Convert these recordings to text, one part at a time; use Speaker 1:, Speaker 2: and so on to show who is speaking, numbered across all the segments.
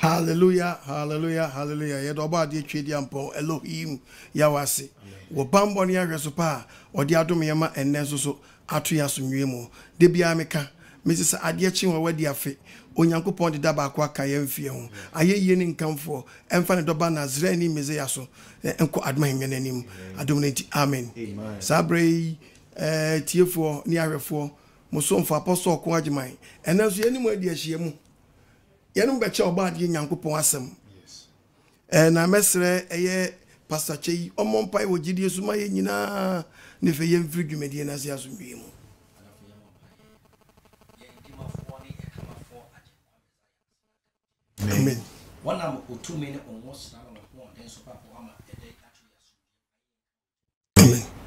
Speaker 1: Hallelujah, hallelujah, hallelujah. Yedoba de twedi ampon Elohim yawase. Wo bambo ne ahwe so pa ode adom yema enne so ato ya so nwemu. De bia meka Mrs. Adechi wa wadi afe. Onyankopon de daba akwa ka yemfie ho. Ayeye ni nkamfo. Emfa ne doba Nazareni Messiah so. Enko adma hemene nim. Adom nti amen. Amen. Sabre tiefo ni ahwefo. Musomfo apostle ko agyeman. Enne so yeni mu adi ahye mu. Yenum beche oba ade Nyankopon asem. Yes. Na mesre eye Pastor Chei omompai wo gidie so ma ye nyina ne fe ye mfiri dwumedie na se asomwie mu. Amen.
Speaker 2: One am o 2 minutes almost na no den so papa ama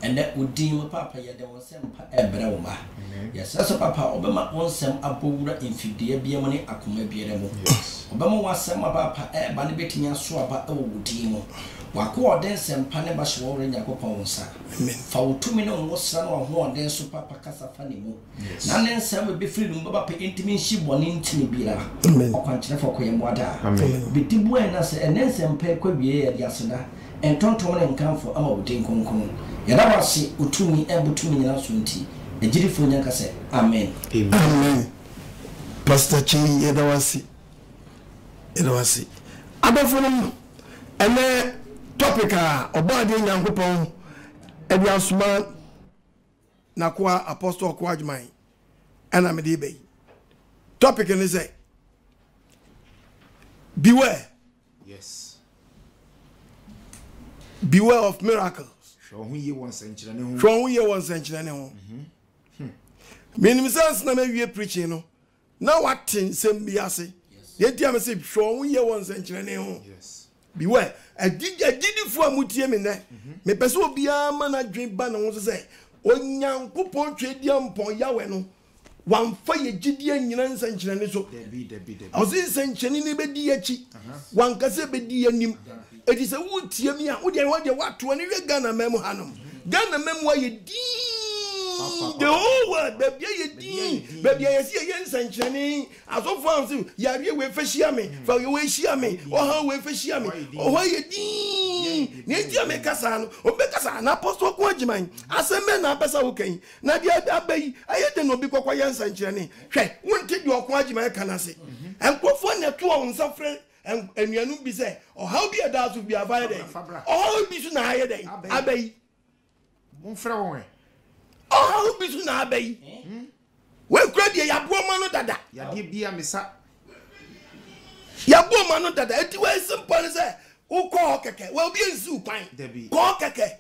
Speaker 2: and that would deem papa ya there was some ebra wo ma. Yes, so papa obema wonsem abowura infidie bia mo ne akoma bia mo. Obema wasem papa ba ne betinya so aba e wo din mo. Wako oden sempa ne ba hwe wo Nyankopon wonsa. Fa wo 2 minutes almost na no ho oden so papa kasa fa ne mo. Na ne nsem be free no papa intimi hyi bone ntimi bia. Okwankyere fa koyem wada. Bitibu en na se enen sempa kwa wie ya dia sona. Entontom ne nkanfo ama wo din konkon. Yada wasi utumi ebutumi nyina so nti ejirifo nyanka se amen.
Speaker 1: Amen. Pastor Chi yada wasi abafunum ene topic a obade Nyankopon ebi asuma na kwa apostle kwa agyeman ana me de be topic ni say beware. Yes. Beware of miracles.
Speaker 3: Show who you want century ne ho. Meaning
Speaker 1: sense na me wie preaching no. Na what sem bi ase. Ye dia me say show who you want century ne ho. Yes. Beware. Agidifo amutie me ne. Me pese obi ama na dwen ba na ho so say Onyankopon twedi ampon yawe no. Wan fa ye gidie nyina nsankyere ne so. Debi. Ozi nsankyere ne be di achi. Wan kase be di anim. It is a wood tiamia, would you want your what to any Ghana memo hanum? Ghana memo ye dee the whole world, baby, ye dee, baby, I see a yen sanctioning as of one, Yari way for Shiami, for your way Shiami, or how way for Shiami, or why ye dee, Nadia Mekasan, or Bekasan, Apostle Quajiman, as a man, Apasa okay. Nadia Abbey, I had no be quiet sanctioning. Hey, won't take your Quajiman can say, and go for the 2 on suffering. And you know, be say, or how be a dance will be avoided, or how be soon higher day, Abbey. Monfrey, or how be soon Abbey. Well, grab ye, Yabomano Dada, Yabia Missa Yabomano Dada, it was simple as who call Keke, well, be a zoo pine, call Keke.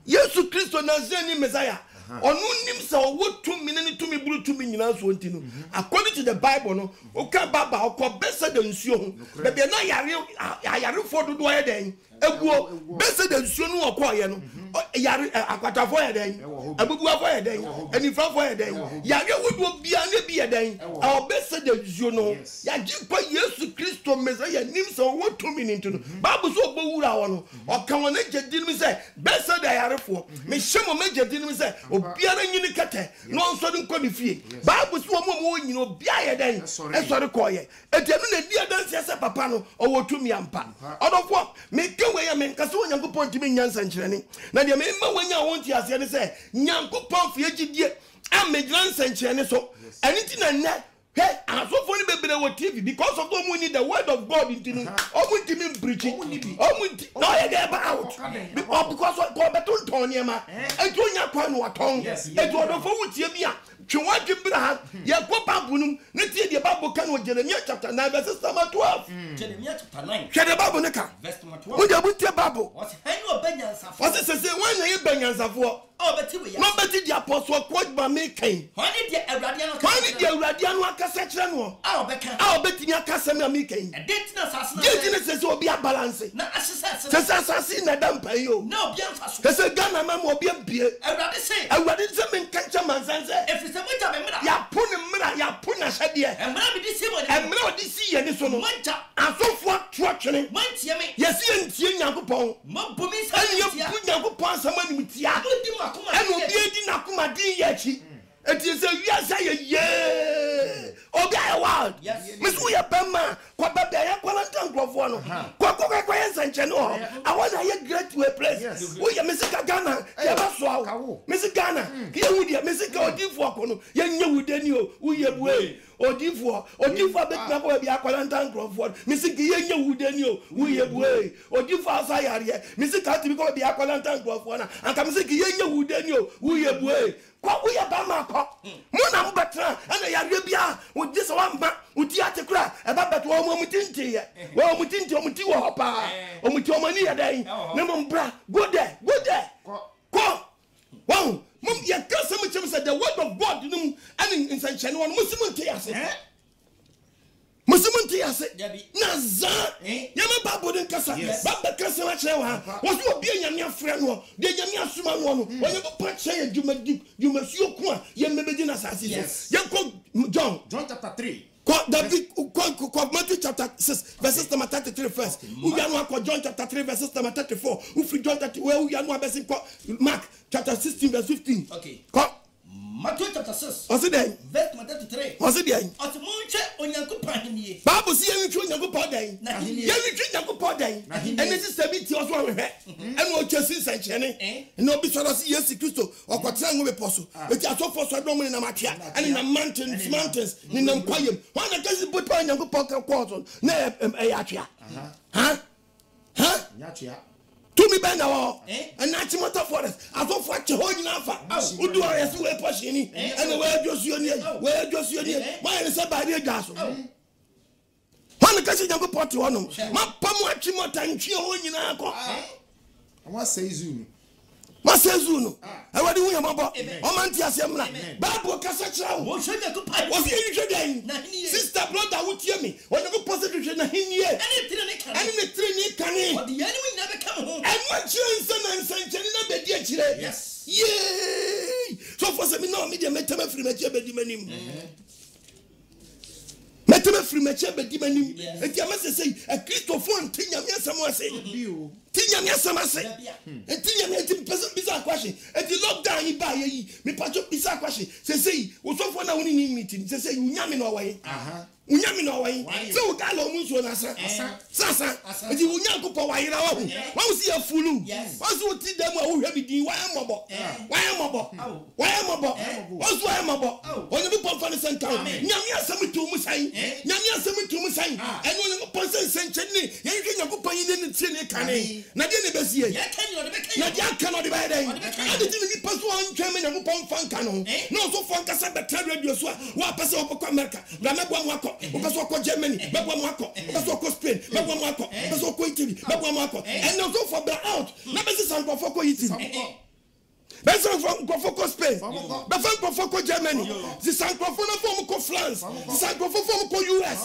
Speaker 1: Yes, to Christo Nazani Messiah. Or no names are what 2 minutes to me blue 2 minutes wantino. According to the Bible, no, okay, Baba, or call better than Sion. But they're not Yari for the way then. Better than Sion or Koyan, Yari Aquata for a day, a Bugua for a day, and if for a day, Yari would be a day, or better than Siono. Yajipa, yes, to Christo Messiah, names are what 2 minutes to Babu so Bura or come on, didn't say, better than Yari for me, Shamo Major didn't say. Biara nyini kete no nso de nkɔ ne fie Bible so mo nyini obiara den esɔre kɔye etianu na dia dan sia sɛ papa no ɔwɔ tumi ampa ɔdɔfo me kewe ya me nkase Onyankopɔn timi nyansa nkyerɛne na dia me ma wanya wonti ase ne sɛ Nyankopɔn fie gidie amegyina nsankyerɛne so ɛni ti na nɛ hey, and so funny baby on TV because of them we need the word of God into me. Oh, we need preaching. Oh, we no, I get about because of Beton Tonyama and Tonya Kwano tongue. It was the forward Yamia. Chuan Jimbrah, Yakopa Bunum, Neti the Bible can Jeremiah chapter 9, verse 12. Jeremiah chapter 9. Shut the Bible, Neka. Verse 12. What about your Bible? What's it say? When you bang as a war? Oh, but no, but the apostle quote by me came. Why did the Radiano Cassation? I'll bet in your Cassandra Mickey. And didn't says will be a balance. Assassin, I don't pay you. No, there's a gun, a man will be a beer. I rather say, catch a man. If it's a winter, Yapuna said, and now this see and this one, and so for trucking. Yes, Yankupon, Mumpumis, and you put Yankupon, someone with Ya, and will be a dinakuma. It is a yes, yeah. Oh, guy, what? Miss we are Bama, Quababa, Qualantan Grofano, Quacoca and Channel. I want to hear great to a place. We are Mr. Ghana, Yabaswa, Mr. Ghana, here with you, Mr. Godifuacono, young Udenio, we are way, or Difor, Becknabo, Aqualantan Crawford, Mr. Guillermo Udenio, we are way, or Difor Sayaria, Mr. Catimico, the Aqualantan Crawford, and Kamsi Guillermo Udenio, we are way. What we are Bama, Mona Batra, and the Arabia with this one back with Yatakra, about that one Mutinti, well, Mutinti, Mutiwa, or Mutomania day, Namambra, go there, go. Wow, Mum, your cousin said the word of God, and in San Chano, Muslim Tias. Muslim Tias, Naza, Yamababu and Casa, Baba Casa, was you being your friend, the Yamia Suman, when you put say you must you qua, Yamabedina Sassi, yes, John chapter 3. Matthew chapter 6, verses number 33 first. John chapter 3, verses number 34. John Mark chapter 16, verse 15. Okay.
Speaker 2: Matthew chapter 6.
Speaker 1: What's it then?
Speaker 2: Verse 33.
Speaker 1: What's it then? Bible see you through Yakupo day. You treat Yakupo day. And this is 70 years old. And what you see, Sanchez, and no bishop of yes, Christo, or Quatrang with Apostle. But you are so for Sodom in Amatia and in the mountains, in the Empire. Why not just put on Yakupo quarter? Near Ayatria. Huh? Yachia. To me, Beno, and Nachimota Forest. I don't fight your whole Nafa. Who do I see where Pashini? And where just you, why is it by the gas? One question you go put to one. My Pamuachimota and Chio in Ako. I want to say Zulu. What says Zulu? I want to win about Omantia Semla. Babu Casacha. What should you pay? What's your sister brother would hear me when you go positive in here. And the train can but the enemy never come home. And what Johnson and Sanchelina Bedia. Yes. Yay! So for some no media metame free Machebe. Metame free Machebe Dimanim. And Yamas say a Christophone, Tinyamia Samoa say. Tinyamia Sama say. And Tinyamia person bizarre question. And the lockdown you buy me patch up bizarre question. Say, was so for now in meeting. Say, Unyamin away. Unyamin away. So Gallo Muso Sasa. And you Unyaku Power. Why was he a fool? What's what did them who have been? Why am I? What's why am I? When you put on the center, Yamia Sami to Musai, Yamia Sami to Musai, and when you put send Chenny, you can put in the Chenny Cane. Nadia Bessie, Nadia cannot divide. I didn't pass one German and Pong Fancano. No, so Fancasa, but Radio Swa, Wapas of America, Ramabwako, Pasoko Germany, Babwamako, Pasoko Spain, Babwamako, Pasoko Italy, Babwamako, and also for the out. Never see some Pofoko eating. That's from Kofoko Spain, the from Kofoko Germany, the San Kofona from France, the San Kofo from US.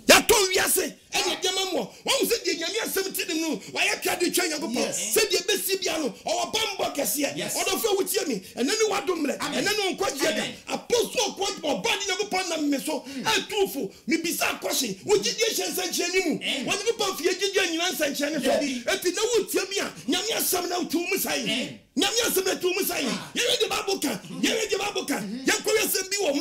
Speaker 1: Yato wiase ene demamo won se de nyame 17 no wa ya twade twa nyankopɔ se de besi bia no o bambo kese odo fa wutie mi ene ne wadomre ene no nkwaje da apostle ko body nyankopɔ na me so atufo mi bisa kwahye wo gidie hyensanche ni mu wo nyankopɔ fie gidie nyina nsanche ne so eti na wutie mi a nyame asam na utu mu sai nyame asam na utu mu sai yele de babuka yankɔ yasem bi wo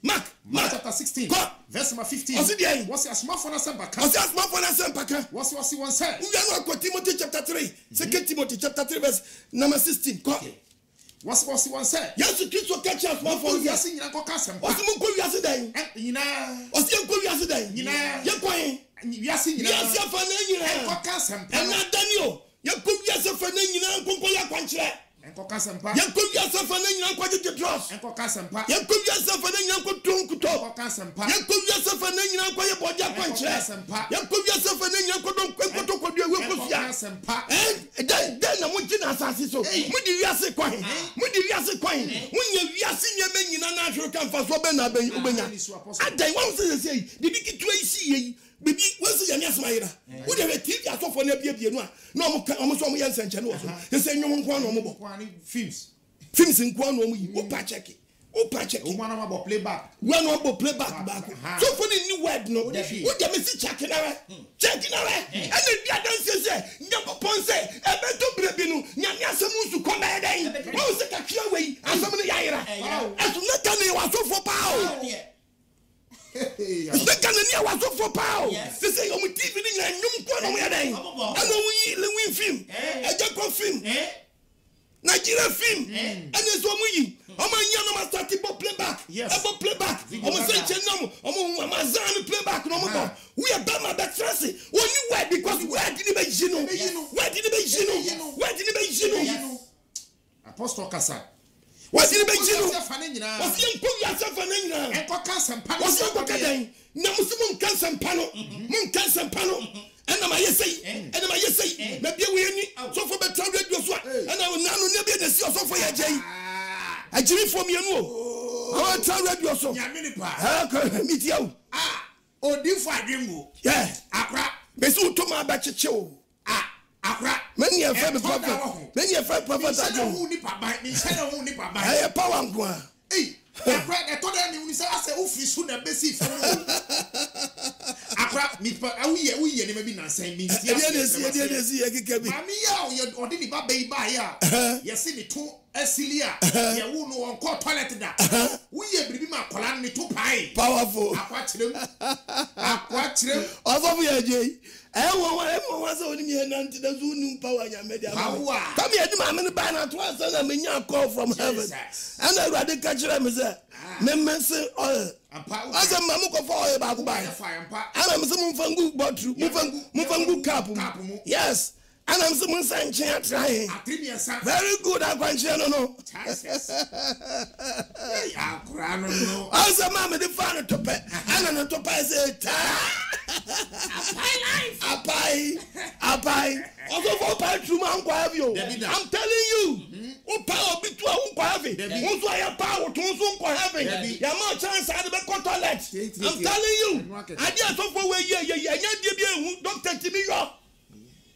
Speaker 1: Mark
Speaker 4: chapter 16, verse number 15. What's your smartphone and Sempaka? What's your one said?
Speaker 1: We are not Timothy chapter 3, 2 Timothy chapter 3, verse number 16.
Speaker 4: What's your one said?
Speaker 1: Yes, you keep catch us. Smartphone. Yes, you are Cocassam. What's the Muku yesterday? What's the Muku yesterday? You're going. Yes, you're funny. Cocassam. And not Daniel. You're good. Yes, you're funny. You know, Kunkoya Quancha.
Speaker 4: Enkokasempa.
Speaker 1: Yankubia safana nyanko de trust.
Speaker 4: Enkokasempa.
Speaker 1: Yankubia safana nyanko tunkuto.
Speaker 4: Enkokasempa.
Speaker 1: Yankubia safana nyanko ye bodia kwanche. Yankubia safana nyanko don kwenkoto kodwe wekofia.
Speaker 4: Enkokasempa.
Speaker 1: Den na munti na asase so. Mudi wiase kwan. Munye wiase nyame nyina na ahwe kan fa so be na ben obenya. Adan wan say bibi kitwa isi yi. Bibi wasi ya nyasma yira. Wo de TV asofo na bia no a na omo so omo yense nche no so. Ye say nwon kwa no omo bo.
Speaker 4: Films
Speaker 1: nko no omo yi. Wo pa check. opa check
Speaker 4: woman about playback
Speaker 1: when no playback back so for the new word no what dem see check na we and the other say Nyankopon say e beto brebi no nyame asem nsu ko ba den wo se ka twa we asem no yaira aso na kan e waso for power the Canadian was so for power. They say, "Oh, TV ni nyum kwa no ya den." And we film. Ejako film. Nigeria film. And so we. Omo nya no ma start to play back. Ebo play back. Omo say chenam. Omo amazan play back no mo. We are bama back trust. When you word because where did be jino? Where did be jino? Where did be jino?
Speaker 4: Apostle Kasa.
Speaker 1: What's in the Jino? What's in Puya? And for Cassan Pano? What's in Pocadine? Namusum Cansan Pano, Moon Cansan Pano, and I say, maybe we need so for better radio, and I will now never see us for your jay. I dream from you. I tell radio so. How can I meet you? Oh, do for Jimbo? Yeah, Accra, Besu to my batch show. Many a friend prophet. Many a friend prophet. I have power and go. Hey, I told them you say I say who fish soon and basic. Accra, meet but we never been saying me. Yes, Mammy, or didn't baby by ya. Yes, see the two Esilia. Ya won't know on court toilet that. We be my colony to pie. Powerful. I watch them. Although we are Jay. Everyone was only me and the Zunu power. Come here, I'm in the banner twice and I'm in your call from heaven. And I rather catch them as a member say oil. As a mamuka for a back by fire. And I'm some fungu bottle, Mufangu Kapu. Yes. And I'm someone saying, trying. Very good, I can't no. As a mamma, the father to pay. And on top, I said, I buy. Also, for power to I'm telling you, power be to also, I have power to having. You have more chance at the toilet. I'm telling you, I just for where you don't take me off.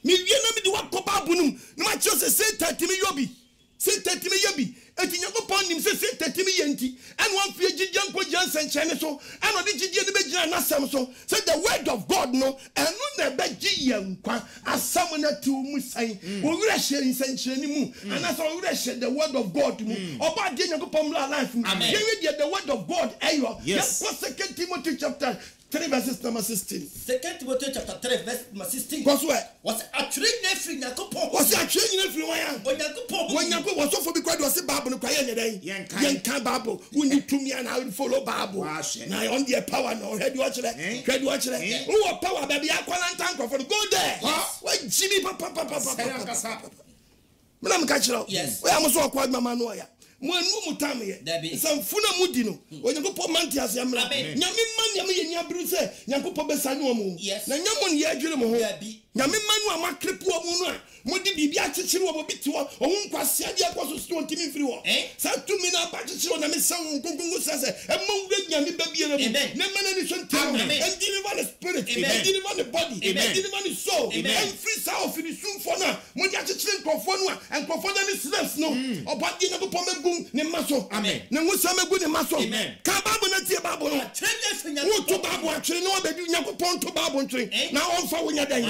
Speaker 1: Me yena me di wa kopa bunum no ma chose say 30 me yobi say 30 me yobi enti Nyankopon nim say 30 me yenti and one fie gigian ko jansen chene so and odi gigie ne be gina na sam so say the word of God no enu na be gi yankwa asam na tu mu sai wo wura hye nsanchene mu and as wo wura hye the word of God mu oba de Nyankopon la life mu ye the word of God ayo yes 2 Timothy chapter 3 verses number 16.
Speaker 2: 2 Timothy chapter 3 verse number 16.
Speaker 1: What's what?
Speaker 2: Was actually nefri Nyankopon.
Speaker 1: Was actually nefri waya.
Speaker 2: Onyankopon.
Speaker 1: When Nyankopon was so for because was the Bible no kwaye ne den. Yenka Bible. We need to me and I will follow Bible. Now on the power no head watch that. Head watch that. Who power baby akwalantan for go there. When Jimmy papa. Madam Kachiro. Yes. We am so kwa mama no ya. Mwanu mutame ye samfuna mudi no Onyankopon manti ase amra nyame man ye nyabru se Nyankopon besane omo na nyamo ne ye adwere mo ho nyame manu amakrepu omo no a modi bibi akyekyere wo bobiti wo ohun kwase ade akoso sto ntimi mfiri wo sa tumi na akyekyere na me san ngongongo sase emawure nyame babiere mu na mena ni so ntem and deliver the spirit and deliver the body and deliver the soul and free soul fini sumfo na modi akyekyere nkofo no a nkofo na ni slaves no obadi Nyankopon megum ne maso amen ne ngusa megu ne maso ka babo na tie babo no wo to babo atwere no obedi Nyankopon to babo ntwe na onfa wonya dan wo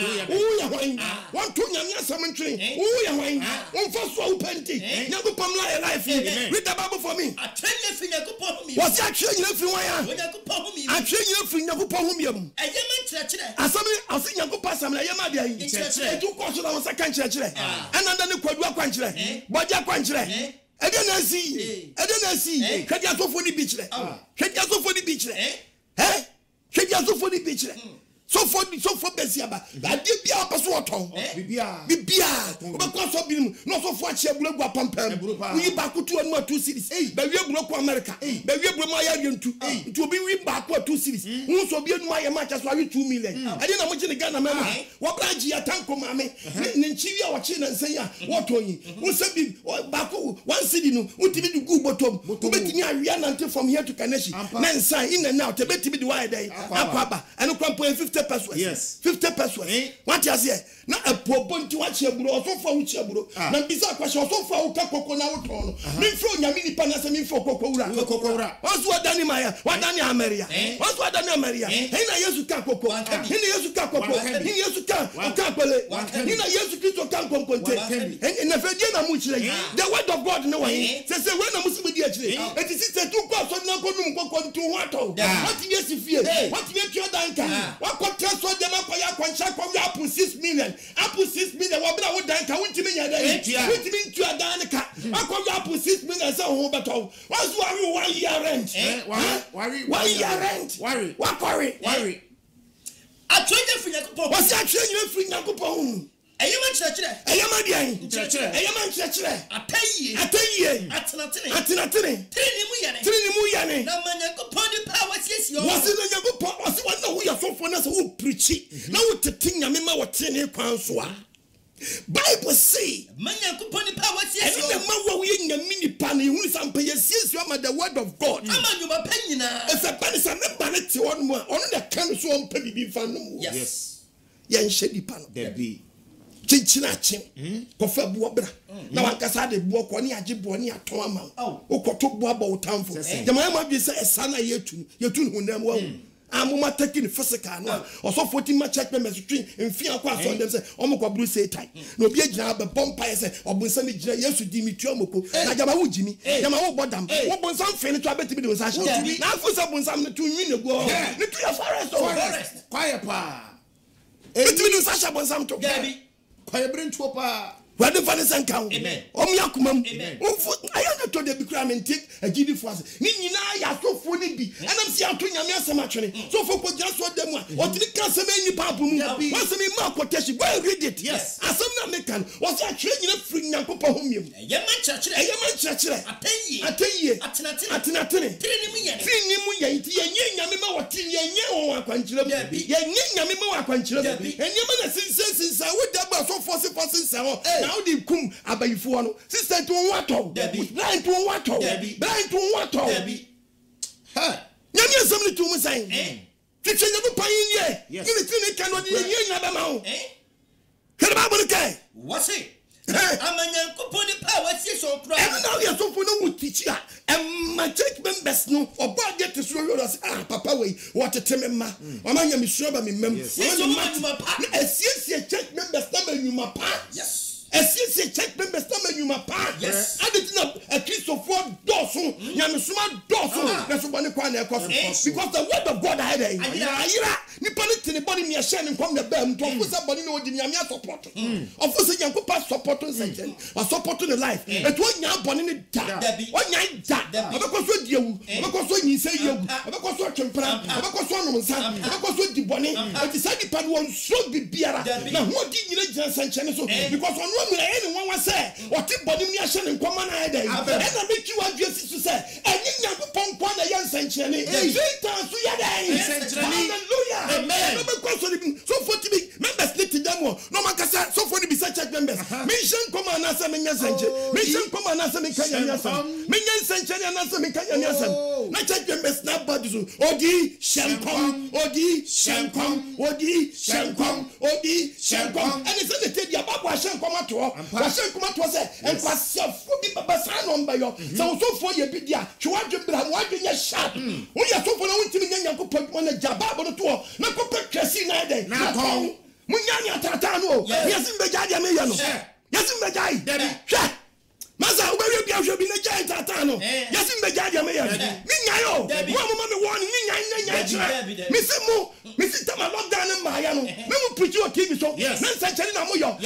Speaker 1: ya hwan won to nyame asam ntwe wo ya hwan onfa so wo penti Nyankopon la life read the Bible for me atwere fi Nyankopon hu mi was atwere nyina fi wan ya Nyankopon hu mi atwere nyina fi Nyankopon hu mi am eyema nkyerɛkyerɛ asam Nyankopon asam na yema bia yi nkyerɛkyerɛ edu ko so na won saka nkyerɛkyerɛ ananda ne kwadu akwankyerɛ bɔgya akwankyerɛ Edenasi, hwedi asofo ni bichire. Hwedi asofo ni bichire. Hwedi asofo ni bichire. So for besiaba. Ade bia opeso oton. Bibia. Obekọ so binim. No so for achie bulegu apampam. Wi ba kutu anu 2 series. Ba wi bulegu America. Ba wi bulegu ma ya yentu. Nti obi wi ba ko 2 series. Hu so bi anu ma ya match so awi 2 million. Ade na mo gine Ghana mema. Wo branch ya tanko mame. Ne nchiwi a wo chi na nsan ya. Wo toyin. Wo se bi ba ko 1 cedi no. Utimi du gu bottom. Wo betini awia nante from here to Kaneshi. Na nsan in and out. Betimi di why dey. Akwaba. Anu kwampo 50 50 pesos.
Speaker 3: Yes.
Speaker 1: 50 pesos. What you say? Na a probonti watch your bro, so for which your bro. Na bisa question so for uka koko na utono. Mi fro nyamini panasa mi fro koko ura. What's what Dani Maya? What Dani Ameria? What's what Dani Ameria? Hina Yesu ka koko. Hina Yesu ka koko. Hina Yesu ka pele. Hina Yesu Kristo ka konkonte. And na fedie na mu chire. The word of God no way. Say when na musu di achire. Eti say tu kwa so na konum koko ntu wato. What Yesu fie? What Yesu danka? What ko transfer dem akoya kwancha kwa apple 6 million. Apple 6 million wa bra wo danka wuntimi nya dan. Wuntimi ntu adanka. Akoya apple 6 million say ho beto. What's worry 1 year rent? Worry 1 year rent. Worry. What worry? Worry.
Speaker 2: Atwenye fri Nyankopon.
Speaker 1: What's atwenye fri Nyankopon?
Speaker 2: Eyama chirachire.
Speaker 1: Eyama dian.
Speaker 2: Chirachire.
Speaker 1: Eyama chirachire.
Speaker 2: Atayiye. Atenatene.
Speaker 1: Atenatene.
Speaker 2: Trini mu yane. Na Nyankopon di power siesie o.
Speaker 1: Wasi no Nyankopon, wasi wana wo ya sofo na so wo preach. Na wo tete nyame ma wo tene kwan so a. Bible say,
Speaker 2: Nyankopon di power siesie o.
Speaker 1: And the man wo ye nyame nipa na ehunu sampa ye siesie ama the word of God.
Speaker 2: Ama nyuma panyina.
Speaker 1: Efe pa ni sa me ba ne te won mu a, ono na kan so on pa bibi fa no mu.
Speaker 2: Yes.
Speaker 1: Ye nhye nipa no.
Speaker 3: There be
Speaker 1: Chinchina chin. Kofa buo bra. Na wankasa de buo ko ne age buo ne aton ama. Okoto buo ba otamfo. Jama ma bi se esa na yetu hunam wa. Amuma taking physical no. Osofo ti ma check members twin mfia kwa so dem se omko bru say tai. Na obi agina be bompa se obunsa mi gina Yesu di mi tuamoko. Na jama wo jimi. Jama wo bodam. Wo bonsa mfe ne to abetimi de osa sha. Na afu se bonsa ne to nwi ne go. Ne to ya forest.
Speaker 3: Quiet pa.
Speaker 1: Betimi de osa sha bonsa to.
Speaker 3: Quiet bring to pa.
Speaker 1: Where the father sank out.
Speaker 2: Amen.
Speaker 1: Omiakumam. I am not told the become and take a giddy force. Nina, ya so funny be. And I'm seeing to Yamia Samachani. So for just what them want. What did the cancer many papu? What's the mark quotation? Well, read it. Yes. As some American was a train in a free Yankopa home. A Yaman church. A Yaman church. I tell you. Atinatini. Trinimuya. Yamima or Tinia or Quanchilla. Yamima or Quanchilla. And Yaman since I would double so for now the kum abayifuano sister to wato blind to wato blind to wato ha nyame asem to mu san twetwe nyame pan ye ni tini kan odi ye nyaba ma ho kere ba bonu kai
Speaker 2: wase Nyankopon di power sie so kra
Speaker 1: and now you so for no teacher and my church members no oba get to so yours papa we what tell me ma amanya me sure ba me mem esie church members na ma nyuma pa
Speaker 2: yes
Speaker 1: esie church members na ma nyuma pa
Speaker 2: yes
Speaker 1: aditina a Christopher doso nyamesuma doso na so bone kwa na ekoso because the word of God ahead ayira nipa ne tene body me share ne kwam na ba mu to ofo body no odi nyame support ofo se Nyankopon support nsenchen or support the life et wonya body ne da wonya da obekoso diewu obekoso nyinse yewu obekoso twempra obekoso no nsa obekoso di body et say di pan won so bibiara na ho di nyina gina nsenchen so because on no mira anyone was say what body me share ne kwam na ahead and na make you address to say enyi Nyankopon kwa na yan nsenchen e Satan so ya dai hallelujah amen so for to be members need to them no man kasa so for the be church members mention come and answer me nyansenche mention come and answer me kanya nyansen menyansenche and answer me kanya nyansen na church members na bad so odi shenkom and it's the tell ya baba shenkom ato say and kwasefo bi baba san number yo so for ye bi dia twa dwembra mo adwenya sharp wo ya so for na wuntimi Nyankopon na jababo no to na ko pekresi na dey na kon munyanya tata no yesim bejadia me ya no yesim bejai hwe masa ubere bia hwe bi na jai tata no yesim bejadia me ya minya yo wo mama me won minya chira mi si tama lockdown ma ya no me mu preach o TV so na nsa cheri na mo yo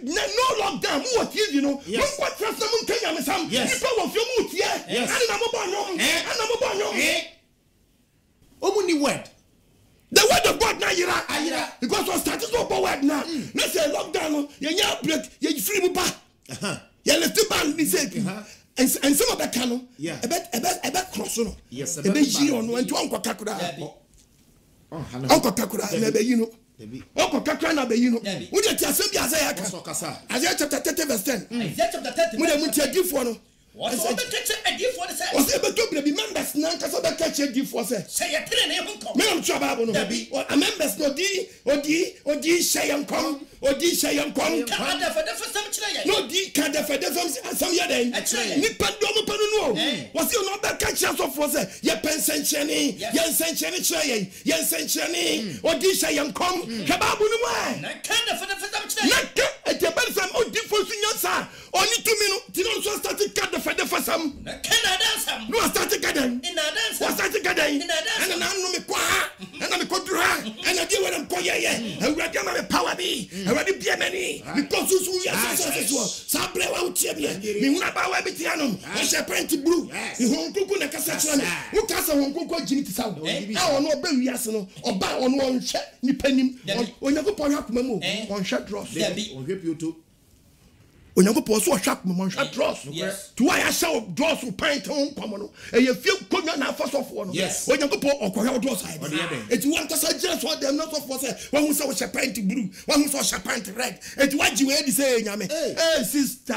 Speaker 1: no lockdown mu o TV no mo kwa trust mo nkanya me sam nipa wo fie mu tie ani na mo ba no
Speaker 3: omuni word.
Speaker 1: The word of God na yira because we started to go word now. Na say lockdown you nya break you free mu ba. You let the ban be say and some of the canon ebe cross no.
Speaker 3: Yes,
Speaker 1: ebe yi on and to anko kakura. Anko kakura na be yi no. Anko kakura na be yi no. Wo dey ti asem bi Isaiah aka. Isaiah chapter 30 verse 10.
Speaker 2: Isaiah chapter 30.
Speaker 1: Mo dey mu ti agifo no.
Speaker 2: What so the teacher agifo dey say.
Speaker 1: O say be to be members members nan kasa be catch di for say
Speaker 2: ye tire ne ho kom
Speaker 1: me am twa Bible no a members no odi shayan kom
Speaker 2: ka ada fa da fa sam kire ye
Speaker 1: no di ka da fa da sam ye den ni pando mo panu no was you no be catch us for say ye pensencheni ye sencheni kire ye sencheni odi shayan kom ka Bible no ma
Speaker 2: na ka da fa sam kire
Speaker 1: na ka e te ben sam odi for sunya sa oni 2 minutes ti no so start ka da fa sam
Speaker 2: na ka na dansam
Speaker 1: no start garden
Speaker 2: ina dansam
Speaker 1: was start garden and na no me kwa and na me kodura and na dey where am koye ye awurade am me power bi awurade bia mani because so so sabre wa utie bia me huna ba wa bi anom o she print blue e honkuku na kasa kira me wo kasa honkuku agini ti sawo a ono oba wiase no oba ono onhwe nipanim onyakopon hakoma mu onhwe dross
Speaker 4: onhwe pioto
Speaker 1: Onyankopon so hwap mo hwa dross to why I show dross pint on kwamo no e ye fie konwa na afosofo no Onyankopon okohwa dross side it want to suggest what them not of say when we say we pint blue when we say pint red it what you dey say nyame sister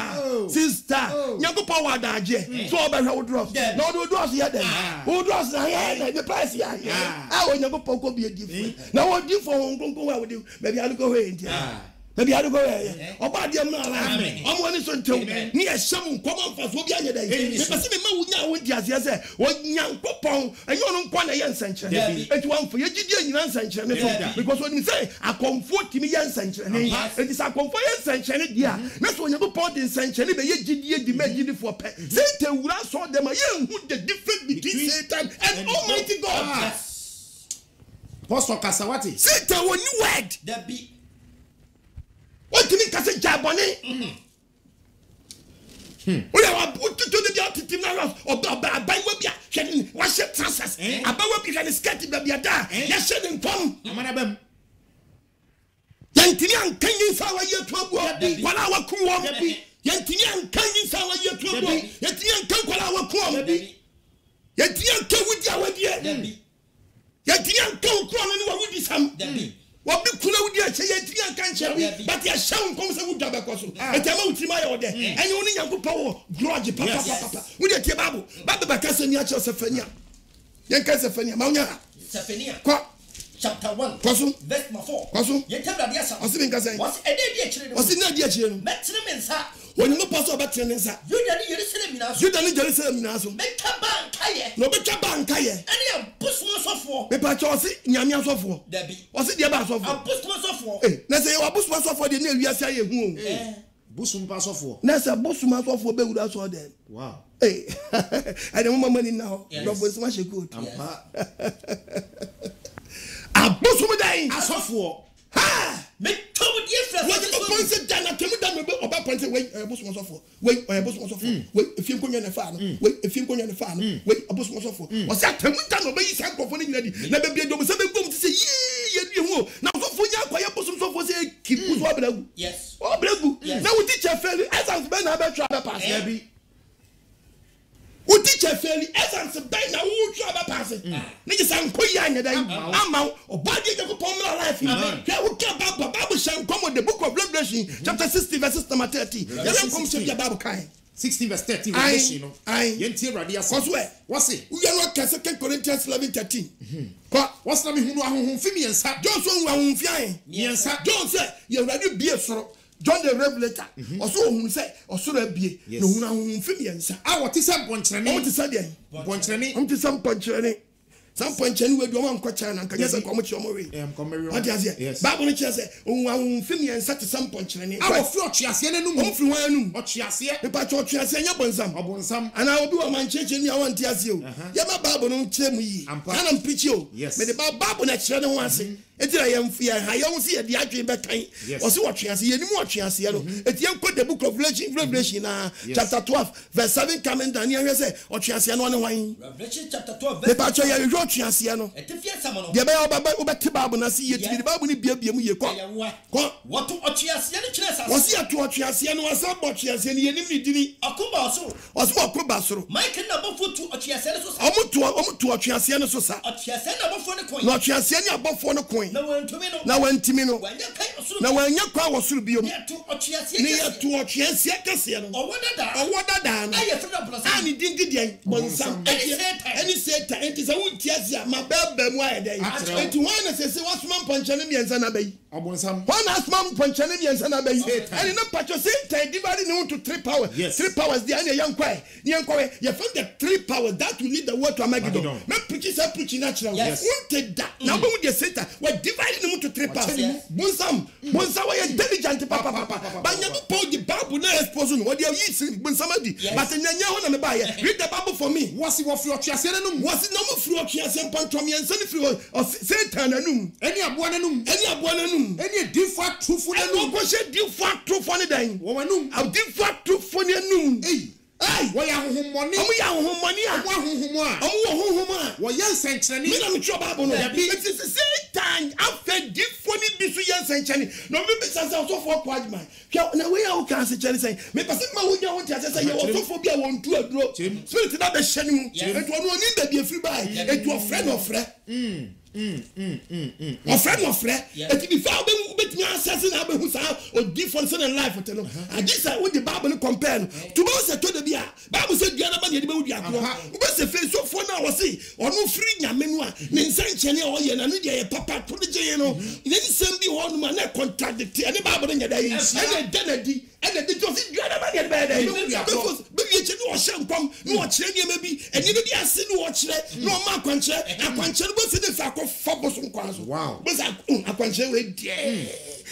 Speaker 1: Onyankopon wa daje so obehwa dross no do dross here then who dross na here the price here Onyankopon ko bi edi na wo di for nkonkon wa wo di maybe I go here ntia maybe I go here oba dem na ala omo ni so ntew ni e hyam nkoma mfaso bi anya dai me pese me ma wunya wo di ase se Onyankopon enye ono nkwa na ye nsankyere eti wanfo ye gidi anyina nsankyere so because when say akomfo timi ye nsankyere eti sa akomfo ye nsankyere dia na so Onyankopon di nsankyere be ye gidi di ma gidi for pe say te wura so dem ye hu the difference between Satan and Almighty God.
Speaker 4: Pastor Kasawati
Speaker 1: Satan won new word
Speaker 2: that be
Speaker 1: what do you say jabone we are put to the beauty na or by we be shedding wash transfers about we can skirt be da ya shedding come
Speaker 4: amanabam
Speaker 1: yantini an kanyin sawa ye tuabu wala wa kuwo yantini an kanyin sawa ye tuabu yantini an kan kwala wa kuwo yantini an kan wudi awadi yantini an kan kuwo ni wa wudi sam Wabi kula wudi a cheye tiri an kanche but ya shaun kom se wuda be kwaso etema utima ya ode enye oni Nyankopon grudge papa wudi tie Bible ba kase ni a che Sefania yen kase Sefania ma onya
Speaker 2: Sefania
Speaker 1: kwa
Speaker 2: chapter 1
Speaker 1: kwaso
Speaker 2: verse 4
Speaker 1: kwaso
Speaker 2: ye tebra dia sa
Speaker 1: osi bin kase
Speaker 2: was ede dia chire no
Speaker 1: osi na dia chire no
Speaker 2: metre mensa
Speaker 1: woni mo paso ba tene nsa
Speaker 2: Juda ni Jerusalem minaso beka bankaye
Speaker 1: no beka bankaye
Speaker 2: ene abusuma sofo
Speaker 1: me pa cho osi nyame asofo
Speaker 2: dabi
Speaker 1: osi dia ba asofo
Speaker 2: abusuma sofo
Speaker 1: na se wa abusuma sofo de na ewiase aye hu o
Speaker 4: busum pa sofo
Speaker 1: na se abusuma sofo be wura so de
Speaker 4: wow
Speaker 1: ade mo mama ni na ho no busuma shekut
Speaker 4: ampa
Speaker 1: abusuma dai
Speaker 4: asofo
Speaker 1: ha
Speaker 2: me tomo die fra
Speaker 1: what the point dana temu dan me oba point we abusuma sofo we abusuma sofo we efie konwa na fa no we efie konwa na fa no we abusuma sofo o se temu dan oba yi san kofo ni nyina di na be bia do se be gom ti se ye die hu na sofo nya akwa abusuma sofo se kipu so abragu
Speaker 2: yes
Speaker 1: obragu na we teacher fail essence be na be try be pass
Speaker 4: ya bi
Speaker 1: o teacher fail essence be na wo try be pass ni san koyi anya dai ama obadi Nyankopon mra life here we can Bible shan come the book of Revelation chapter 60 verse number 30 ya come say Bible kai
Speaker 4: 16 verse 30 Revelation no yentie radia so what's it
Speaker 1: we are not 2 Corinthians 11:13
Speaker 4: kwa what's na me hunu ahonhomfi miensa
Speaker 1: John so hu ahonhomfi an
Speaker 4: miensa
Speaker 1: John say you ready bie soro John the Revelator also hu say osoro abie no hu ahonhomfi miensa
Speaker 4: wote se bonkyerene
Speaker 1: wote se de
Speaker 4: bonkyerene
Speaker 1: wote se bonkyerene some poncheni we do man kwa China nka yesa kwa mochi omo we what is Bible no chese ohun fimi en sat some poncheni
Speaker 4: awo fri ochiase na num
Speaker 1: fri wan num
Speaker 4: ochiase
Speaker 1: e pa cho ochiase nya bonsam ana obi wa man cheche ni awon tiase o ye ma Bible no chemu yi ana mpichi o me the Bible na chire ne ho ase etira ye mfia ha ye ho se ye de adwen be kan o se ochiase ye ni mu ochiase no etie ko the book of Revelation na chapter 12 verse 7 coming down here say ochiase no ne wan
Speaker 2: Revelation chapter 12
Speaker 1: verse
Speaker 3: twasia no de be obeti Bible na si yetiri Bible ni bia mu ye ko
Speaker 2: what to twasia ni kire sa
Speaker 3: wasi ato twasia no wasa bo twasia ni yenim ni dini
Speaker 2: akoba so
Speaker 3: wasi akoba so
Speaker 2: Mike na bofo to twasia ni so sa
Speaker 3: omuto twasia ni so sa
Speaker 2: twasia na bofo ni coin
Speaker 3: na twasia ni abofo ni coin
Speaker 2: na wantumi no
Speaker 3: na wanya kwa wosuru biom
Speaker 2: ni to twasia
Speaker 3: ni to twasia kase no owodada na
Speaker 2: aye freda plus
Speaker 3: ani dindidian bonsam any satan enti sa wuntiasia mababa mu ayedai enti wana sese wasoma mponchane miensa na bayi
Speaker 4: Abonsam
Speaker 3: wana asoma mponchane miensa na bayi ani na pacho satan divide no to 3 powers 3 powers the ani yankwa you find the 3 powers that will lead the world to Armageddon me preach natural wanted that now when the satan we divide no to 3 powers bonsam we intelligent papa banya do Paul the Bible na expose no what they use bonsam adi but nyanya ho na me ba read the Bible for me
Speaker 4: wasi wo fro twasia nanum
Speaker 3: wasi no mo fro twasia mpantom yensa ni fro satan nanum
Speaker 4: eni aboa nanum eni difa trufu nanum
Speaker 3: ko she difa trufu ne dan
Speaker 4: wo nanum
Speaker 3: a difa trufu ne nanum
Speaker 4: Ay, wo ya honhomoni.
Speaker 3: Omo ya honhomoni a.
Speaker 4: Wo honhomo a.
Speaker 3: Omo wo honhomo a.
Speaker 4: Wo ya nsenkyerene.
Speaker 3: Me na me tro Bible no. It is the same time after diffoni bi so ya nsenkyerene. No me be sansa so for kwadman. Hwa na we ya wo kan nsenkyerene say. Me pase ma wo nya wo tia say ye wo so for bi a wo ntu aduro. Spirit na be hyene mu. Etu ono oni da bi afiri bai. Etu ofre no ofre. Ofre eti bi fa obe betimi assess na abehu sa o difference in life to no agisa with the Bible compare no to bo se to de bia Bible say dia na ba de be wudi akro obe se face so fo na wo se onu free nyame no a ne nsankyene o ye na no de ye papa to de je no ne nsem bi ho no ma na contradict ene Bible nya da yi ene denadi ene de to se dia na ba de be da yi be ye che no o shankom no o kire nyama bi ene bi ase no o kire no o ma akwanche no bo se de fa fabos nkwazo
Speaker 4: wow
Speaker 3: but akwanche we die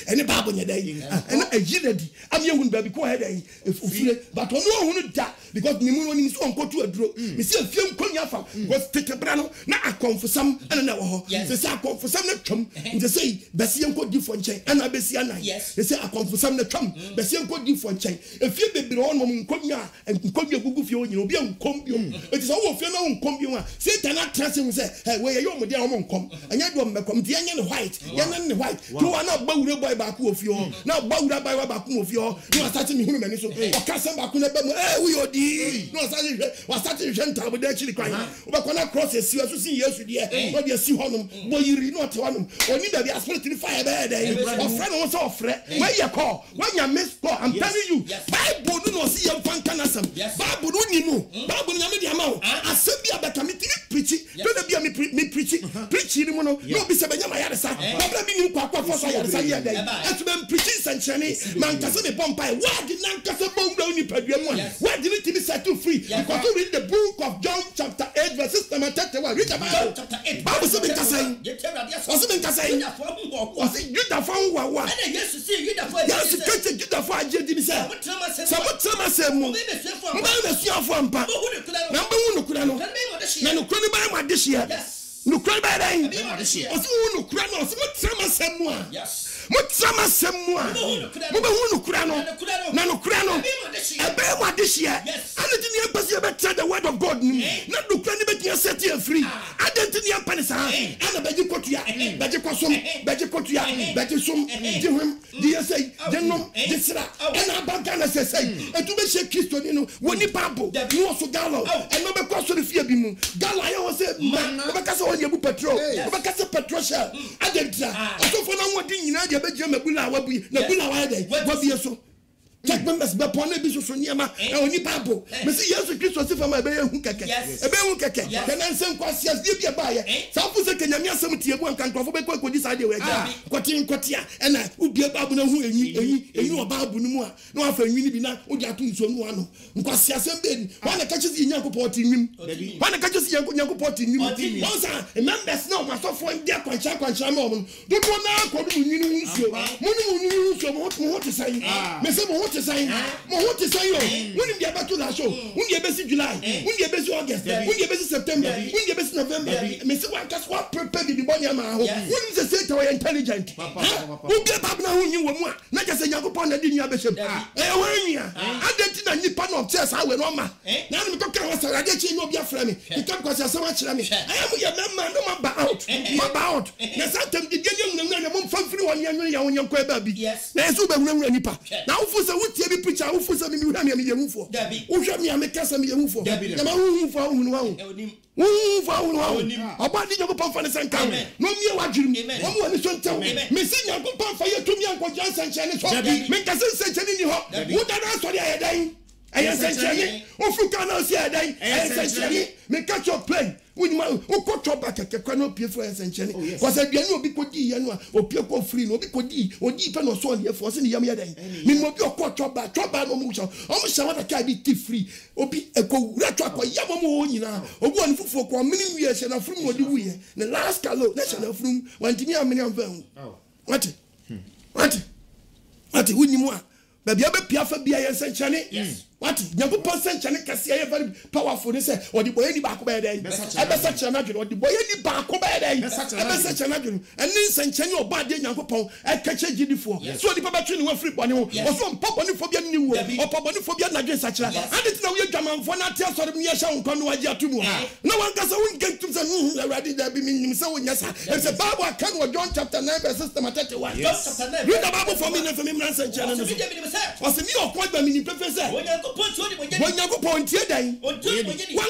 Speaker 3: any Bible nya dai and agility am yehun ba bi ko head ai ofure but ono ohunu da because ni mu ni so onkotu aduro me se afie nkonya fa because tete bra no na akonfosam ana na wo ho se akonfosam na twam nje sei bese enko di fo nchen ana besi anan se akonfosam na twam bese enko di fo nchen afie bebre ono nkonya gugu fie onyina obi ankombio eti so wo fie na nkombio a se tana trase mu se we ye yo mo dia o mo nkom anya do mmekom dia nya ne white ya nya ne white to wa na gbawure boy ba ku ofie ho na gbawure boy ba ku ofie ho no asati mi hunu mani so o kasa ba ku na ba mu we odi no asati wa asati hwe ntabo da chiri kwan o ba kwana cross esi so sin Yesu de no de si honum boyiri no te honum oni da bi aspirate ni fire ba da o friend no so ofre we ye call when you miss call I'm telling you Bible no see yam fanka na sam Bible no ni no Bible nya me de ama o asabi abaka mi preach to da bi me preach ni mo no bi se benya ma yaresa problem ni kwa for so yaresa ye dey etu be preaching sanchani man kase me pompai why did nan kase bomba ni padua mu why did it be set to free because to read the book of John chapter 8 verse 31 read about chapter 8 Bible say be kase o se be kase o se Juda fa wa wa
Speaker 2: na Yesu say Juda fa
Speaker 3: Yesu kete Juda fa agedi bi say so mo trama say mu mba na suafo ampa na mba hu no kura no na no kura ni ba ma de hia no kura ba dai o se hu no kura no o se mo trama say mu a mutrama semua mo be hu no kura no na no kura no ebe mo adehia ane ti ni empasi be tell the word of God ni na do kura ni be tia set you free identity ni empani sa ana beji kotua beji kosom beji kotua beji som di hum di say di nom di sra ana banka na say etu be she Kristo ni no woni Bible no so galo e no be kwaso ni fie bi mu galo aye wo say o be kase woni ebu petrol o be kase petrol shell adentra so for na wodi nyina de be jema bula wabi na bula wa dey wabi so check members be pon na bi so niema e oni Bible me say Yesu Kristo si fama be hu keke e be hu keke ke na nsen kwasias de bi ba ye sa fu se kenyame asem tie bu ankan krofo be kwa di sa de we ja kotia e na ubie Bible na hu enyi o Bible nu mu a na afa enyi ni bi na odi ato nso nu ano nkwasias be ni wa na kachi si Nyankopɔn ti nim wa na kachi si Nyankopɔn ti nim wa sa members na o ma so fo ndi akwancha ma o do na ko do nyi ni nsuo mo ni nsuo mo ho te sai me say mo to say, what to say, when you get back to that show, when you best July, when you best August, when you best September, when you best November, Mr. Wankas, what prepared the body of my home, when is the state or intelligent? Who get back now when you were not just a young upon the dinner bishop. I didn't need pan of chess, I will not. Now I'm going to get you no be a friend. You can't go so much. I am your man, no about. Now, sometimes the young man won't find free one young baby. Yes, there's no nipa. Now, for some would be preacher, who for some you have me a move for. Who shall me a make us a move for? Who for about the young pump for the same time. No, me watching me. One more is tell me. Missing young pump for you to me and Johnson Chinese. Make us say, what are sorry I dying? I essentially, if you cannot see a day, essentially, make catch your plane. With my Okoto back a cannot pay for essentially. Was a piano because or Pico free, no because or deep and so on here for the Yamia day. Mimo your quarter back, drop by no motion. Almost a can be tea free. Or be a co rattrap or Yamamo, or one for 1 million years and a from what do we? The last color, national from 1 million pounds. What? Wouldn't you want? Baby, I be Piafa be a essentially. Yes. What? Young person can very powerful. They say, or the boy any back by then. Ever such an agent, or the boy any back by then. Ever such an agent. And then send your bad day, young papa, I catch a GD for. So the papa train were free money, or some papa phobia new, or papa phobia not such a. And it's now your German for not tell sort of near Shang Conwaja to no one can say, get to the already there be meaning so yes. It's a Bible can or John chapter 9 verses 31. Read the Bible for me and for me, was a new quite by mini professor. When you go point here, one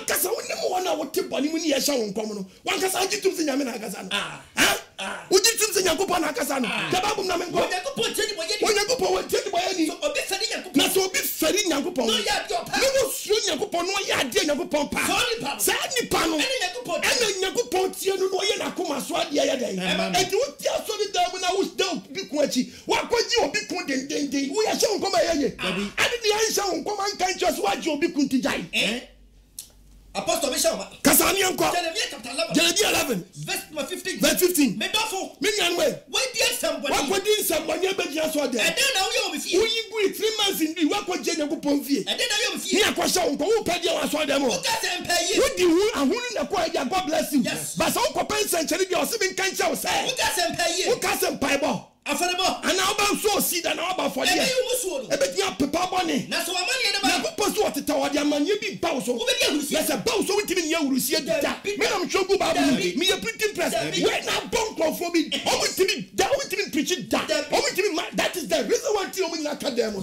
Speaker 3: cassa one hour tip on when you are showing common. One cassa I get to the Yamanakazan. Would you choose the Yakupanakazan? Tababum Naman, when you go point, take away any not so be ferrying Yakupon. No, soon Yakupon, no idea Yakupon. Sadly, Pano, and then Yakupon, you know, Yakuma Swat the other day. And you would tell so that when I was down, big quetchy. What could you be content? We are showing come here. I didn't answer on command. Can't just watch your big country die. Apostle Bishop Casanian Jeremiah 11 verse 15. Verse 15. Medofo. Minian way. Why did somebody? What would you somebody ever just saw there? And then now you with you. We 3 months in the work with Jenna Pomfie. And then now you with you. Near question, who paid you? I saw them all. What do you and who acquire? God bless you. Yes. But some companies and charity or 7 can't show say. Who doesn't pay you? Who can't pay more? And now about so seed and about for you. A bit your papa money. That's what money and about what to tell your man you be bow so. Yes, a bow so within you will see that. Madam Chogo Babu, me a pretty press. When I bunk for me, always to be down with him preaching that. That is the reason why you will not academic.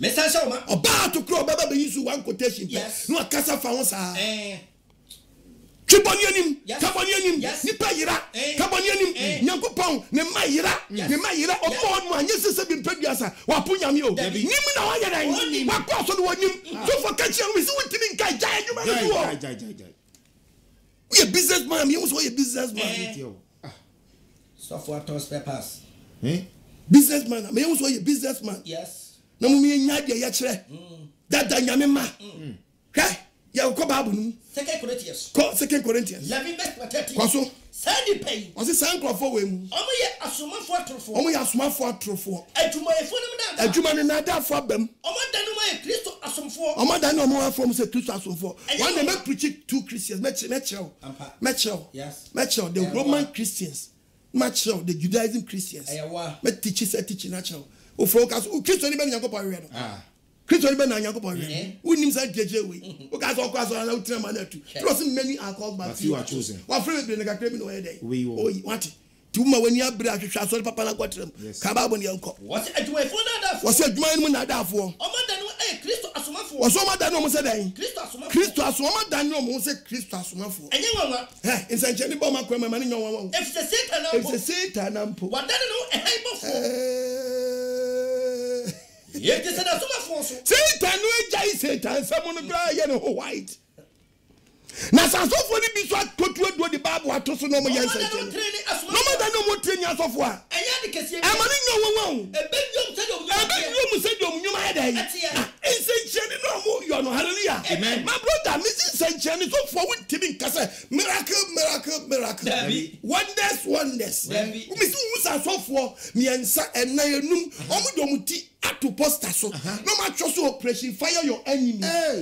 Speaker 3: Mr. Shoma, about to crow Baba use one quotation. Yes, no Casa Fonsa. Kabonianim, Nipa Yira, Kabonianim, Yankupon, Nemayira, or Pond, yes, have been Pediasa, Wapunyamio, Nimana, my person was him. So for catching with Wintin Kai, we a businessman, you also a businessman.
Speaker 2: Software toss papers.
Speaker 3: Businessman, I may also a businessman.
Speaker 2: Yes.
Speaker 3: No, me and Yadia Yachre. That Danyamema. Okay. Ya ko Bible
Speaker 2: 2 Corinthians.
Speaker 3: 2 Corinthians.
Speaker 2: 11 verse 30.
Speaker 3: Kwaso.
Speaker 2: Send pay.
Speaker 3: O se san krofo we mu.
Speaker 2: Omo ye asomafo atrofo.
Speaker 3: Omo ye asomafo atrofo.
Speaker 2: Adwumayefo nem na.
Speaker 3: Adwuma ne na da fo abam.
Speaker 2: Omo dan no ye Kristo asomfo.
Speaker 3: Omo dan no mo from say Kristo asomfo. One dey make preach 2 Christians. Metchel.
Speaker 2: Yes.
Speaker 3: Metchel the Roman Christians. Metchel the Judaism Christians.
Speaker 2: Ayawa.
Speaker 3: Met teaching natural. O focus o Kristo ni be Yakobon we no. Christian Ben and Yakobon. Who names are JJ we. O ka so kwa so na utra manatu. Trust many are called but
Speaker 4: few are chosen.
Speaker 3: What friend be na kremi no day.
Speaker 4: We
Speaker 3: what? Tuma when you abra hwehwa so papa na kwatrem. Ka ba bon yanko.
Speaker 2: What adwumayefo na dafo.
Speaker 3: What adwuma ni na dafo.
Speaker 2: Omada no Kristo asomafo.
Speaker 3: What so omada no mo say dan?
Speaker 2: Kristo
Speaker 3: asomada no mo say Kristo asomafo.
Speaker 2: Enye wanwa.
Speaker 3: Nsanche ni ba makwa ma ni nyon wanwa.
Speaker 2: If the Satan ampo. What dan no ehibofo. Yet is a summer
Speaker 3: Satan, we jai Satan, someone cry yellow white. Now, so for the bishop, go to the Bible, what to so no more. No more than no more 10 years of war.
Speaker 2: Anya de kese.
Speaker 3: Amani no won.
Speaker 2: Ebedum said you.
Speaker 3: Ebedum said you nyuma head. Ensencheni no mo yo no hallelujah. Amen. My brother, Mrs. Sencheni so for we timi kase miracle. Wonders. We see who are so for me ensa ena enum. Omo do muti atu poster so. No ma so operation fire your enemy.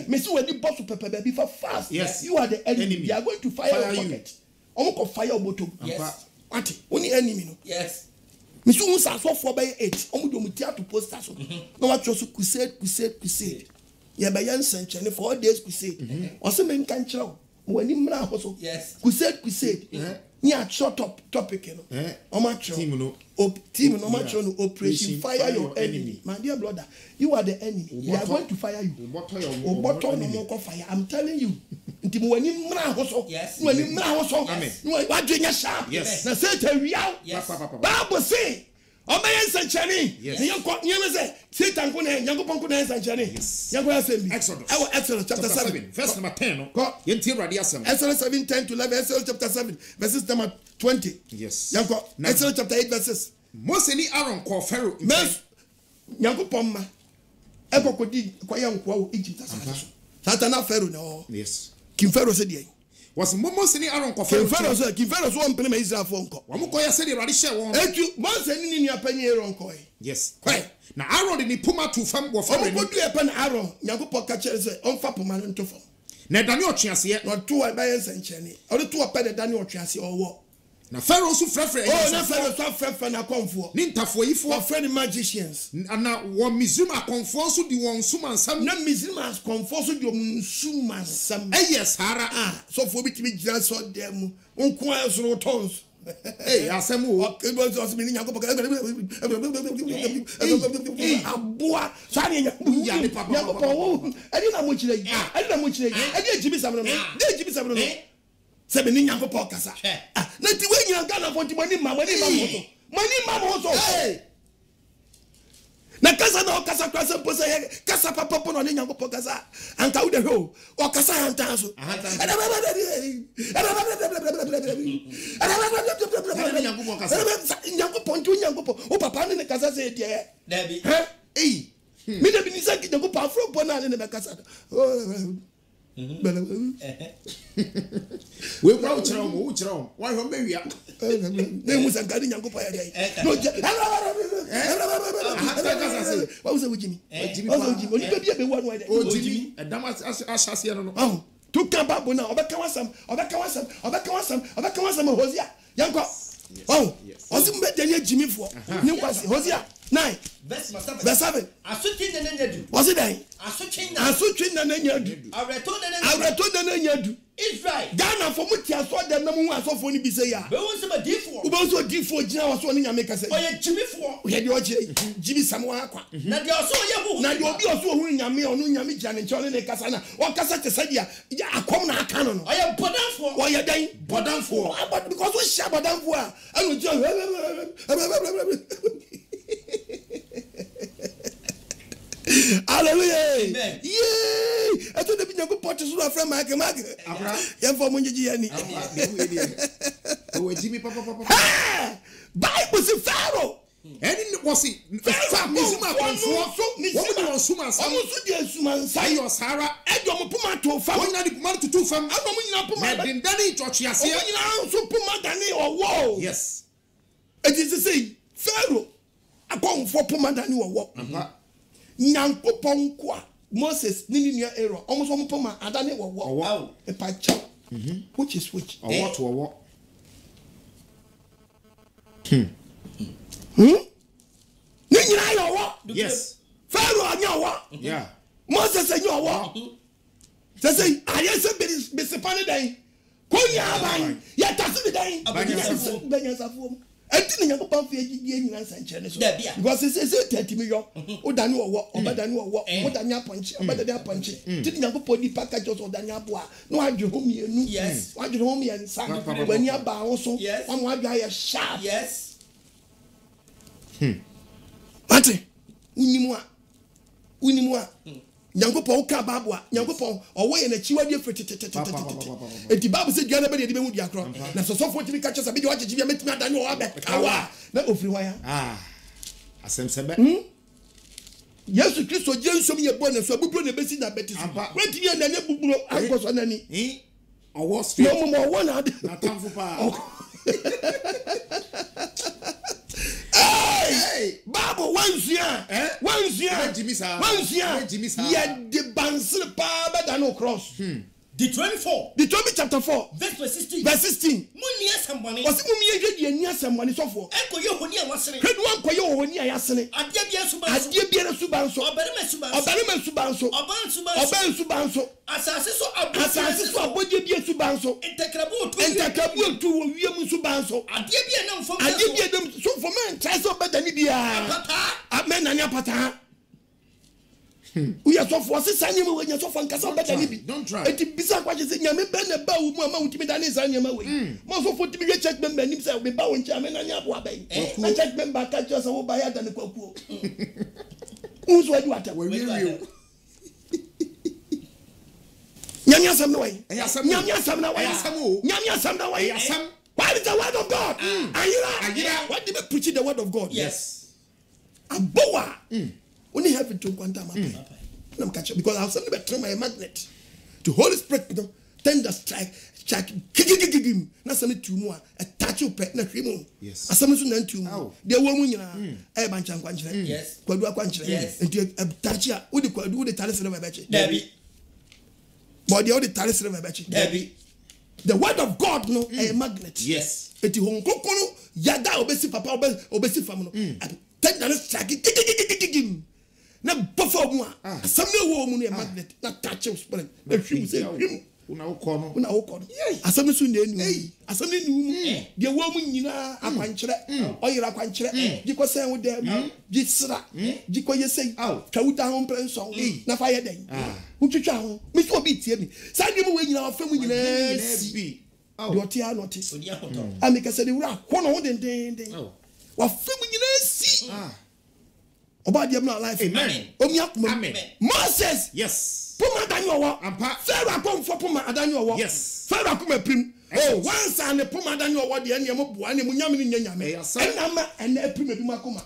Speaker 3: Me see when the boss pepper baby for fast.
Speaker 4: Yes.
Speaker 3: You are the enemy. They are going to fire your pocket. Omo ko fire bottom.
Speaker 2: Yes.
Speaker 3: What? Only enemy no.
Speaker 2: Yes.
Speaker 3: Me see who are so for by 8. Omo do muti atu poster so. No ma so crusade. Yeah, by Sencheni for all days crusade. Also men can chow. When him na also.
Speaker 2: Yes.
Speaker 3: Crusade. Near short topic, you know. Team no much on operation fire your enemy. My dear brother, you are the enemy. They are going to fire you. Fire. I'm telling you. When you
Speaker 2: yes.
Speaker 3: When you what doing a sharp?
Speaker 4: Yes.
Speaker 3: Now say to real.
Speaker 2: Yes.
Speaker 3: Bible say. Obeyen Sencheni.
Speaker 4: Yes.
Speaker 3: You say Satan ko na Yankopon ko na Sencheni.
Speaker 4: Yes.
Speaker 3: Exodus chapter 7
Speaker 4: verse number 10. Exodus
Speaker 3: 7:10 to 11. Exodus chapter 7 verses number 20.
Speaker 4: Yes.
Speaker 3: Exodus chapter 8 verses.
Speaker 4: Mose ni Aaron call Pharaoh.
Speaker 3: Yankopon ma. Ekokodi kwaya nkwa wo Egypt asase. Satan na Pharaoh no.
Speaker 4: Yes.
Speaker 3: King Pharaoh said ye.
Speaker 4: Was Mose ni Aaron call Pharaoh.
Speaker 3: King Pharaoh so mpene Israel for nko.
Speaker 4: Wa mukoya said Irade share won.
Speaker 3: Etu Mose ni apanyi Aaron ko.
Speaker 4: Yes.
Speaker 3: Kwai.
Speaker 4: Na Aaron ni puma to fam wo Pharaoh.
Speaker 3: Omo kodu epan Aaron Yankopon ka kire say onfa puma no ntofo.
Speaker 4: Na Daniel Otwease.
Speaker 3: No to Obeyen Sencheni. O to opa Daniel Otwease owo.
Speaker 4: Na Pharaoh so frefre.
Speaker 3: Oh, na Pharaoh so frefre na konfo.
Speaker 4: Ni ntafo yifo.
Speaker 3: Wa friend magicians.
Speaker 4: Na wo Misrim akonfo so di won suma nsam.
Speaker 3: Na Misrim akonfo so di won suma nsam.
Speaker 4: Yes, hara.
Speaker 3: So for bi timi gira so dem. Onko asoro tons.
Speaker 4: Hey, asem wo.
Speaker 3: Ebo so mi Yankopon. Aboa. Sani Yankopon. Edi na mo chire yi. Edi ejibi samno no. Sebe ni Yankopon kasa. Na ti we nyina Ghana for ti mani ma moto. Hey. Na kasa na kasa kwasa posa ye kasa papa no ni Yankopon kasa. Anka wo de ho. O kasa hanta so. Yankopon. O papa ni kasa se die.
Speaker 2: Dabi.
Speaker 3: Eh. Mi de bi ni sanki Yankopon afro bona ni me kasa.
Speaker 4: We go chiro. Why hom be wia?
Speaker 3: Ne musa gadi Yankopon ya dey. No. What was it with Jimmy? Only baby be one way.
Speaker 4: Oh Jimmy, a damas ashasi no.
Speaker 3: Oh, to come back now. Obeka wasam Hosea. Yanko. Oh, osi mbe Jimmy for. Ni kwasi Hosea 9 verse 7.
Speaker 2: Asutin na nyadu.
Speaker 3: Wasi dan?
Speaker 2: Asutin
Speaker 3: na nyadu. Awreto na nyadu.
Speaker 2: Israel.
Speaker 3: Ghana for muti aso dem na mu aso for ni bi say ya.
Speaker 2: Be won se ba difo.
Speaker 3: Wo be so difo gina waso ni nyame kase.
Speaker 2: Oye Jimmy for.
Speaker 3: Ye de oje Jimmy samwa akwa.
Speaker 2: Na de oso ye hu.
Speaker 3: Na de obi oso hu nyame onu nyame jane nche ne kasa na. O kasa te sadia ya akom na aka no no.
Speaker 2: Oye bodanfo.
Speaker 3: Oye dan
Speaker 2: bodanfo.
Speaker 3: But because we share bodanfo a anu je. Hallelujah.
Speaker 2: Amen.
Speaker 3: Yay! I told the Yankopon to so from Mark. Yan for munji yani.
Speaker 4: Oh Jimmy papa.
Speaker 3: Bible say Pharaoh.
Speaker 4: Eni was it? Misrim akonfo. Wo mo suma nsam.
Speaker 3: Omo so di suma nsam.
Speaker 4: Ayo Sara.
Speaker 3: Edo mo puma to fam.
Speaker 4: Wo na di puma to tu fam.
Speaker 3: Ado mo nyina puma.
Speaker 4: Na din dani chochiase.
Speaker 3: Omo nyina so puma dani owo.
Speaker 4: Yes.
Speaker 3: It is to say Pharaoh akonfo puma dani owo. Yankopon kwa Moses nini nia Aaron almost one poma adane wo e pa cha which is which
Speaker 4: what
Speaker 3: ni nyina yo wo
Speaker 4: yes
Speaker 3: Pharaoh anya wo
Speaker 4: yeah
Speaker 3: Moses anya wo say aye se be sepane dan konya ban ya tase be dan banya safo enti ni Yankopon fi agidie nyina sanche so because say 30 million o dani wo obadani wo o dani aponche obadani aponche ti ni Yankopon ni package so dani aboa no adwe ho mienu
Speaker 2: yes
Speaker 3: adwe ho mien sa wani aba ho so won adwe ya sharp
Speaker 2: yes
Speaker 3: mate unimu a Nyankopɔn ka babua Nyankopɔn owo ye na chiwade afetete enti babu se dua na be de be hu dia kro na sosofo timi ka chesa be de wa chechibia metimi adane o abe kawa na ofiri hwan
Speaker 4: asemsebe
Speaker 3: Yesu Kristo jensom ye bo na so buburo na besi na beti so wetimi na ne buburo akoso na ni
Speaker 4: owo street
Speaker 3: no mo wo na
Speaker 4: tamfo pa
Speaker 3: Bible wanzia ye de bansir pa be da no cross Deuteronomy chapter 4 verse 16
Speaker 2: Munia sambani
Speaker 3: wasi mu ye hwedi ani asambani sofo
Speaker 2: enko ye honi a wasene
Speaker 3: hwedi wan ko ye honi a yasene adie bia na subanso obarima subanso oban subanso
Speaker 2: asase so
Speaker 3: abodie bia subanso entekrabu tu wo wiem subanso
Speaker 2: adie bia na mfom
Speaker 3: adie bia dem so for man try so better ni bia amen na apata we are so for sisanye we nya so for nkasa better ni bi eti bisa kwa je nyame be na ba wo mu ama wutimi da ne sanye ma we mo so for timi church member nim say we ba wo ncha amen na nya abo abai na church member ka just wo ba ya da ne kwakuo unso adu ata
Speaker 4: we real
Speaker 3: nyame asam na wai
Speaker 4: nyame asam na wai
Speaker 3: what is the word of God ayira what did we preach the word of God
Speaker 2: yes
Speaker 3: abowa only have to quanta my I'm catch because I have something better my magnet to Holy Spirit tend the strike kigigigim na some two more attach you pet na hwemu
Speaker 4: yes
Speaker 3: asam so na two de wo mu nyina e ba nchan kwankyere
Speaker 2: yes
Speaker 3: kwadu akwankyere enti attach ya wo de kwadu wo de tare sere ba beche
Speaker 2: David
Speaker 3: but they all the tare sere ba beche
Speaker 2: David
Speaker 3: the word of God no a magnet
Speaker 4: yes
Speaker 3: eti hon kokoro yada obesi papa obesi fam no tend the strike kigigigim na buffer mu asam na wo mu no magnet na touch you spirit na hwemu say hwemu
Speaker 4: una ukono
Speaker 3: asam so na enu asam na enu de wo mu nyina akwankyere oyira akwankyere giko sen wo dem gisra giko yesei twawuta ho prenso na fa ye den utwitwa ho mi so obi tie mi sa de mu we nyina afa mu nyina si de otia no te amika se de wura ko no ho den wa fa mu nyina si oba de mu life
Speaker 2: amen
Speaker 3: omi akuma Moses
Speaker 4: yes
Speaker 3: puma danyo wo
Speaker 4: ampa
Speaker 3: Pharaoh komfo puma adanyo wo
Speaker 4: yes
Speaker 3: Pharaoh kuma prim once and puma danyo wo de ene mo boa ne munyame ne nyanyame enama ene prim bi makoma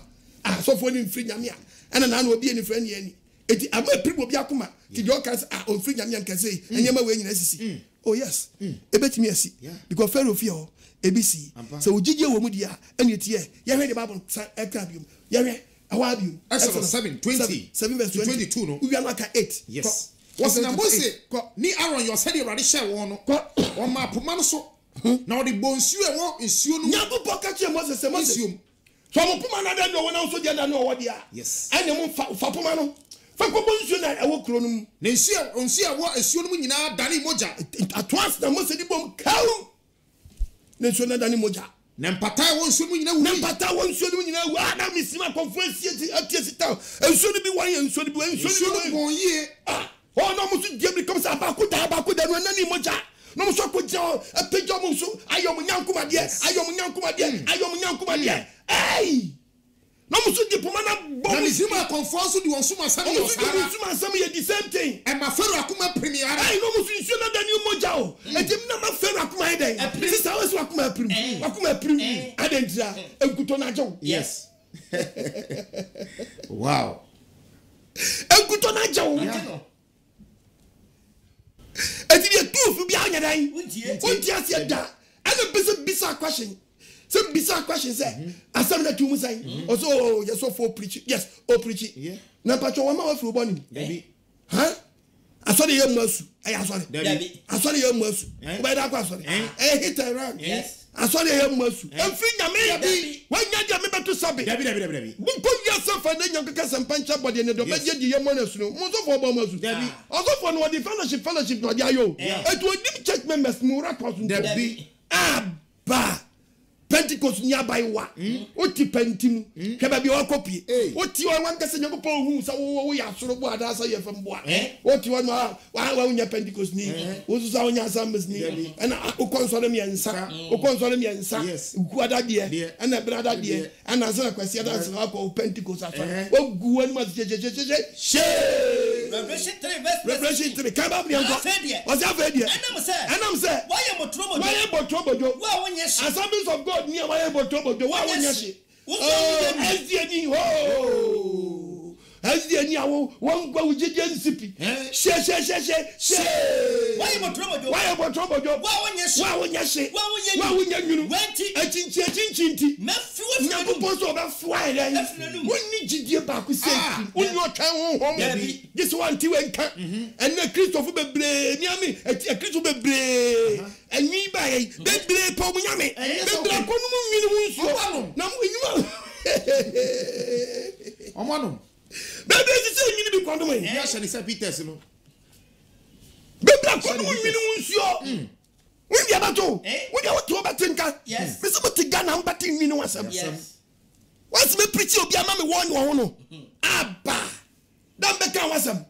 Speaker 3: so fo ni mfiri nyame a ene na na obi eni fri ne ani eti ama prim obi akoma ti de okas on fri nyame nkase enyama we nyina sisi oh yes ebetimi asi because Pharaoh fear ebisi so ojije wo mu dia ene etie ye hwe the Bible ekra biom ye hwe awabium
Speaker 4: Exodus 7:20
Speaker 3: 7 verse
Speaker 4: 22 no
Speaker 3: we are like 8
Speaker 4: yes was na Mose ni Aaron you said you already share one no on ma poma no so na odi bonsu e wo nsuo no
Speaker 3: nyago poka che Moses se Moses so mo poma na da no wona so dia da no wo dia
Speaker 4: yes
Speaker 3: ene mo fa poma no fa ko bonsu na e wo kro no mu
Speaker 4: na nsuo wo nsuo no mu nyina dane moja
Speaker 3: at once na Moses di bom kaw na nsuo na dane moja
Speaker 4: na mpata wo nsuo mu nyina wu
Speaker 3: na mpata wo nsuo mu nyina wu ana misima konfo atie sita nsuo no bi wan ye nsuo no bi
Speaker 4: bon ye
Speaker 3: oh no mo so die comme ça abakuda no nani moja no mo so ko je apejo mo so ayom nyankuma de hey no mo so di poma na bo
Speaker 4: na misima konfo so di won suma sam yo sara
Speaker 3: suma sam ye the same thing
Speaker 4: e ma Pharaoh akuma premier
Speaker 3: hey no mo so nsuo na dani moja o etim na ma Pharaoh akuma e den sister we so akuma prim adentia enkuto na jo
Speaker 4: yes wow
Speaker 3: enkuto na jo eti de tufu bi anya dan wonti asie da ana bisa question say asem na tumu say also yes for preach yes preach na pacho wa ma wa fu boni ha asori ye masu asori ye masu ba da kwa asori hit around asori ye masu emfi nyame ya bi wanya dia me beto sabe
Speaker 4: dabi
Speaker 3: bunko yasa fa na nyanka kasa pancha body ne do be di ye monasu no mo so for bo masu dabi also for no the fellowship no dia yo etu odim church members mu rapport
Speaker 4: dabi
Speaker 3: ba Pentecost nyabai wa oti pentim hweba bi okopie oti wa wankase nyakopo hu sa wo ya soro bo adasa ye fam bo oti wa wa nya Pentecost ni wo so sa wo nya assemblies ni na ukonsole mi ensa ku adade na brada de na zara kwasi adasa ko Pentecost afa wo guwa ni ma she
Speaker 2: Revelation 3 verse
Speaker 3: Revelation 3 kan ba bi anko o se afedi enam say
Speaker 2: why am botrobojo
Speaker 3: Assemblies of God near why botrobojo why wonya she SDN SDN awo won gba ujije nsipi she
Speaker 2: why botrobojo
Speaker 3: why wonya she why wonya nyunu achinchi nyankopon so ba fly dey wonni gidie ba ku say wonni otwan ho this one ti wenka and na Christopher bebre ni ami Christopher bebre anyi ba ye bebre po mu nyame bebre ko no mu nwini mu nsuo na mu enyuma
Speaker 4: omano
Speaker 3: bebre si say nwini bi kwando me
Speaker 4: ya shani say Peters no
Speaker 3: bebre ko no mu nwini mu nsuo we be abato we dey what to batinka
Speaker 2: yes
Speaker 3: me so ti Ghana mbati nwini wasam
Speaker 2: yes
Speaker 3: once me preach obi ama me won wo no aba dan be kan wasam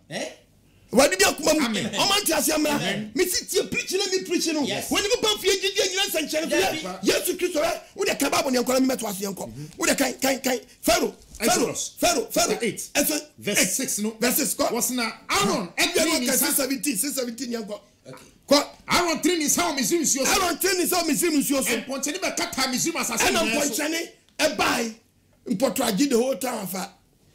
Speaker 3: wadi bi akuma mu o man ti asiamra me si tie preach na me preach no when me ban fie gidi anyina sanchere fie Yesu Kristo we dey kababo ne nkola me meto ase enko we dey kan Pharaoh 8
Speaker 4: verse 6 no
Speaker 3: verse 6
Speaker 4: was na Aaron and
Speaker 3: 17 yanko
Speaker 4: Aaron train is how Misrim so
Speaker 3: and
Speaker 4: ponchene be kata Misrim asase
Speaker 3: and ponchene e bai mpotraji the whole time fa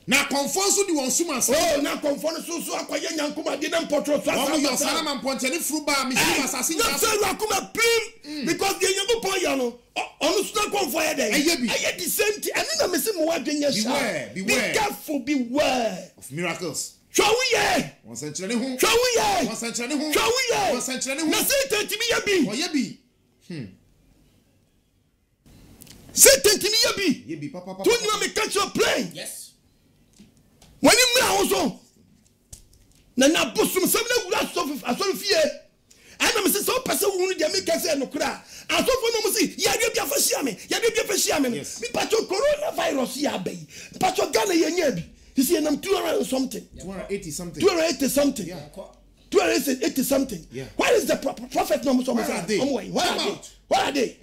Speaker 4: na confirm so di won suma so
Speaker 3: na confirm so akoye nyankoma de na mpotro so
Speaker 4: asa yo sana man ponchene fru ba Misrim asase
Speaker 3: na so akoma prim because the nyankopon ya no onu so confirm ya dey aye the same thing and na me say mo wa dwenya sha be careful beware
Speaker 4: of miracles
Speaker 3: so we ye
Speaker 4: won sanchere hu
Speaker 3: na Satan timi ya bi
Speaker 4: o ye bi
Speaker 3: Satan timi ya bi
Speaker 4: papa
Speaker 3: to you me catch your plane
Speaker 2: yes
Speaker 3: when you me also na bosum sem na wura so fie ana me say so person wu de me kase no kra asofo no mo si ya de bia fa hia me mi pato coronavirus ya bai pato Ghana ye nya bi you see nam 280 something yeah 280 something
Speaker 4: yeah.
Speaker 3: Why is the prophet no so much what are they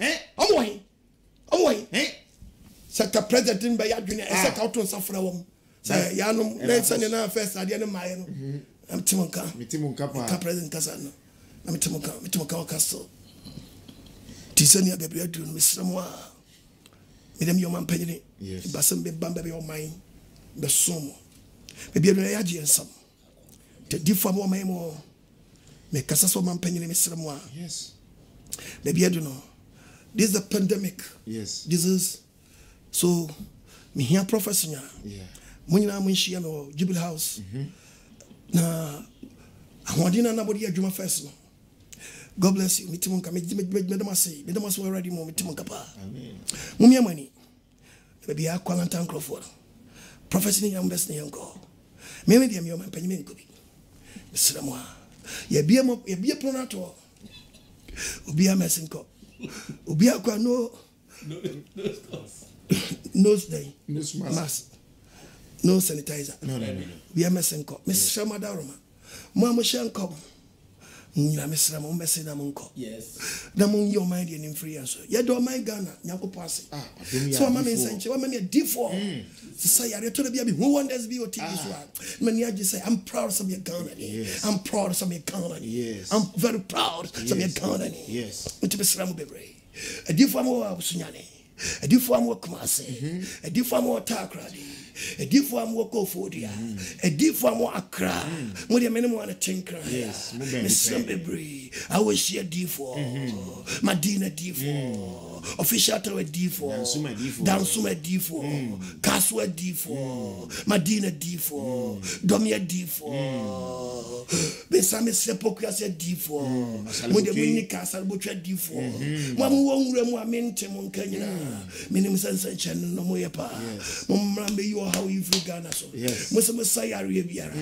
Speaker 3: Saka president by adwene esaka auto nsafra wom say ya no na sane na first ade ne maye no am timonka pa president kasa no am timonka kaso tisani abebre adu no mesramo a medem yo man panyini basam be bamba be o man be som be adu ya je nsam te difo mo man mo me kasa so man panyini mesramo a
Speaker 4: yes
Speaker 3: be adu no this is a pandemic this is so me here professor munyina munhia no Jubilee House na ahwadina na body adwuma first no God bless you mitimunka medamase already mo mitimunka pa amen mumia mani baby akwalanta Crawford professor ni ambassador yanko me dia me o mpanyi menko bi sramwa ye bia pronato obi amesinko obi akwa no mask no sanitizer
Speaker 4: no
Speaker 3: we are messing up Miss Shamadaroma mama shanko nyina mesra mo message na monko
Speaker 2: yes
Speaker 3: na mon your mind in free answer ye do my Ghana nyakopo ase so mama nsanche wa mama D4 say ya reto bia bi who wonders be o TV so man ya just say I'm proud of your Ghana I'm proud of your Ghana I'm very proud of your Ghana
Speaker 4: yes
Speaker 3: utibesra mo bebre D4 mo abusunyane D4 mo kumase D4 mo takradi edifo am woko fodia edifo am akra mo de menemu ana tenkra
Speaker 4: yes
Speaker 3: me sembebre I will share D4 Madina D4 official to D4 Dansuma D4 Kaswa D4 Madina D4 Domia D4 besame sepokua se D4 mo de menni kasal bo twa D4 mo mo wonwura mu amente mo nkanyina menim sansa channel no mo yepa mo mrambe yo how you feel Ghana so most of say area biara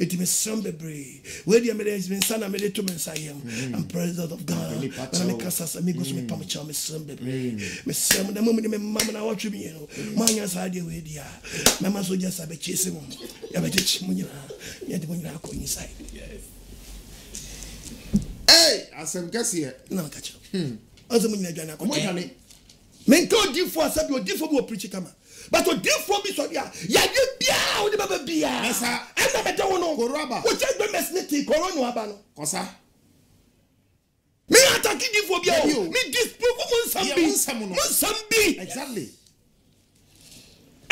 Speaker 3: it me sombebre we dey management sana me to me say I'm president of Ghana and me kasa amigos me pamcha me sombebre me sem na mo me mama na watch me no manya sa dey we dia me ma so just abe chese mo ya be chese mo nyina ya de mo nyina ko inside
Speaker 4: hey asem kase
Speaker 3: na kacho aso mo nyina dwana ko men ko D4 sabi o D4 bo preach kama but odiifo bi so dia yade bia wo de baba bia
Speaker 4: Esa.
Speaker 3: ena beta wo no
Speaker 4: Koraba.
Speaker 3: wo check the mesnity koronu aba no
Speaker 4: Kosa.
Speaker 3: me attack odiifo bia
Speaker 4: Baby,
Speaker 3: o me disprove mo nsam bi
Speaker 4: Exactly.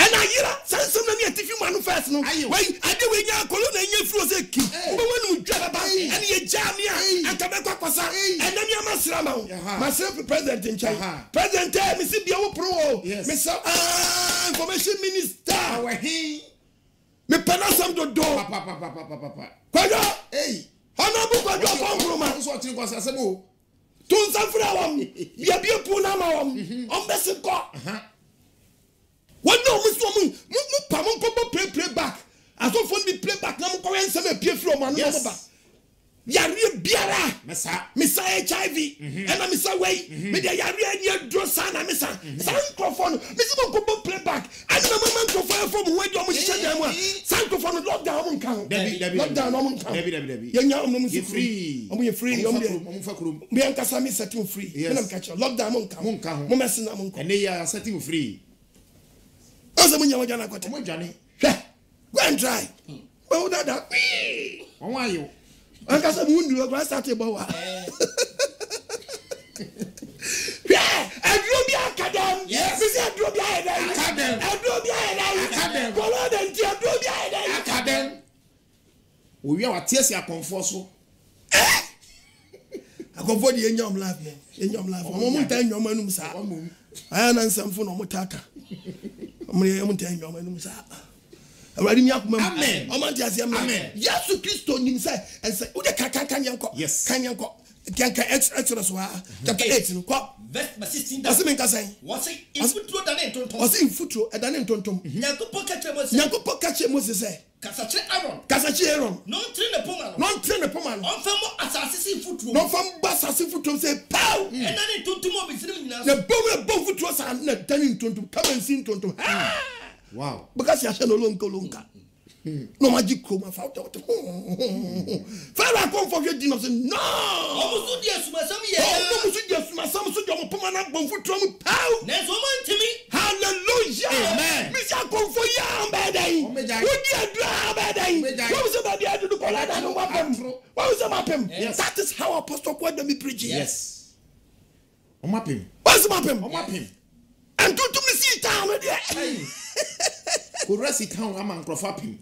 Speaker 3: and ayira sansem na ne atifi manu first no
Speaker 4: Ayo.
Speaker 3: wai ade we nya kolo na nya firo se ki wo wonu dwa baba and ye jamia and kabekwa kwasa and na me amasra ma myself president in China president me si bia wo pro
Speaker 4: Yes.
Speaker 3: me say information minister
Speaker 4: Our he.
Speaker 3: me pena sam do
Speaker 4: Papa.
Speaker 3: kwajo
Speaker 4: Hey.
Speaker 3: honorable kwajo kongroma
Speaker 4: So tin kwasa asemo.
Speaker 3: tun san fra wam bia bia pu na ma wam on bese ko what no mu pa mo ko play back aso phone be play back na mo ko ensem e pie fro mo anu mo ba yare biara
Speaker 4: Mesa.
Speaker 3: misa HIV and I'm misa way me dey yare anya dro sana misa san microphone misa mo ko play back and na mama microphone from we do mo hye dem a san microphone lockdown mo nkan lockdown mo nkan
Speaker 4: Debi.
Speaker 3: yenya mo
Speaker 4: You free.
Speaker 3: you free
Speaker 4: Omo fa kurum.
Speaker 3: me an kasa me setting free me na catch lockdown mo nkan mo mesina mo nkan
Speaker 4: Ene ya setting free.
Speaker 3: ose mo nya waja na kwete
Speaker 4: Omo dwane.
Speaker 3: go and try well that
Speaker 4: Won ayo.
Speaker 3: an kasa mo ndu go start e bawa adro bi akadam
Speaker 4: Yes.
Speaker 3: me say adro bi ayeda
Speaker 4: Academ.
Speaker 3: adro bi ayeda
Speaker 4: Academ.
Speaker 3: kolo den ti adro bi ayeda
Speaker 4: Academ. Owi a watiesi akonfo so.
Speaker 3: akofo di enyom life mo mo tan nyom anum sa aya na nsamfo no mo taka mo tan nyom anum sa awari mi akoma
Speaker 4: Amen.
Speaker 3: o man ti ase
Speaker 4: Amen.
Speaker 3: Yesu Kristo nim say ense wo de kan yanko
Speaker 4: Yes.
Speaker 3: kan yanko kanka Exodus wa chapter 8 no ko
Speaker 2: verse 16
Speaker 3: ase men kasan
Speaker 2: what's it infutro dane tonton
Speaker 3: ose infutro edane ntontom
Speaker 2: nyankopon ka kire Moses
Speaker 3: nyankopon ka che Moses say
Speaker 2: kasache Aaron
Speaker 3: kasachi Aaron
Speaker 2: no tre ne poma no
Speaker 3: non train the poma no
Speaker 2: on famo asase si infutro
Speaker 3: non fam basase futro say pow
Speaker 2: enane tonton mo bisirim nyina
Speaker 3: na bom futro sa na dane ntontom come sin ntontom
Speaker 4: Wow.
Speaker 3: because ya shano lonka no magic chroma fa out fara come for you dinner say no
Speaker 2: omusu dia suma sam ye
Speaker 3: no musu dia suma sam so dia mo poma na bom futro mu pow
Speaker 2: na so man timi
Speaker 3: hallelujah
Speaker 4: Amen.
Speaker 3: mi sha come for ya mbedai
Speaker 4: Omejai.
Speaker 3: wo dia dra mbedai
Speaker 4: Omejai.
Speaker 3: what was about the adu ko la da no mapem what was about him
Speaker 2: Yes.
Speaker 3: that is how apostle kwada me preaching
Speaker 4: Yes. Omapim.
Speaker 3: what's about him
Speaker 4: Omapim.
Speaker 3: and to me see town there
Speaker 4: Kurasi town ama nkrofa pim.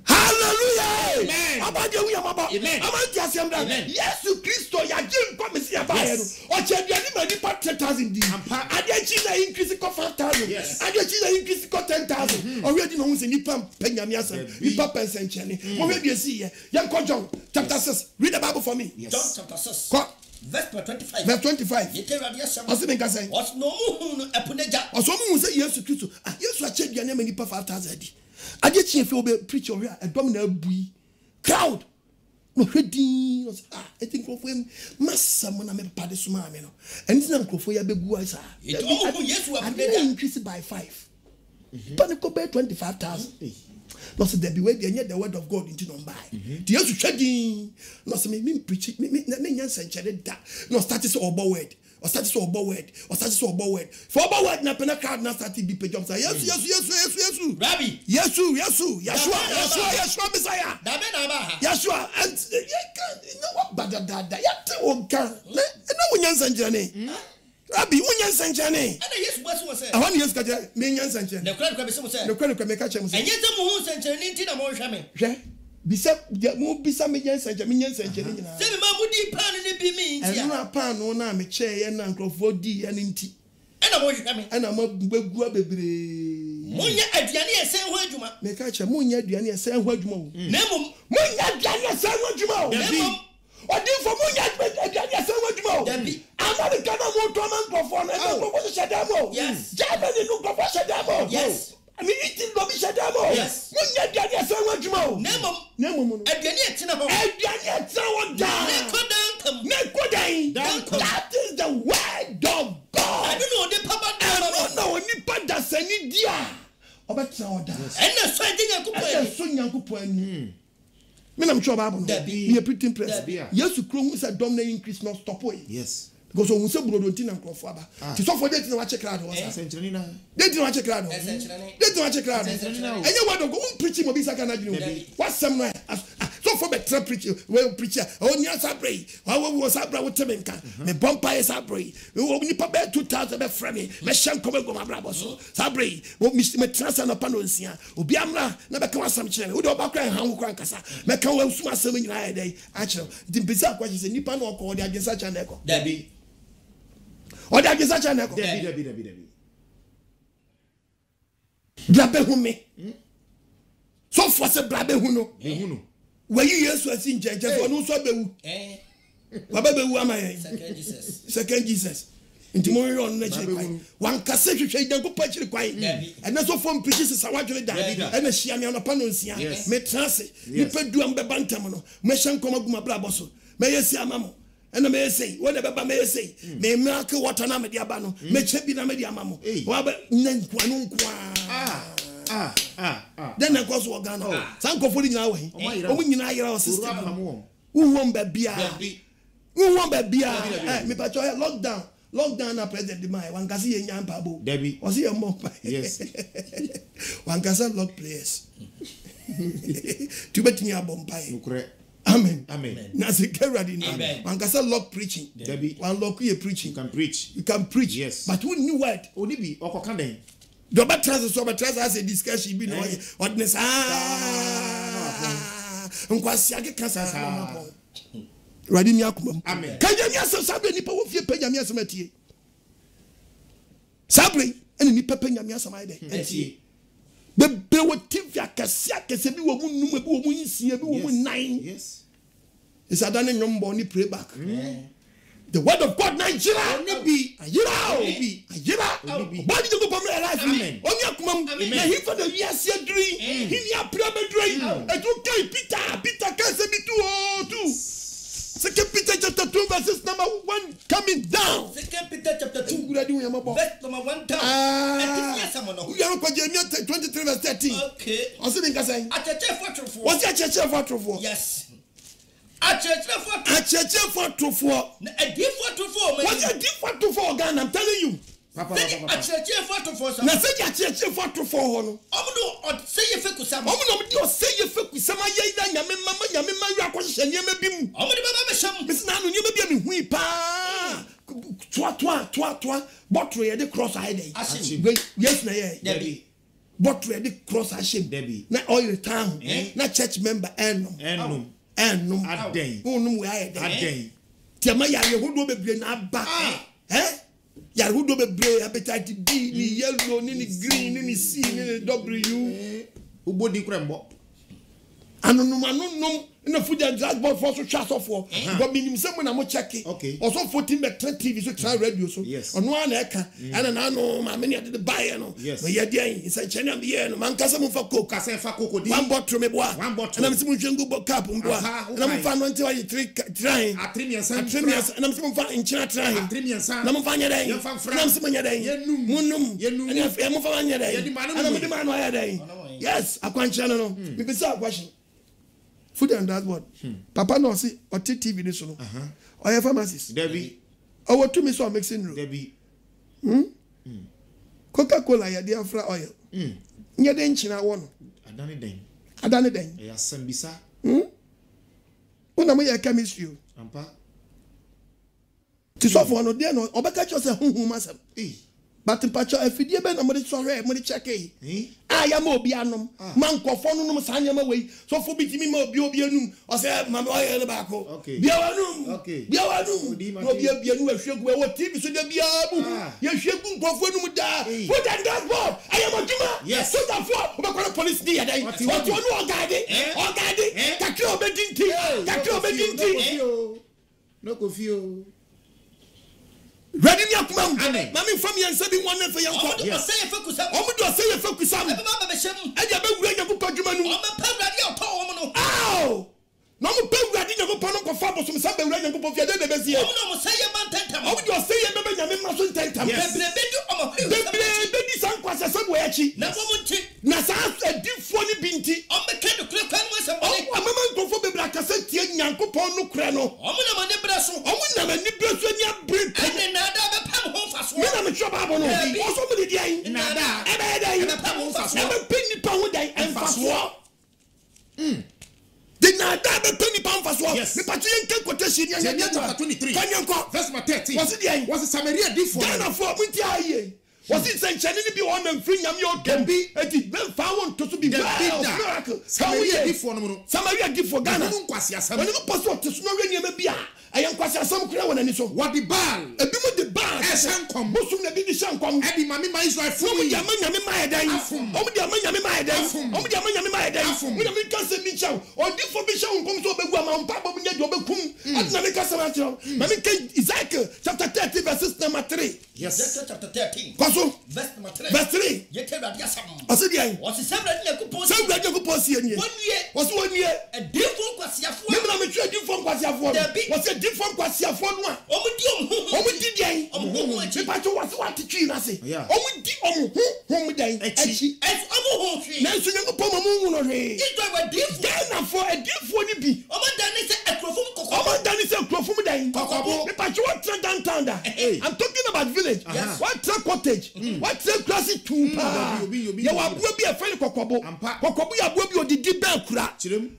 Speaker 3: hallelujah
Speaker 4: Amen.
Speaker 3: abaje wi amaba
Speaker 4: Amen.
Speaker 3: amanti asem da
Speaker 4: Amen.
Speaker 3: Yesu Kristo ya gye nkwa mesi aba ye no o che duani ma ni pa 3000 di
Speaker 4: Ampa.
Speaker 3: ade chi na increase ko 5000
Speaker 4: Yes.
Speaker 3: ade chi na increase ko 10000 o we di no hu se ni pam panyame asem ni pa pensenchene o we di esi ye yanko John chapter 6 read the Bible for me
Speaker 2: John chapter 6
Speaker 3: ko
Speaker 2: verse 25
Speaker 3: verse 25
Speaker 2: yete radio sam
Speaker 3: o se me ka say
Speaker 2: what's no mu no epuneja
Speaker 3: o so mu se Yesu Kristo Yesu a che duani ma ni pa 5000 di ade chi efe obe preach o a dom na abui crowd no hwedin no I think of him massa mo na me papa de suma me no and na nkrofo ya begu asa
Speaker 2: It all Yesu
Speaker 3: I
Speaker 2: apuneja
Speaker 3: increase by 5 panico by 25,000 no say there be we dey the word of God into no buy the Yesu hwedin no say me preach me nyansa nkyere da no start say obo word or start so obo word for obo word na pena crowd na start be page say Yesu
Speaker 2: Rabbi
Speaker 3: Yeshua Messiah
Speaker 2: dabe na ba ha
Speaker 3: Yeshua and you know what badada ya te wonka na wonyansa nkyerene Rabbi wonyansa nkyerene
Speaker 2: ana Yesu basu wo se
Speaker 3: ahwan Yesu kaje me nyansa nkyerene
Speaker 2: na kura be se mo se
Speaker 3: ne kwa me ka che mo se
Speaker 2: enye te mo hu senkyerene nti na mo hwa me
Speaker 3: hwe bisa me nyansa nkyerene nyina
Speaker 2: se me ma mudi pan ne bi mi ntia
Speaker 3: enu apa no na me che ye na nkrofo di ya ne nti
Speaker 2: ana mo hwa me
Speaker 3: ana ma gbegu abebre
Speaker 2: munya aduane esen ho adwuma
Speaker 3: me ka che munya aduane ese ho adwuma wo
Speaker 2: na mum
Speaker 3: munya aduane ese ho adwuma wo
Speaker 2: na mum
Speaker 3: odi fo munya aduane ese ho adwuma wo
Speaker 2: Dabi.
Speaker 3: America na mo to man nkrofo na nkrofo shedamo
Speaker 2: Yes.
Speaker 3: Germany no nkrofo shedamo
Speaker 2: Yes.
Speaker 3: mi iti no bi shedamo
Speaker 2: Yes.
Speaker 3: munya aduane ese ho adwuma wo
Speaker 2: na mum
Speaker 3: no
Speaker 2: aduane etena ho
Speaker 3: aduane ese ho da
Speaker 2: na kodan kam
Speaker 3: na kodan
Speaker 2: Dankom.
Speaker 3: that is the word of God
Speaker 2: adu no de papa da
Speaker 3: ɛno na onipa dasani di a ɔbɛtena ɔda
Speaker 2: ɛna so ade nyankopɔn
Speaker 3: ɛyɛ so nyankopɔn ani me nam twɛ Bible no
Speaker 2: Dabi.
Speaker 3: me printing press
Speaker 4: Dabi.
Speaker 3: Yesu kuro hu sɛ dɔm na increase no stop way
Speaker 4: Yes.
Speaker 3: because on se burodo nti na nkrofo aba ti so for dey tin wa check crowd was
Speaker 4: senchirani na
Speaker 3: dey tin wa check crowd dey tin wa check crowd enye wa do go preaching mo bi saka na bi what some no so for better preacher we preacher oni asabray wa sabra wo temenka me bompa is sabray we nipa be 2000 be frame me shan come go mabrabo so sabray wo me transfer no pano nsia obi amra na be kan asam kire wo do ba kran han wo kran kasa me kan wa suma asam nyina ya dey a kire di bisa kwa se nipa no ko de agensa channel ko
Speaker 2: dabi
Speaker 3: o de agensa channel ko
Speaker 4: dabi
Speaker 3: blabe hu me so for se blabe hu no where you yesu asin jeje so no so bewu wa bewu amaye second jesus nti mo yon na chiri kwai wan kase hwehwe idanko pa chiri kwai and so from preachers sa wadwele da and hia me no pa no nsia me transe ni pedu am beba ntam no me hyan koma guma bra boso me yesi amamo and me yesi wo de beba me yesi me miracle water na me dia ba no me chebi na me dia amamo wa ba nyankwa no nkwa then I go to Ghana. Sanko for the away. Oh, you know, your sister. Who won't be beer? Who won't be beer? Me, but you lockdown. Na president Demai. One can see a young Pabo. Debbie. Was he a mob? Yes. One can say lock players. To bet me a bombay. Amen. Now say get ready now. One can say lock preaching. Debbie. One lock you preaching. You can preach. Yes. But who knew what? Only be or can do but trust as a discussion be no whatness nkwasi ake kasa sa ready ni akum amen kan ya nyasa sabre ni pa wo fie panya nyasa matie sabre ene ni papa nyame asama ide etie bebe wo tivia kase bi wo mu num bi wo mu nsia bi wo mu nine yes is adane nyombo ni pray back the word of God Nigeria Obi body to go from life only akumam na he for the year dream he ya pray dream and you can Peter can say me 2:2 Second Peter chapter 2 verses number 1 coming down.
Speaker 2: Second Peter chapter 2 verse number 1 down.
Speaker 3: You are going Jeremiah 23 verse 13.
Speaker 2: Okay.
Speaker 3: I see the saying. What's your church for? Yes. A church for to for. A different to for. What's a different to for Ghana? I'm telling you. Papa. A church for to for. Na say a church for to for no. Omudo say ye feku sama. Omudo do say ye feku sama ye da nyame ma wi akwhye nyame bi mu. Omudo baba me hyam. Mesi na no nyame bi me hui pa. Toa bottle ye the cross I dey. Yes na ye. Debi. Bottle the cross ashim. Debi. Na oil town. Na church member enum. Enum adey. Unum we ayede. Tiama ya yehodo bebre na aba. Yarudo bebre appetite B ni yellow ni green ni C ni W ubodi krembo anonum na food and drug board for so chance of for but minim say mo na mo check also 14 better TV so try radio so ono ana eka ana na no ma me ne de buy no me ye dey inside channel me ye no man kasa mo fa coke di one bottle me boa na me se mo hwengu bo cap mboa na mo fa no nti wa 3 try atremiansa na me se mo fa inchina try atremiansa na mo fa nya dey na me se mo nya dey munum na mo fa nya dey na mo de man no ya dey yes akwancha no me be say question food and that word. Papa no see or TV this no. Or your pharmacist. Debbie. Or what to me so mixing room. Debbie. Coca-Cola ya dia fra oil. Nya den china wono. Adane den. Ya sambisa. Una mo ya chemistry. Ampa. Ti so for no dia no obeka cho se hunhun masam. But in patch of Fidia Ben, I'm sorry, money check. I am Obianum, Manco Fonum, Sanyama way, so for beating me more Biobianum, or say, my boy, Baco. Okay. Biawanum, Biawanum, no Bianu, should go what TV, so there be a you should go for Fonum da. Put that dog ball. I am a Juma. Yes, so that for the police near day. What you know, Gadi, or Gadi, Takio Bedinti, no confuse. Ready me up, Mammy from you and said one for your father. Yes, say focus. Omudo say focus. I have been ready to put you on the ow. No more ready to put on for some something ready to put your dead. No, say a man tent. Omudo say a baby, must tent. Baby, some questions somewhere. Nasa a deep funny binti. On the kind of clip and somebody. I'm a man for the black cassette, Yanko Pono Crano. Omuna Nebraso. Omuna Nebraso, bring. Bible no also me dey
Speaker 4: na da
Speaker 3: e be dey
Speaker 4: na pa mo faso
Speaker 3: na be peni pa ho dey emfaso the na da be peni pa emfaso me pa tue nke quotation ya
Speaker 4: chapter 23 verse 13
Speaker 3: was it dey
Speaker 4: was Samaria di for
Speaker 3: Ghana for mo ti aye was it senchane ni bi won na mfiri nyam yo gambi eti be fa won to so bi miracle
Speaker 4: Samaria di for no
Speaker 3: Samaria di for Ghana
Speaker 4: no kwasi asam
Speaker 3: no paso to so no we ma bia ayan kwasi asam kura won ani so
Speaker 4: what the ball
Speaker 3: ebi mo the ball
Speaker 4: esankom
Speaker 3: bosum na bi di shankom
Speaker 4: edi mami ma Israel fu
Speaker 3: mo dia manya me ma edan o mo dia manya me ma edan o mo dia manya me ma edan mo na me ka se bi chaw o di fo bi chaw nkom so obegu ama mpa bo nya do obekum adna me ka se ma chaw na me ka Isaiah chapter 30 verse number 3
Speaker 2: yes chapter 13
Speaker 3: kwaso
Speaker 2: verse number 3
Speaker 3: verse 3
Speaker 2: yete bia sam
Speaker 3: ase dia
Speaker 2: o se sebra ni yakupon
Speaker 3: sebra dia ko posi enie o se wonnie
Speaker 2: edifo kwasiafo
Speaker 3: me na me twa edifo kwasiafo o se edifo kwasiafo no a
Speaker 2: o
Speaker 3: mo di dia
Speaker 2: o mo
Speaker 3: me pa to wase wat twi na se o mo di o mo dan echi
Speaker 2: o mo hwe
Speaker 3: na so nyango poma mo hu no hwe
Speaker 2: ito we edifo
Speaker 3: Ghana for edifo ni bi
Speaker 2: o mo dan ni se ekrofum kokko
Speaker 3: o mo dan ni se ekrofum dan
Speaker 2: kokko
Speaker 3: me pa to wat downtown da I'm talking about village what cottage what classic two pa ya wa bua bi e fa ni kokobo ya bua bi odidi ba kura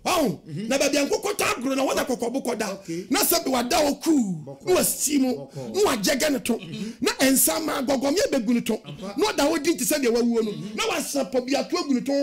Speaker 3: oh na ba bia nkokota agro na wona kokobo koda na se bi wada oku no wasimu no wajege ne to na ensama gogom ye begu ne to no da wodi ti se de wawuo no na wasapo bi ato agu ne to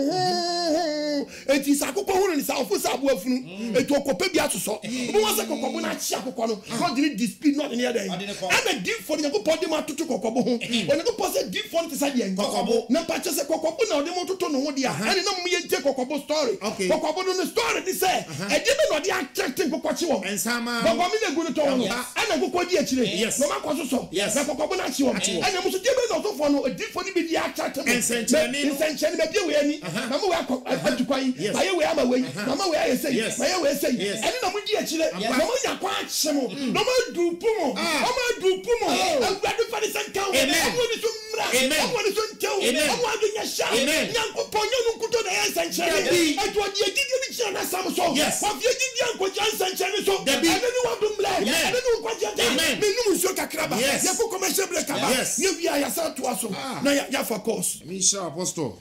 Speaker 3: eti sa kokko hu ni sa ofu sa abu afunu eti okope bi asoso bo wasa kokobo na chi akokko no no di dispute no de there and deep for the kokobo de ma toto kokobo ho when go pose deep for ti sa de kokobo na pa che se kokobo na de mo toto no ho dia and na mo ye nte kokobo story kokobo no story di say e de me no de attract kokobo chi wo
Speaker 4: ensama
Speaker 3: kokobo mi le gu ne to no and kokobo di akire no ma ko so na kokobo na chi wo and mo so de me no so for no deep for ni bi di attract insenchani be bi we ani na mo we atukwai ba ye we ama we na ma we aye say ba ye we say and na mo di akire na mo ya kwa ache mo no ma du pumo o ma du pumo agwade fa ni sankaw o ni so mra o ni so ntew o wa dunya sha nyanko ponyo nu kuto na ye sanchani eto di egidi ni chi na sam so wa fi egidi anko chi sanchani so and ni wa dum bla and ni kwa jata me nu so kakraba ye ko commercial break aba ye wi ya sa to aso na ya for course
Speaker 4: Misha Apostle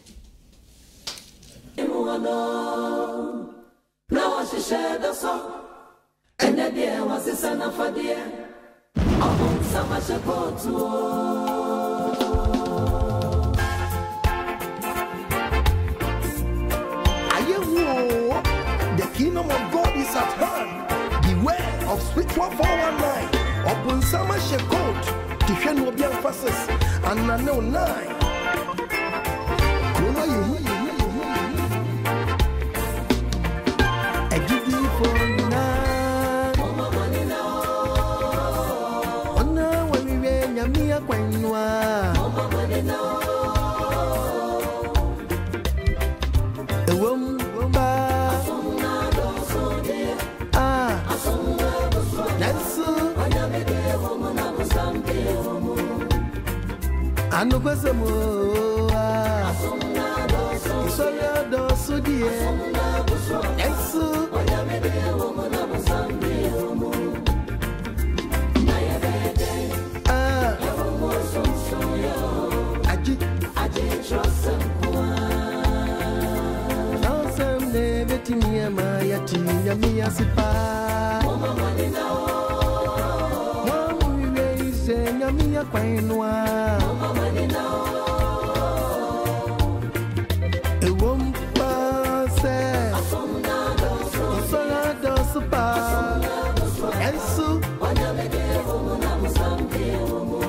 Speaker 5: na washishe da so ene die wasisa na fadie ahun sama shekotu
Speaker 3: ayewo the kingdom of God is at hand beware of spiritual 419 open sama shekot tifia no bi emphasis and na no 9 Kona yehu Anu kwesemo Isoria do sudie Yesu Mia sipa Mama manina Mama wiwe ise Nyamia kwainwa Mama manina Ewo mpase Asomna dosu Isola dosu pa Yesu Wanyamede homo na musambi homo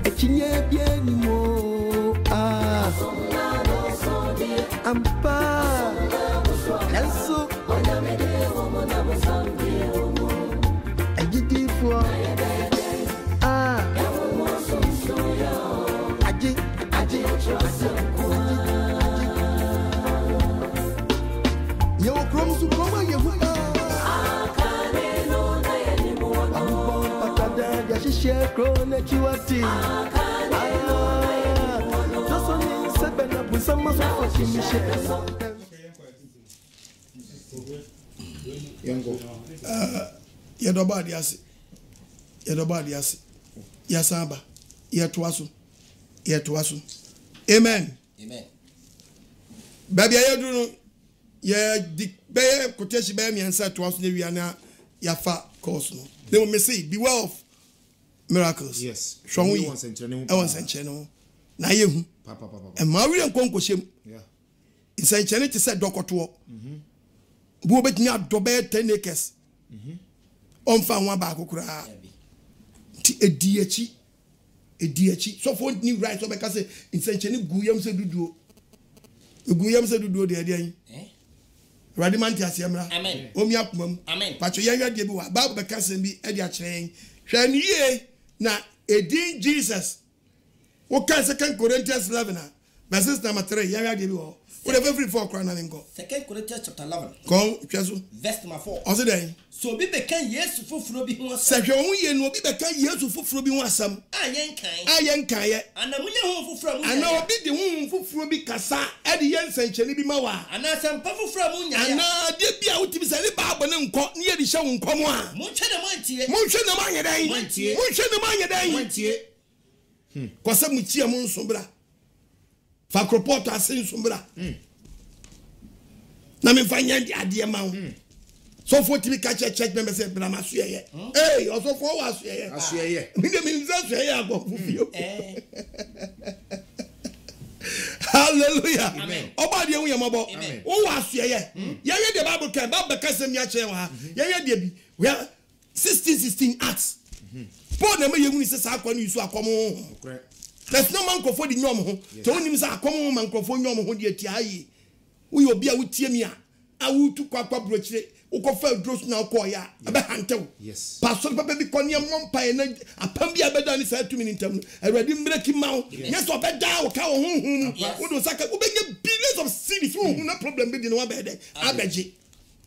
Speaker 3: Echinye bieni mo Asomna dosu die Ampa Yesu Krone chiwati Noso ni sebe na busama so fashimishe Yedoba diase Yasaba Yetwaso yɛ to aso amen baby ayo do no yɛ di bɛyɛ quotation bɛyɛ miɛnsa to aso ne wia na yafa course no they will say beware of miracles
Speaker 4: yes
Speaker 3: shwɔn yi ɛwɔ nsɛnkyɛn no na yɛ hu ɛma wi nkɔ nkɔhyɛm nsɛnkyɛn te sɛ dɔkɔtoɔ bu obetumi adɔ bɛyɛ 10 acres ɔmfa ho abaako koraa ti edi akyi so for ni right so bɛka sɛ nsɛnkyɛn gu yam sɛ duduo de ade ayi Radi man ti asiamra. Amen. Omi akumam. Amen. Pacho yanya de bi wa. Bible beka sem bi e de akyerɛ. Hwɛ ni ye na edin Jesus. Wo kan 2 Corinthians 11 na. Verse number 3 yanya de bi wo. Wo de free for kra na nko.
Speaker 2: 2 Corinthians chapter 11.
Speaker 3: Kon hwɛ
Speaker 2: verse number 4.
Speaker 3: Ɔse den.
Speaker 2: So bi beka Yesu foforo bi ho
Speaker 3: asam. Sɛ hwɛ wo ye no obi beka Yesu foforo bi ho asam. Ayenkan ye.
Speaker 2: Anamunya ho foforo mu.
Speaker 3: Ana obi de ho foforo bi kasa e de ye nsankyene bi ma wa.
Speaker 2: Ana sampa foforo mu nya ya.
Speaker 3: Ana de bi a wotimi sɛ ne ba abɔ ne nkɔ ne ye de hyɛ wo nkɔm a.
Speaker 2: Monhwɛ na mantie.
Speaker 3: Monhwɛ na manyɛ dan. Monhwɛ na manyɛ dan. Mantie. Kɔsɛ mu tia mu nsombra. Fa kropɔt ase nsombra. Na me fa nya ade ma wo. So for timi ka church members say bra ma so ye. Hey, also for wa so ye.
Speaker 4: Asoye.
Speaker 3: Me dem me so ye agbo fufio. Hallelujah. Amen. Oba de hu yamabo. O wa so ye. Ye the Bible can Bible ka sem ya kire wa. Ye de bi. We are 16 Acts. Paul na me ye hu se sa akwa no isu akomo. There's no man crofo di nyom ho. To onim se akomo man crofo nyom ho de atia yi. Wo ye obi a wotie mi a awutu kwakwa brochire. Ukofa dros na ukoya abe hantew
Speaker 4: yes
Speaker 3: pastor papa bi konia mompa na apam bi abeda ni sa 2 minutes tam awradi mbreki mawo yes obeda wo ka wo honhum wo do saka wo benye billions of cities wo hu na problem bi di no abede abeje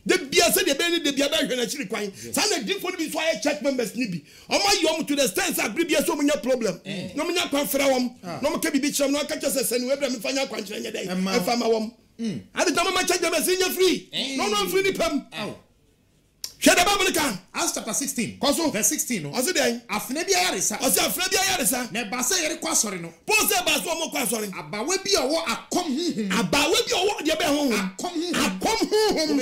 Speaker 3: de bia se de be ni de bia ba hwe na chiri kwan sa na difo ni bi so aye church members ni bi omo yom to the stance agree bia so munya problem no munya kwan fra wom no mo ka bi cham no ka chese se ni we bra me fanya kwan chire nya dai e fa ma wom ade tama ma charge be se nya free no free ni pam share the Bible can
Speaker 4: Acts chapter 16 verse 16 no
Speaker 3: ose den
Speaker 4: afne bia yaresa
Speaker 3: ose afne bia yaresa
Speaker 4: na ba se yere kwa sori no
Speaker 3: Paul say ba so mo kwa sori
Speaker 4: abawe bi owo akom huhum
Speaker 3: abawe bi owo de be honhum akom huhum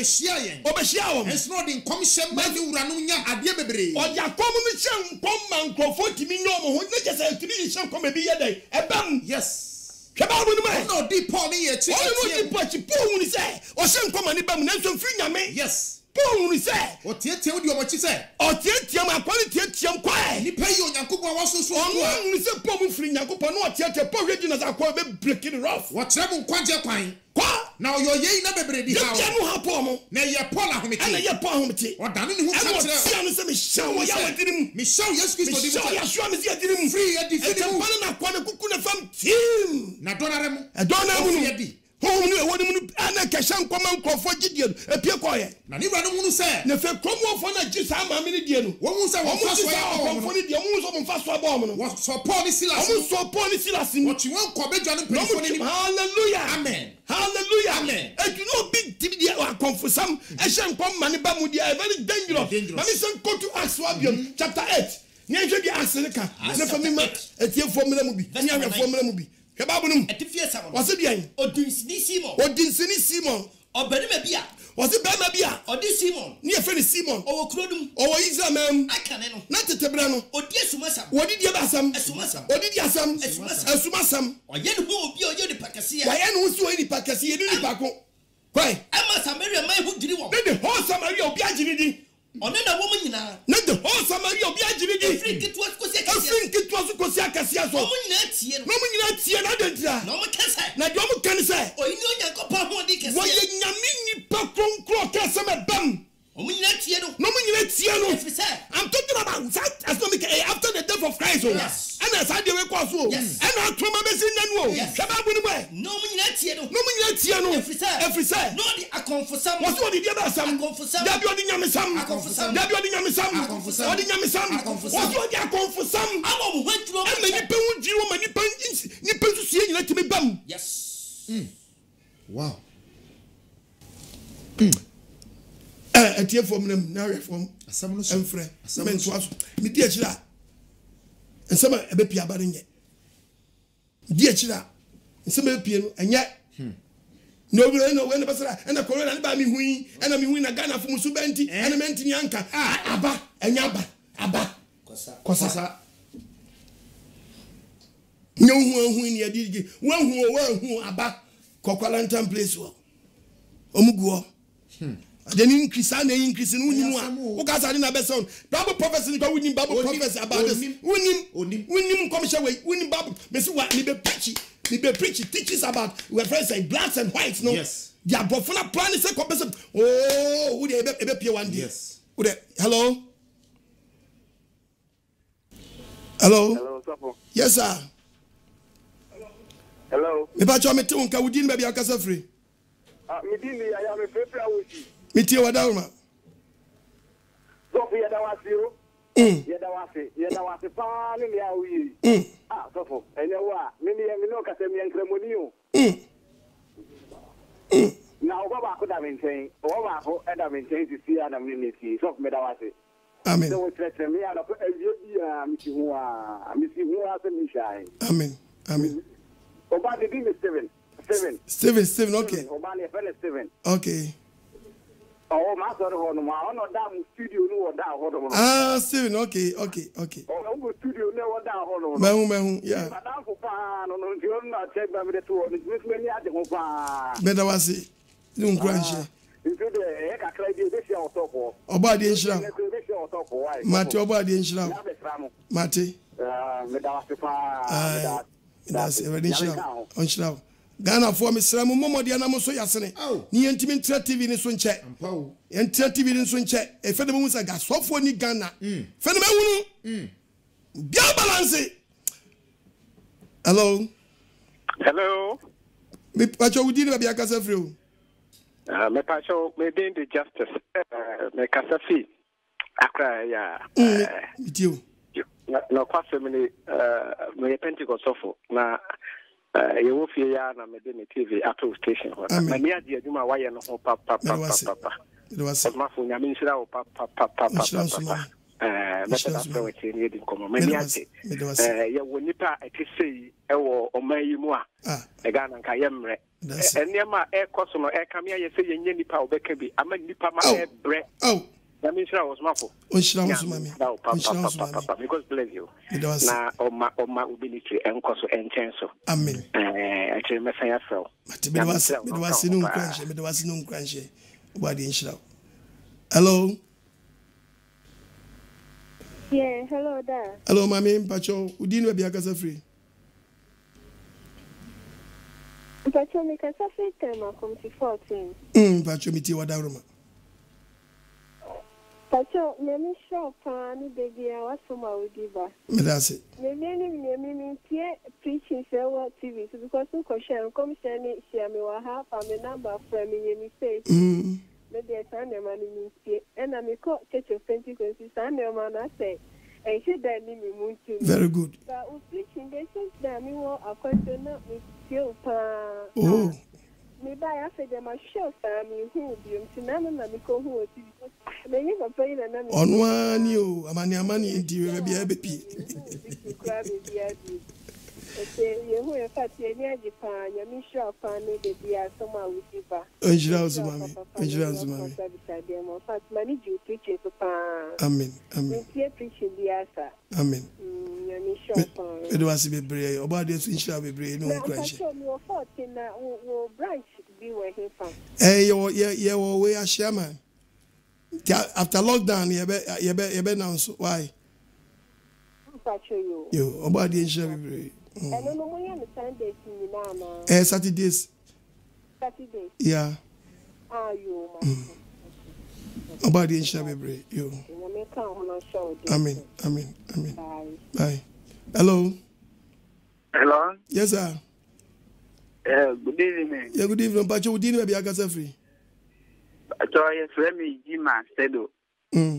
Speaker 3: obehia wo
Speaker 4: it's not in commission ma ni wura no nya ade bebre
Speaker 3: o ya kom no hye nkom man krofo timi nyom ho ne jese timi hye nkom be ye dai ebam
Speaker 4: yes
Speaker 3: Kaba wo no
Speaker 4: no di Paul ni ye chi
Speaker 3: o no di Paul ni say o hye nkom ani bam na nso mfiri nyame
Speaker 4: yes
Speaker 3: Paul ni say
Speaker 4: o tietie odi o machi say
Speaker 3: o tietie ma kwani tietie kwae
Speaker 4: ni pay yo Nyankopon wa so so
Speaker 3: o ni say Paul mu firi Nyankopon no tietie Paul regina za kwa be break it off
Speaker 4: wo kire mu kwanje kwan
Speaker 3: kwa
Speaker 4: na yo yei na bebre di ha
Speaker 3: ya no ha Paul mo
Speaker 4: na ye Paul ahomete
Speaker 3: ana ye Paul ahomete
Speaker 4: o dane ni hu kire
Speaker 3: sia no say me shaw ya wadirim
Speaker 4: me shaw Yesu Kristo di
Speaker 3: mu ya shaw me sia dirim
Speaker 4: free ya di
Speaker 3: fidi mu na kwa na kuku na fam team
Speaker 4: na donare mu
Speaker 3: no di home ni ewo ni mu ana kesha nkoma nkrofo gidie epie koye
Speaker 4: na ni wura no mu say
Speaker 3: na fe kromo fo na gisa ama me ni die no
Speaker 4: wo mu say wo fa so ya
Speaker 3: fo ni die mu so mo fa so abom no
Speaker 4: wo so Paul ni Silas
Speaker 3: wo so Paul ni Silas ni
Speaker 4: wo chi won ko bejo ni pefo ni
Speaker 3: hallelujah
Speaker 4: amen
Speaker 3: hallelujah
Speaker 4: amen
Speaker 3: e do no big tv die wa confusam e hye nkoma mane ba mu die very dangerous na me say go to Acts 1 chapter 8 ni ehwe bi Acts ne ka na fa mi ma etie formula mu bi ni ahwe formula mu bi ke babu num
Speaker 2: etifie sam
Speaker 3: wase bian odinsini Simon
Speaker 2: obanima bia
Speaker 3: wase bema bia
Speaker 2: odi Simon
Speaker 3: ni efe ni Simon
Speaker 2: owo krodum
Speaker 3: owo Israel mem
Speaker 2: akane no
Speaker 3: na tetebra no
Speaker 2: odi esumasam
Speaker 3: wodi die basam
Speaker 2: esumasam
Speaker 3: odi die asam esumasam
Speaker 2: oye ne ho obi oye ni pakase
Speaker 3: wa ye no so ni pakase ye ni pako kwai
Speaker 2: ama Samaria mai hu diri wo
Speaker 3: the whole Samaria obi agiri di
Speaker 2: one na wo mu nyina
Speaker 3: na the whole Samaria obi agiri di
Speaker 2: Afrika
Speaker 3: tu kosi akasia so
Speaker 2: wo mu nyina tie no
Speaker 3: wo mu nyina tie na dentira
Speaker 2: no mo kasa
Speaker 3: na de mo kan say
Speaker 2: oyi ni Onyankopon ho di kase
Speaker 3: wo ye nyame ni pa kronkro kase me bam
Speaker 2: wo mu nyina tie no
Speaker 3: no mu nyina tie no
Speaker 2: I'm
Speaker 3: talking about that asnomic after the death of Christ
Speaker 2: yes
Speaker 3: and as I dey we kwa so and atoma be sin nanu o hwaba bu ni boy
Speaker 2: no mu nyina tie no
Speaker 3: every say
Speaker 2: no di akonfosam
Speaker 3: what what di dia ba sam da bi odi nyame sam da bi odi nyame sam odi nyame sam what what di akonfosam
Speaker 2: amo mu hwaturo
Speaker 3: and many pe hu jiro many pe ni pe su sie nyina timi bam
Speaker 2: yes
Speaker 4: wow
Speaker 3: atie fom nam na hwe fom
Speaker 4: asam no so
Speaker 3: emfre men to aso mi di akira ensema ebe pia ba nye di echira nsema pie no enye no when pastor and the corona ba mi hui and mi hui na Ghana fo musu benti and menti ni anka aba enya aba kosa nyo hu ni adirige hu aba kokwalantam place wo omuguo then increase and increase in unimu o ka sare na be sound Bible prophecy ko winim Bible prophecy about this winim come share we winim Bible me say wa ni be preach teaches about we friends say blacks and whites no
Speaker 4: yes
Speaker 3: they are bofuna plan say ko be oh who dey ebe pie one day
Speaker 4: yes
Speaker 3: who dey hello
Speaker 6: Sapo.
Speaker 3: Yes sir.
Speaker 6: Hello.
Speaker 3: Me ba cho me te unka wudi na bia kasa free.
Speaker 6: Me di ni aya me free awusi.
Speaker 3: Me tie wadawma.
Speaker 6: Sopo ya dawasiro. Ya dawase pa ni ya wi. Sopo. Ene wa me no kasa me enkremoni o. Na oba ko da maintain. Oba ko da maintain ti si ana me ni si. Sopo me dawase.
Speaker 3: Amen.
Speaker 6: So we tell me ala ko ya mi si huwa se mi shai.
Speaker 3: Amen.
Speaker 6: Oba de bi
Speaker 3: 7 okay.
Speaker 6: Oba le fele 7.
Speaker 3: Okay.
Speaker 6: Oh, ma sorry ho no ma ono da mu studio no wo da ho no.
Speaker 3: 7 okay.
Speaker 6: Oh, mu studio no wo da ho no.
Speaker 3: Mehu yeah.
Speaker 6: Madam ko pa no no ndio na check ba me de to ni me ni ade ho pa.
Speaker 3: Beda wasi. Ni nkranche.
Speaker 6: Ndio de e ka kra di be sia otoko.
Speaker 3: Oba de nhira.
Speaker 6: Be sia otoko wai.
Speaker 3: Mate oba de nhira.
Speaker 6: Na be fra mo.
Speaker 3: Mate.
Speaker 6: Me da wasi pa.
Speaker 3: That's every nhira. Onhira. Ghana for me sram momo de na mo so yasene. Ni yentimi ntra TV ni so nche.
Speaker 4: Ampawo.
Speaker 3: Entra TV ni so nche. E fe de mo sa gasofo ni Ghana. Fe de me hunu. Bia balance. Hello. Me pacho wudi ni bia kasa free o.
Speaker 6: Me pacho me den the justice. Me kasa fi. Akra ya.
Speaker 3: Bitio.
Speaker 6: Na kwase me Pentecost sofo na you will fear na medini TV Apple station. Many of the Juma why no papa. It was my phone. I mean, papa. When Nipa say, or may more a gun and Kayamre. And near my air cosmo, air come here, say, Nipa or Beckaby. I mean, Nipa my bread. Oh. That means I was muffled. Because bless you. Now, my mobility and cost and chance. Amen. Actually, my fire fell. It was no crash. It was no crash. What the initial? Hello.
Speaker 7: Yeah, hello there.
Speaker 3: Hello, my name Pacho. Who didn't be a casa free?
Speaker 7: Pacho, make a free time. Come to 14.
Speaker 3: Pacho, me tea wadaruma.
Speaker 7: Pacho, me shop pani baby. I was from our diva.
Speaker 3: That's it.
Speaker 7: Me preaching for TV because you can share. Come share me half. I'm a number from me. Say. Maybe I found them and and I'm a court church of Pentecost. And your man, I say, and she died in me.
Speaker 3: Very good.
Speaker 7: But we preaching, they said that me want a question with you.
Speaker 3: Oh.
Speaker 7: Maybe I said them a show family who be to none of them who was maybe a plane and
Speaker 3: on one you, Amani, into be a baby.
Speaker 7: You who are fat, you're near Japan, you're Miss Shop, and maybe they are somewhere with you. Money you preaching to
Speaker 3: Amen.
Speaker 7: Preaching the answer.
Speaker 3: Amen.
Speaker 7: You're Miss Shop.
Speaker 3: It was a brave about this in shall be brave. No crash.
Speaker 7: You're 14 branch be where he found.
Speaker 3: Hey, you're way a shaman. After lockdown, you be now. Why? You about the shall be brave.
Speaker 7: I don't know when you Sundays.
Speaker 3: Saturdays.
Speaker 7: Saturday.
Speaker 3: Yeah.
Speaker 7: You.
Speaker 3: About the shall be brave. You. Amen. Bye. Hello. Yes, sir.
Speaker 8: Good evening.
Speaker 3: Yeah, good evening. Pacho, would you be a casa free?
Speaker 8: Joy, Remy, Jima, Sedo.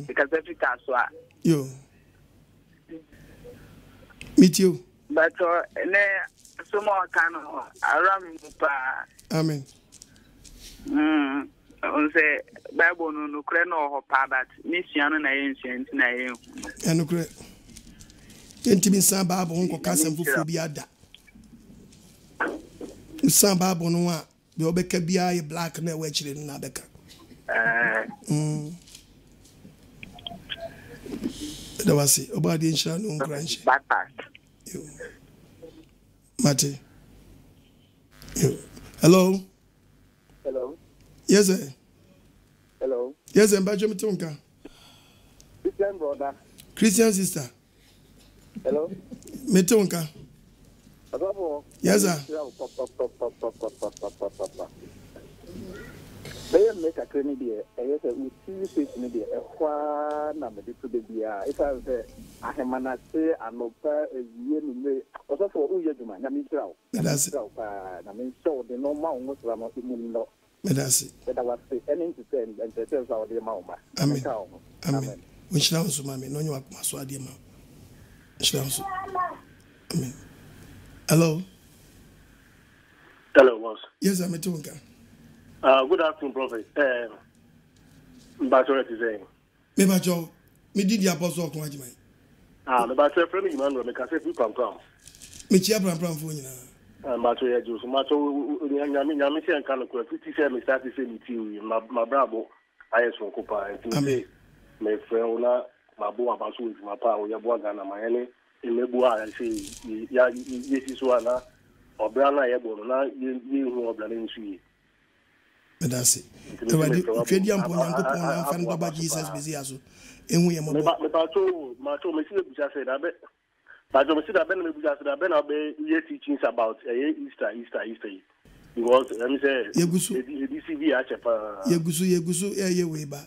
Speaker 8: Because every castle.
Speaker 3: You. Meet you.
Speaker 8: But some more kind of around.
Speaker 3: Amen.
Speaker 8: Say Bible no creno or pabat, Mission and ancient name.
Speaker 3: And no great. Intimate Bible, Uncle Cassim for Biada. Some Bible no one. The Obeka be black and which in Nabeka. That was it. About the insurance on Grange.
Speaker 6: Backpack.
Speaker 3: Mate. Hello.
Speaker 6: Hello.
Speaker 3: Yes, sir.
Speaker 6: Hello.
Speaker 3: Yes, sir. Benjamin Tonka.
Speaker 6: Christian brother.
Speaker 3: Christian sister.
Speaker 6: Hello.
Speaker 3: Metonka.
Speaker 6: Yes, sir. They make a clinic there. I guess we see face media. A na me to the bia. If I say I am an say and no pa me. Also for Uyajuma, Namisrao.
Speaker 3: That's it.
Speaker 6: Namin so the normal almost Ramos Muno.
Speaker 3: That's it.
Speaker 6: That I was ending to send and to tell our dear Mama.
Speaker 3: Amen. Amen. Which now so mammy, no you are Maswadi ma. Amen. Hello.
Speaker 9: Hello, boss.
Speaker 3: Yes, I'm a Tonka.
Speaker 9: Good afternoon, Prophet. Mbachore is saying.
Speaker 3: Me bacho, me did the apostle of Kwajima.
Speaker 9: Me bacho friend Emmanuel, me kase pi pam.
Speaker 3: Me chia pram for you
Speaker 9: na. Mbacho ya juice. Mbacho nyami se nkan ko 50 se me start se mi ti ma brabo ayes won ko pa.
Speaker 3: Amen.
Speaker 9: Me friend na mabo abaso with ma pa o ya bo Ghana ma ene emebu a se ya yesi so ana obra na ye bo na ye hu obra na nsu.
Speaker 3: That's it. Trade ampo nyankopon na fan baba Jesus busy aso. Enhu ye mo.
Speaker 9: Me bacho me see buja say that be. Bacho me see that be me buja say that be na be ye teachings about Easter. Because let me say the CV a chepa.
Speaker 3: Yegusu ye we ba.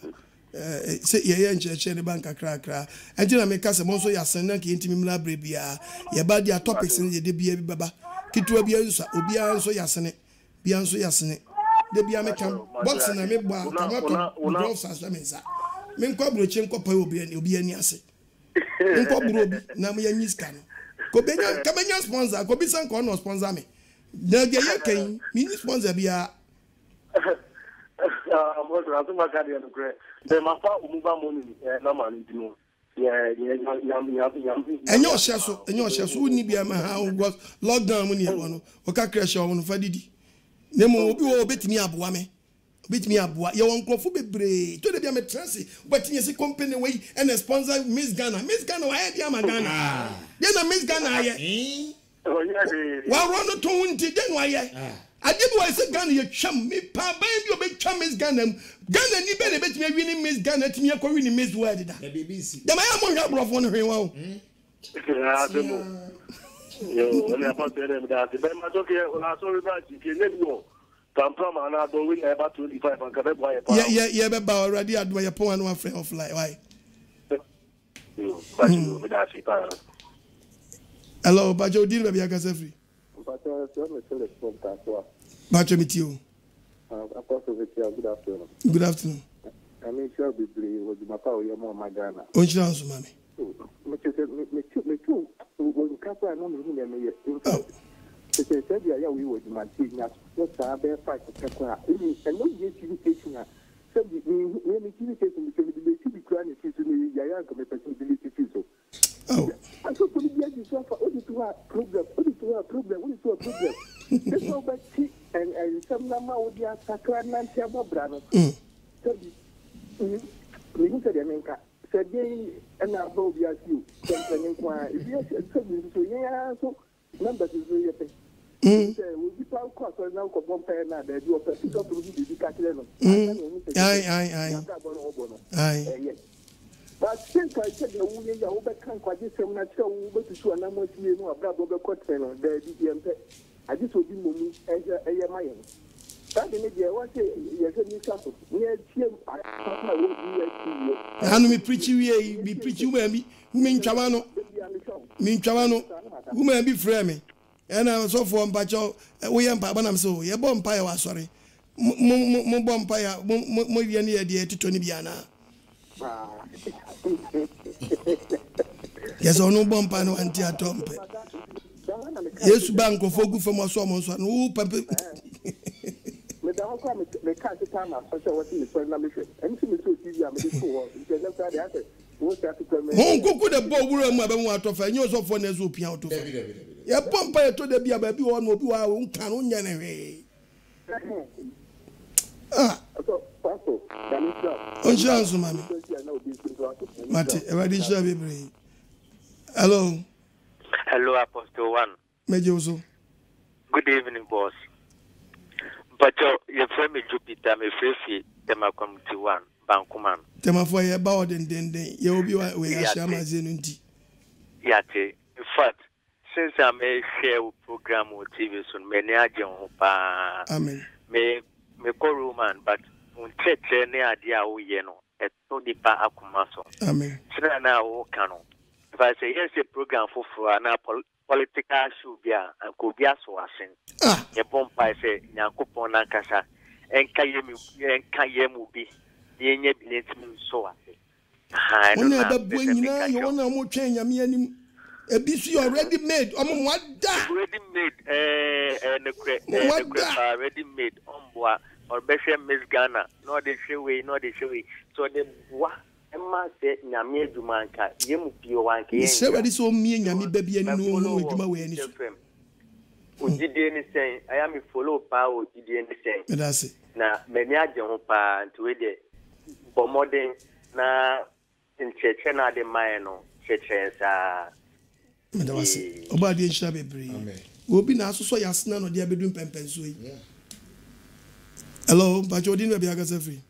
Speaker 3: Say ye nche ne banka kra. Enti na me ka se mo so yasen na ke ntimi mla bre bia. Ye ba dia topics ne ye de bia bi baba. Kitwa bia nso obi an so yasene. Bia nso yasene. De bia me kam box na me ba kamato gloves as la mensa me nko broche nko pa obi ani ase nko bro obi na me yanyi ska no ko benya kamenya sponsor ko bi san ko no sponsor me na ge ye kan me ni sponsor bia
Speaker 9: mo ra to ma ka dia no kre de ma fa umuba money na ma ni dino
Speaker 3: enyo hye so ni bia ma ha lockdown mu ni e wono o ka crash o wono fa didi nemo obi wo betimi aboa me obetimi aboa ye won krofo bebre to de bia me transi betimi se company we and sponsor Miss Ghana wa e dia ma Ghana de na Miss Ghana ye wa run to unti de no aye ade bi wa se Ghana ye twam me pa ban bi obetwa Miss Ghana ni be le betimi win Miss Ghana timi akọ win Miss World da BBC de ma ya mo hwa brofo no hwen wa o
Speaker 9: yo when I about them that the man talk here on our sorry that you can go pam ana do win about 25 and can buy
Speaker 3: yeah be ba already adwa your pon one friend of like why
Speaker 9: but you with that
Speaker 3: hello bajo din be aka free bajo meet you good afternoon
Speaker 6: I mean sure be was my power your mama Ghana
Speaker 3: on chance mami
Speaker 6: me too when Kapa no me me yes se said ya we was my team na so sa be fight Kapa and no yes you station na so me TV station because the TV plan is to me ya come possibility so I so to be just so for all the problem this no but and some nama would ya sakra nan tia brano so we said America today and above you something kwa if you so yeah so numbers is really thing we be talk cost now ko bomb pay na dey do pick up to the calculate no
Speaker 3: ai
Speaker 6: but since I said you we ya obe kan kwaje sem na tell we be to na mo tie no abra bo be cost no dey di mpe I just obi momu eye mayen that the media what say you say me sample we tie na wo di
Speaker 3: anu me preach we me ntwa no woman be frame me and I so for mpacho we yam pa banam so ye bom pa ya wasori mo bom pa ya mo ye ne ye de titoni bia na yes onu bom pa no anti atompe yesu banko fogu famo so mo so no pampe
Speaker 6: me da ko me ka ti ta na so what me so na me hwe enti me so TV am dey so because na ka dey ase wo sa ti ko me
Speaker 3: hon kuku de bo wura mu abamu atofa nyo so for na zo pia otofa Ya pompa ya to de bia ba bi wo no obi wa wo kan wo nya ne hwe. Onchance mami. Mate, everybody shall be brave. Hello.
Speaker 10: Hello, Apostle One.
Speaker 3: Mejoso.
Speaker 10: Good evening, boss. But your friend Jupiter, my faith, Tema Committee One, Bankuman.
Speaker 3: Tema for your bow and then you will be where I shall Mazinunti.
Speaker 10: Yate, in fact, since I may share a program with TV soon, many are
Speaker 3: Amen.
Speaker 10: Me call woman, but uncheck any idea who you know, at Todipa Akumaso.
Speaker 3: Amen.
Speaker 10: Sina o Cano. If I say yes, a program for an political should be a could be a swashing. A bomb by say, Yankupon Nankasa, and Kayemu be the enabling so. I don't know.
Speaker 3: You want to more change. I mean, a BC already made. What
Speaker 10: ready made? And the ready made on board or better Miss Ghana, not the showy, not the showy. So the what? Emma said, Yamie Dumanka, Yemu Piowanki.
Speaker 3: Somebody saw me and Yami baby and no one any film.
Speaker 10: Who did anything? I am a follow power, did anything.
Speaker 3: That's it.
Speaker 10: Now, many are Jompa and to it. But modern now in Chechena de Mayano, Chechens
Speaker 3: That's it. About the Shabby Bree. We'll be now so yasna no dia bedun pempensui. Hello, but you didn't be a free.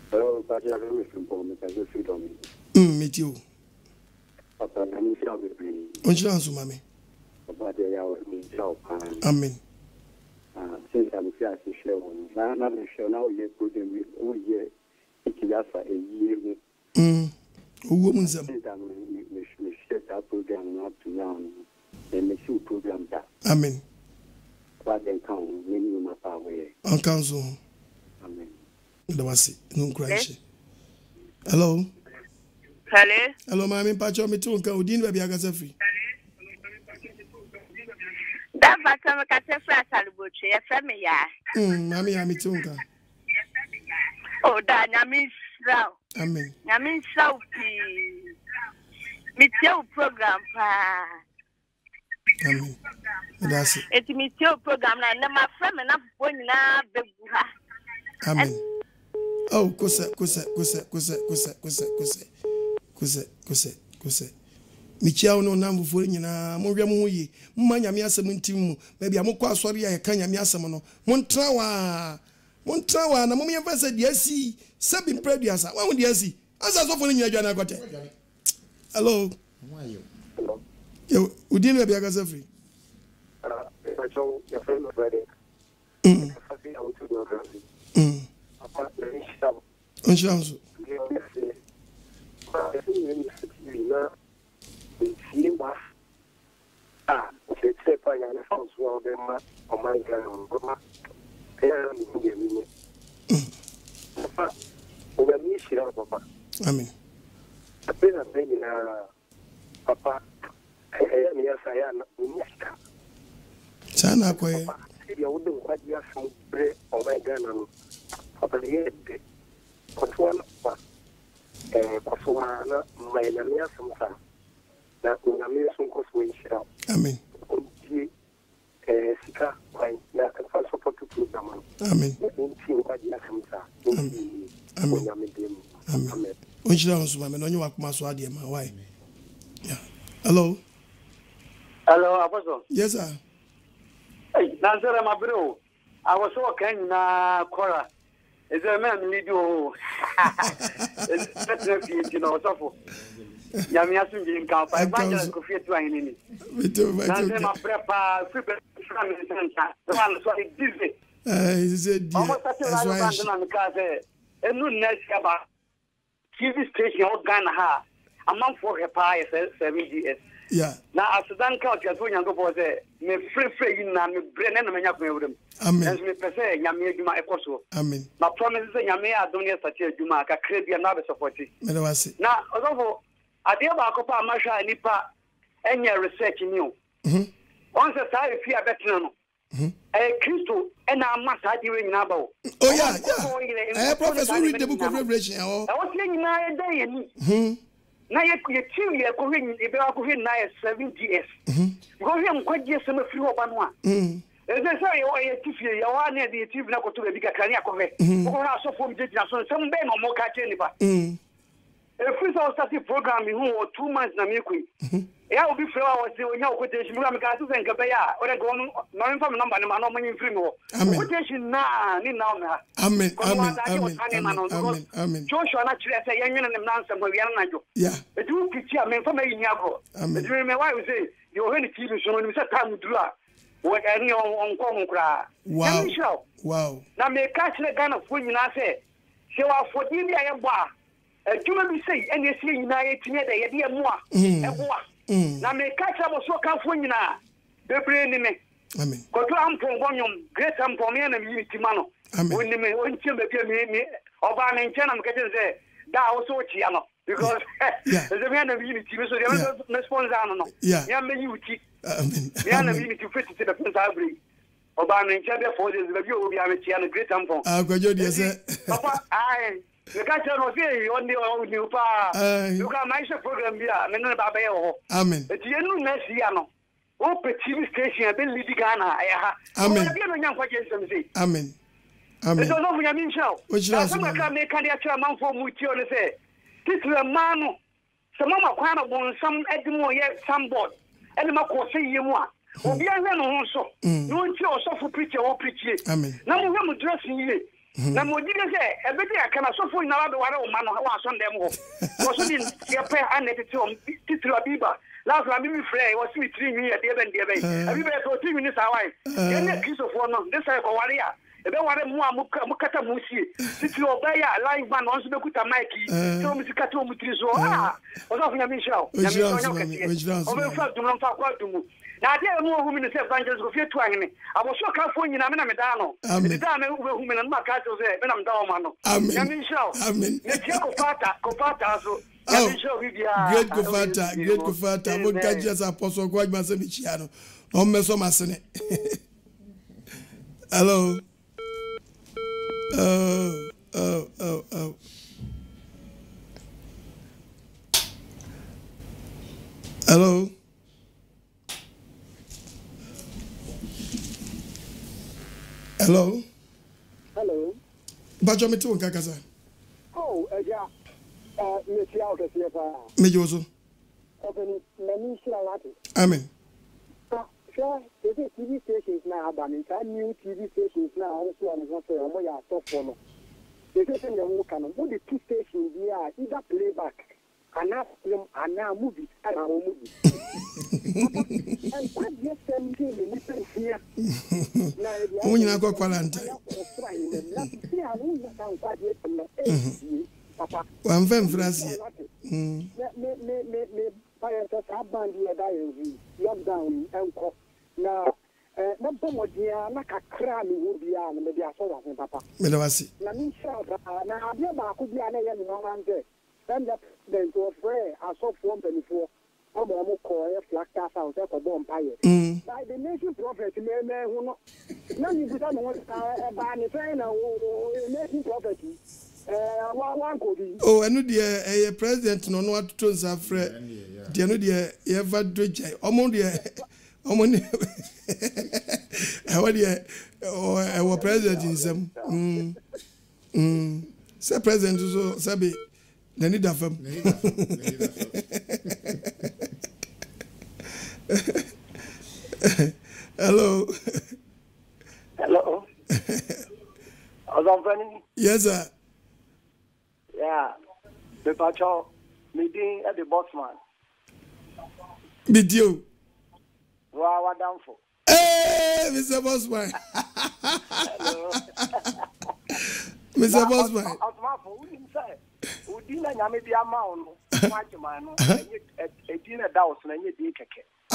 Speaker 11: Hello, but you are very simple.
Speaker 3: Meet you.
Speaker 11: Papa, I'm Shabby Bree.
Speaker 3: Onchance, mammy.
Speaker 11: Papa, they are in South.
Speaker 3: Amen.
Speaker 11: Since I'm here to share one, now now you're putting me all year. It's just a year.
Speaker 3: Woman's
Speaker 11: a that program up to now, and make sure program that.
Speaker 3: Amen.
Speaker 11: But then count minimum of our way.
Speaker 3: On council.
Speaker 11: Amen.
Speaker 3: That was it. No crash. Hello.
Speaker 12: Hello.
Speaker 3: Hello, mammy. Pacho, me too. Can we dinner be a gas free?
Speaker 12: That vacuum can say for a salubuchi, a family.
Speaker 3: Mammy, I'm it too.
Speaker 12: Oh, that I mean,
Speaker 3: Amen.
Speaker 12: I mean, so meet your program.
Speaker 3: Amen. That's it.
Speaker 12: It's meet your program, and my friend and I'm going now.
Speaker 3: Amen. Oh, kusa. Michia no nambu fo nyina mo hwɛ mo yi mma nyame asɛm ntim mu baabi amokɔ asɔre ya ka nyame asɛm no montrawa na mo yɛmfa sɛ de asi sabi preduasa wa mo de asi asa sɔfo no nyina dwana akɔtɛ. Hello. Yo, udini bia ka safri.
Speaker 11: Your friend of Friday.
Speaker 3: Amen.
Speaker 11: Papa,
Speaker 3: Sana kwa ye.
Speaker 11: Ya ude kwa dia sombre o my Ghana no. Papa ye de. Kwa kwa kwa soa na mai na mia somsa. Na una mia son ko so ishira.
Speaker 3: Amen.
Speaker 11: Onti sika kwa na kwa support program.
Speaker 3: Amen.
Speaker 11: Onti kwa dia somsa.
Speaker 3: Amen. Amen. Onchira nsuma me no nyi wakuma so ade ma why. Yeah. Hello.
Speaker 13: Hello, Apostle.
Speaker 3: Yes, sir.
Speaker 13: Hey, Nazara Mabro. I was walking na Cora. Is a man lead you? It's you know, so. Yamiasun in camp. I find a coffee to any.
Speaker 3: Me too, my
Speaker 13: Nazara Prepa, Super Family Center. The one so busy.
Speaker 3: He said,
Speaker 13: almost that's why I'm the car there. And no next about TV station, all Ghana. A month for her pie, 7 years.
Speaker 3: Yeah.
Speaker 13: Now, as Dan Couch, as we go for the free in a brain and a many of them.
Speaker 3: Amen.
Speaker 13: As we say, Yami, my equal.
Speaker 3: Amen.
Speaker 13: My promise is Yami, I don't yet such a Juma, a crazy another support. Now, although I dear Bacopa, Masha, Nipa, and your research in you. Once a time, if you are better, a Christo, and I must have you in Nabo.
Speaker 3: Oh, yeah. Professor, read the book of Revelation.
Speaker 13: I was saying, na ye TV ye ko hwe e be ko hwe na 7ds go hwe nkwaje se mafiri ho ba no a eze say ye TV ya wa na de TV na ko to be kakra ni akove ko na so fo mje jina so se mbe no mo ka che ni ba free so start program hu 2 months na me kwi ya obi free wa wo se onya quotation mu ka so se nka be ya o de go no inform number ni ma no mo nyi free mo quotation na ni na na
Speaker 3: amen amen
Speaker 13: Joshua na chire say yan nwene nem na nsem ho wian na jo
Speaker 3: yeah
Speaker 13: edu kichi a me inform yi nyako edu me why we say you he ni TV so no ni say time duru a wo eni on ko nkura
Speaker 3: wow
Speaker 13: na me ka chire Ghana fo nyina say se wa fodi bi aye bo a adwuma bi sei ene sie nyina ye tinye da ye de mu a eboa na me ka chire bo so ka fo nyina bebre ni me
Speaker 3: amen
Speaker 13: ko to am fo ngonyom great am fo me na mi yitima no woni me won chembe bi me oba me nche na me ka say da wo so chi ano because the me na mi yitima so the me sponsor no ya me yuti
Speaker 3: amen
Speaker 13: ya na mi yitima fit to the sponsor bring oba me nche be for this be obi am chi ano great am fo
Speaker 3: agwajo de say
Speaker 13: papa ai the catcher no say on the pa you can my program bia me no ba be ho
Speaker 3: amen
Speaker 13: e ti enu na si ano o TV station be lead Ghana ha
Speaker 3: amen
Speaker 13: bia no nya kwaje nsem say
Speaker 3: amen amen
Speaker 13: so no nya min show na so ka me kan ya chira manfo mu ti on say titire manu so mama kwa na bon sam edimo ye sambod ene mako say yemu a obi an no ho so no nti o so fu preacher o preacher
Speaker 3: amen
Speaker 13: na mo hwe mu dressing ye na mo di say ebedi akana so fu na ba ware o ma no wa so ndem ho wo so din ye pe anete ti o titire biba last time me frey was me 3 minutes dey ben abi be so 3 minutes away ye na Christopher no this say ko ware a ebe ware mu a mu kata mu sie titi oba ya live man on so be kuta mic so mu sikata mu tri so o so nya mi show nya mi o be fa dum no fa kwa dum na ade mu hu mi ne se evangelist go fie tu ahene abo so ka fo nyina me na me da no me da me hu mi na ma ka to se me na me da o ma no nya mi show
Speaker 3: amen
Speaker 13: ne tie ko pata so
Speaker 3: great Kofata mo ka just apostle kwa ma se mi chia no o me so ma sene hello oh hello bajo me tu nkakasa
Speaker 11: yeah Meti out of here.
Speaker 3: Mejoso.
Speaker 11: Open many shilawati.
Speaker 3: Amen.
Speaker 11: Sure, the TV stations now, but new TV stations now also on what they are top for. They say the work and what the two stations here either playback and now film and now movies and our movies. And what just something in listen here.
Speaker 3: When you go quarantine.
Speaker 11: Papa.
Speaker 3: One van Francia.
Speaker 11: Me fire that band here dying lockdown and co. Now, no pomodia, like a cram would be on maybe I saw that papa.
Speaker 3: Medawasi.
Speaker 11: Now, I could be an alien no man there. Then that there's a prayer I saw from before. Omo ko e flag cast out e ko bomb pie. By the nation prophet me who no. Now you put on one ba ni say na nation prophet.
Speaker 3: Oh, I know the president no what to Zafre. The no the ever dredge. Omo our president in some. Say president so sabi the need of him. Hello. Yes, sir.
Speaker 11: Yeah, the patrol meeting at the bossman.
Speaker 3: With you.
Speaker 11: Wow, down for.
Speaker 3: Hey, Mr. Bossman. Mr. Bossman.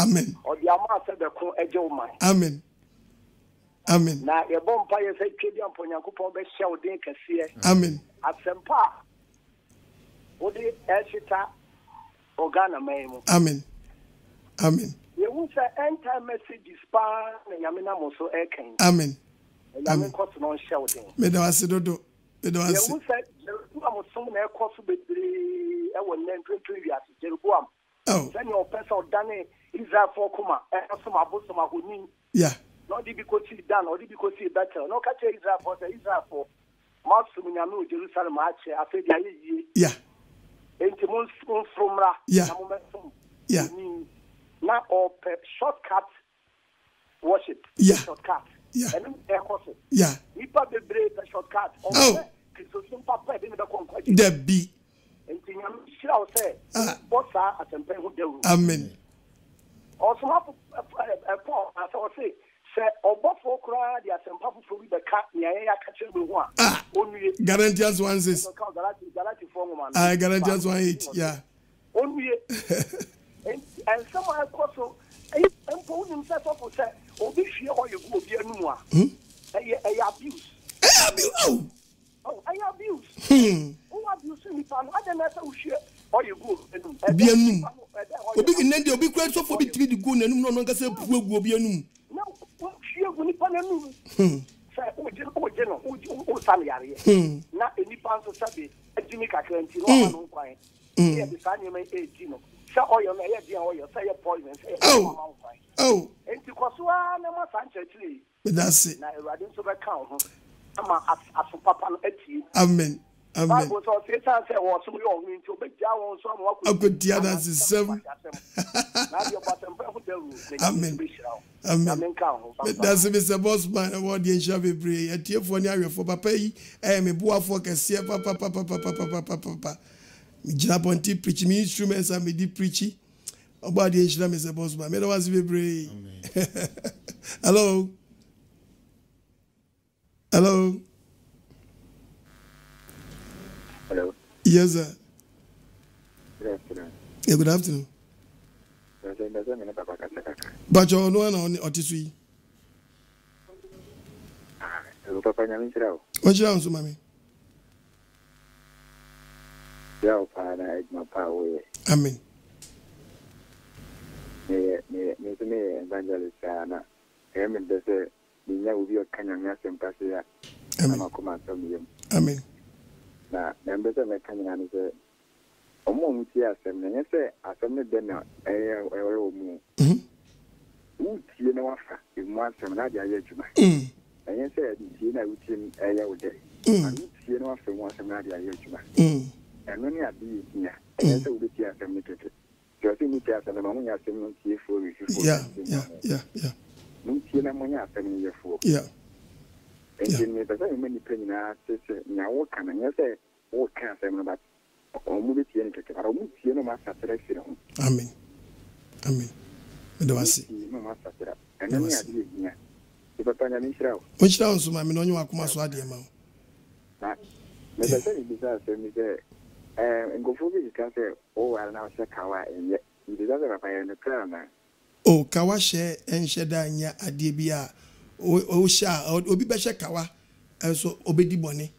Speaker 3: Amen. Amen. Amen.
Speaker 11: Na ye bompa ye say twedi ampo Nyankopon be hye wo den kase.
Speaker 3: Amen.
Speaker 11: Asempa. Odi eshita organa maimu.
Speaker 3: Amen. Amen.
Speaker 11: Ye wu say end time messages pa na Nyame na mo so eken.
Speaker 3: Amen.
Speaker 11: Nyame ko no hye wo den.
Speaker 3: Me da wase dodo.
Speaker 11: Yehu said, Jerusalem some na ekọ so bebre e wọ nantwe wiase Jerusalem. Then your person done Israel for kuma some abosom ahoni.
Speaker 3: Yeah.
Speaker 11: Not because he done or because he better. No catch Israel for Masum Yamu Jerusalem ache afedi ayi.
Speaker 3: Yeah.
Speaker 11: Enti mon fromra.
Speaker 3: Yeah. Yeah.
Speaker 11: Now or shortcut worship.
Speaker 3: Yeah.
Speaker 11: Shortcut.
Speaker 3: Yeah.
Speaker 11: And ekọ.
Speaker 3: Yeah.
Speaker 11: Nipa bebre the shortcut.
Speaker 3: Oh.
Speaker 11: Christosum papa be the conquest.
Speaker 3: The be.
Speaker 11: Enti nyam shira o say. Bossa atempe ho dewu.
Speaker 3: Amen.
Speaker 11: Also Paul as I say say obofo kra the asempa fofo bi beka nia ya ka kire me ho a onwie
Speaker 3: Galatians 1:6
Speaker 11: Galatians 4
Speaker 3: Galatians 1:8 yeah
Speaker 11: onwie and someone also empo nim say so say obi hwie o ye go obi anu a e abuse abuse abuse ni pa no adena say hwie o ye go
Speaker 3: obi anu obi ginende obi kura so for bi tiri di go nanum no no nka say pu egu obi anu
Speaker 11: na hwie ni pa nanum say o je no o sale yare na enipa nso sabe adini kakra nti no anu kwan e be sa nyema e di no say oyo na ye di oyo say ye poison say enti kwasua na ma sanchechiri
Speaker 3: that's it
Speaker 11: na erade so be kan ho ama aso papa no ati
Speaker 3: amen amen
Speaker 11: Bible so say say wo so yo hu nti obeja won so ama wakọ
Speaker 3: akodia that's the same
Speaker 11: na your bottom pray for the rule
Speaker 3: amen amen that's Mr. Bossman what the insha be pray atiefo ni awefo papa yi me boafo kese papa me jina ponti preach me instruments and me di preach about the insha Mr. Bossman me was be pray hello hello
Speaker 14: hello
Speaker 3: yes sir
Speaker 14: good afternoon
Speaker 3: yeah good afternoon Bacho no na otisui
Speaker 14: papa nyame nchira o
Speaker 3: nchira nso mami
Speaker 14: ya o pa na ejma pa o
Speaker 3: amen
Speaker 14: me evangelist ana em ndese ninya ubi o kanya nya sempase ya ama kuma tomiyem
Speaker 3: amen
Speaker 14: na mbese me kanya na se omo muti asem na nyese asem ne de na omu utie na wafa emu asem na dia yejuma nyese utie na utie wode utie na wafa emu asem na dia yejuma eno ni abi nya nyese utie asem ne tete josi muti asem na munya asem no tie fo wi fo
Speaker 3: yeah
Speaker 14: mutie na munya asem ne yefo me pesa me ni penina sese nya wo kana nyese wo kan asem no ba omu be tie nkeke ara omu tie no ma satere fire ho
Speaker 3: amen amen me do wasi
Speaker 14: no ma satere enani ade nya e papa nya mi shira o
Speaker 3: shira nso ma me no nyu akoma so ade ma
Speaker 14: na me da se ni bisa se mi se ngofo bi ka se o ara na se kawa enye ndi da papa ya no kra na
Speaker 3: o kawa she enhye da nya ade bi a o sha obi be she kawa so obedi bone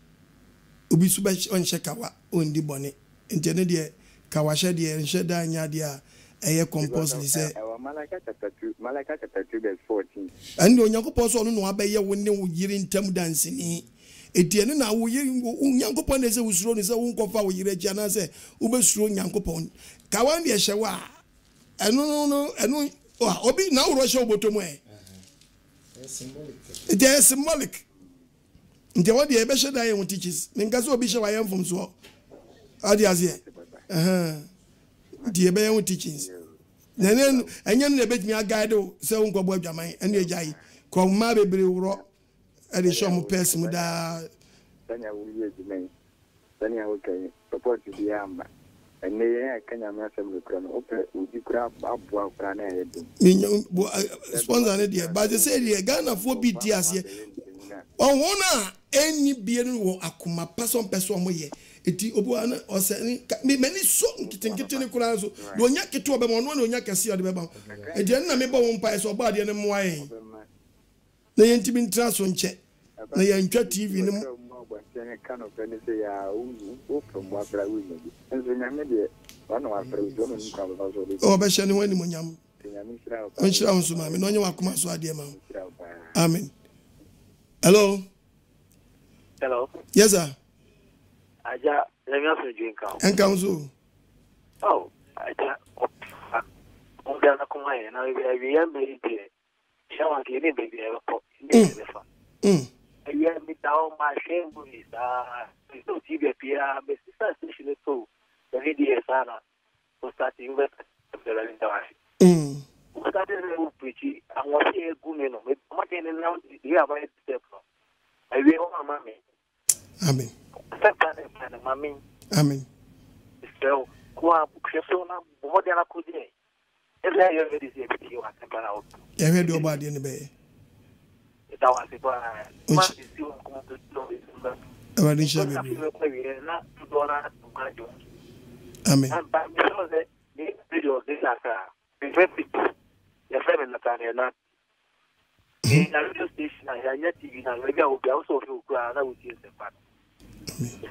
Speaker 3: obi su be onhye kawa ondi bone ntene de kawashe de enhye da anya de a eye compulsory say
Speaker 14: Malachi chapter 2 verse 14
Speaker 3: and onyankopon so no abaye wo ne wo yiri ntam dance ni etiene na wo yiri onyankopon na se usuro ni se wo nkofa wo yiri agia na se wo besuro onyankopon kawan de hye wa eno obi na wo hye obotomu it is symbolic nti what the ebe hye da ye wo teaches nka so obi hye wa ye mfom so adi azie the ebe ye wo teachings nene enye no ebetimi agide se wo nkobo adwaman ene ejai ko ma bebre woro e de show mo pes mu da
Speaker 14: tanya wo ye jimai tanya wo kai support di amba ene ye kanya ma sem lekura no ope udi kura abua kura na ye dum
Speaker 3: sponsor ne de ba se de Ghana fo bi di ase on wona eni bie no wo akoma person mo ye eti obu ana ose me mani so nkitenkete ne kura so do nya keto obe mo no na onya kase ode beba edi na me ba wo mpa so oba de ne moa yen na yenti bi ntra so nche na ya ntwa TV ne mo
Speaker 14: kano pene se ya o promo afra wi ni enzo nyame de wana wa afra wi do no nkwa ba so de
Speaker 3: o be hye ne wani mo nyam onshira onso ma me no nya wa kuma so ade ma amen hello
Speaker 15: hello
Speaker 3: yes sir
Speaker 10: Aja, let me have a drink.
Speaker 3: And council.
Speaker 10: Oh, Aja, oh, then I come here, and I am made here. Shall get in, baby, I have me down my shame movies. It's no TV appear, but it's not station so. The lady is Anna, who starting with the Valentine. What I did was pretty, and was here good men with what in and out here by step. I will, mammy.
Speaker 3: Amen.
Speaker 10: Mammy.
Speaker 3: Amen.
Speaker 10: So, what what I could do? If I ever did you want to come out.
Speaker 3: I heard your body in the bay.
Speaker 10: It's our
Speaker 3: Amen.
Speaker 10: And by the video, this your friend Nathaniel, not in a radio station, I yet TV, and maybe I will be also feel glad I would use the fact.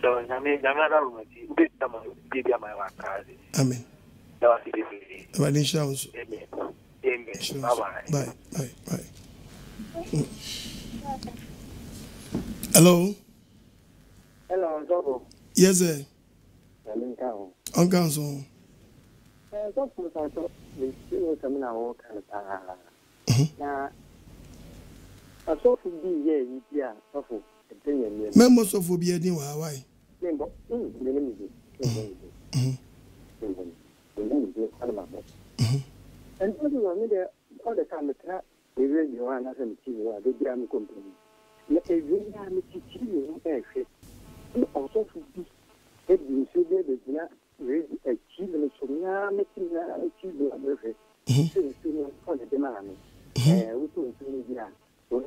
Speaker 10: So, I mean, I'm not a room, baby, my wife.
Speaker 3: Amen.
Speaker 10: Amen.
Speaker 3: Bye. Bye. Hello.
Speaker 11: Hello, Zobo.
Speaker 3: Yes, sir. On council. Members of Obia in Hawaii.
Speaker 11: And all the time, the radio and as a TV, the Jam Company. Let a very TV also to be a should be the achievement of making achievement. For the demand. We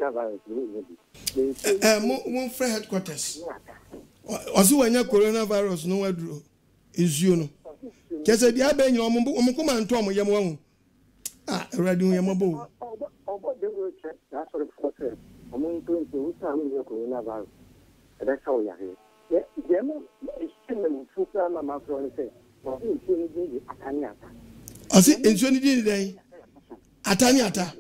Speaker 3: one free headquarters. Also, when your coronavirus, no one is you know. Just a dear Ben, your Mumkum and Tom, Yamu. Ah, radio Yamabo.
Speaker 11: That's what it's among 20 who come your coronavirus. That's how you are here. Gemma is still Fuka, Mamma, and say, well, in Ataniata.
Speaker 3: I see, in 20 day. Ataniata.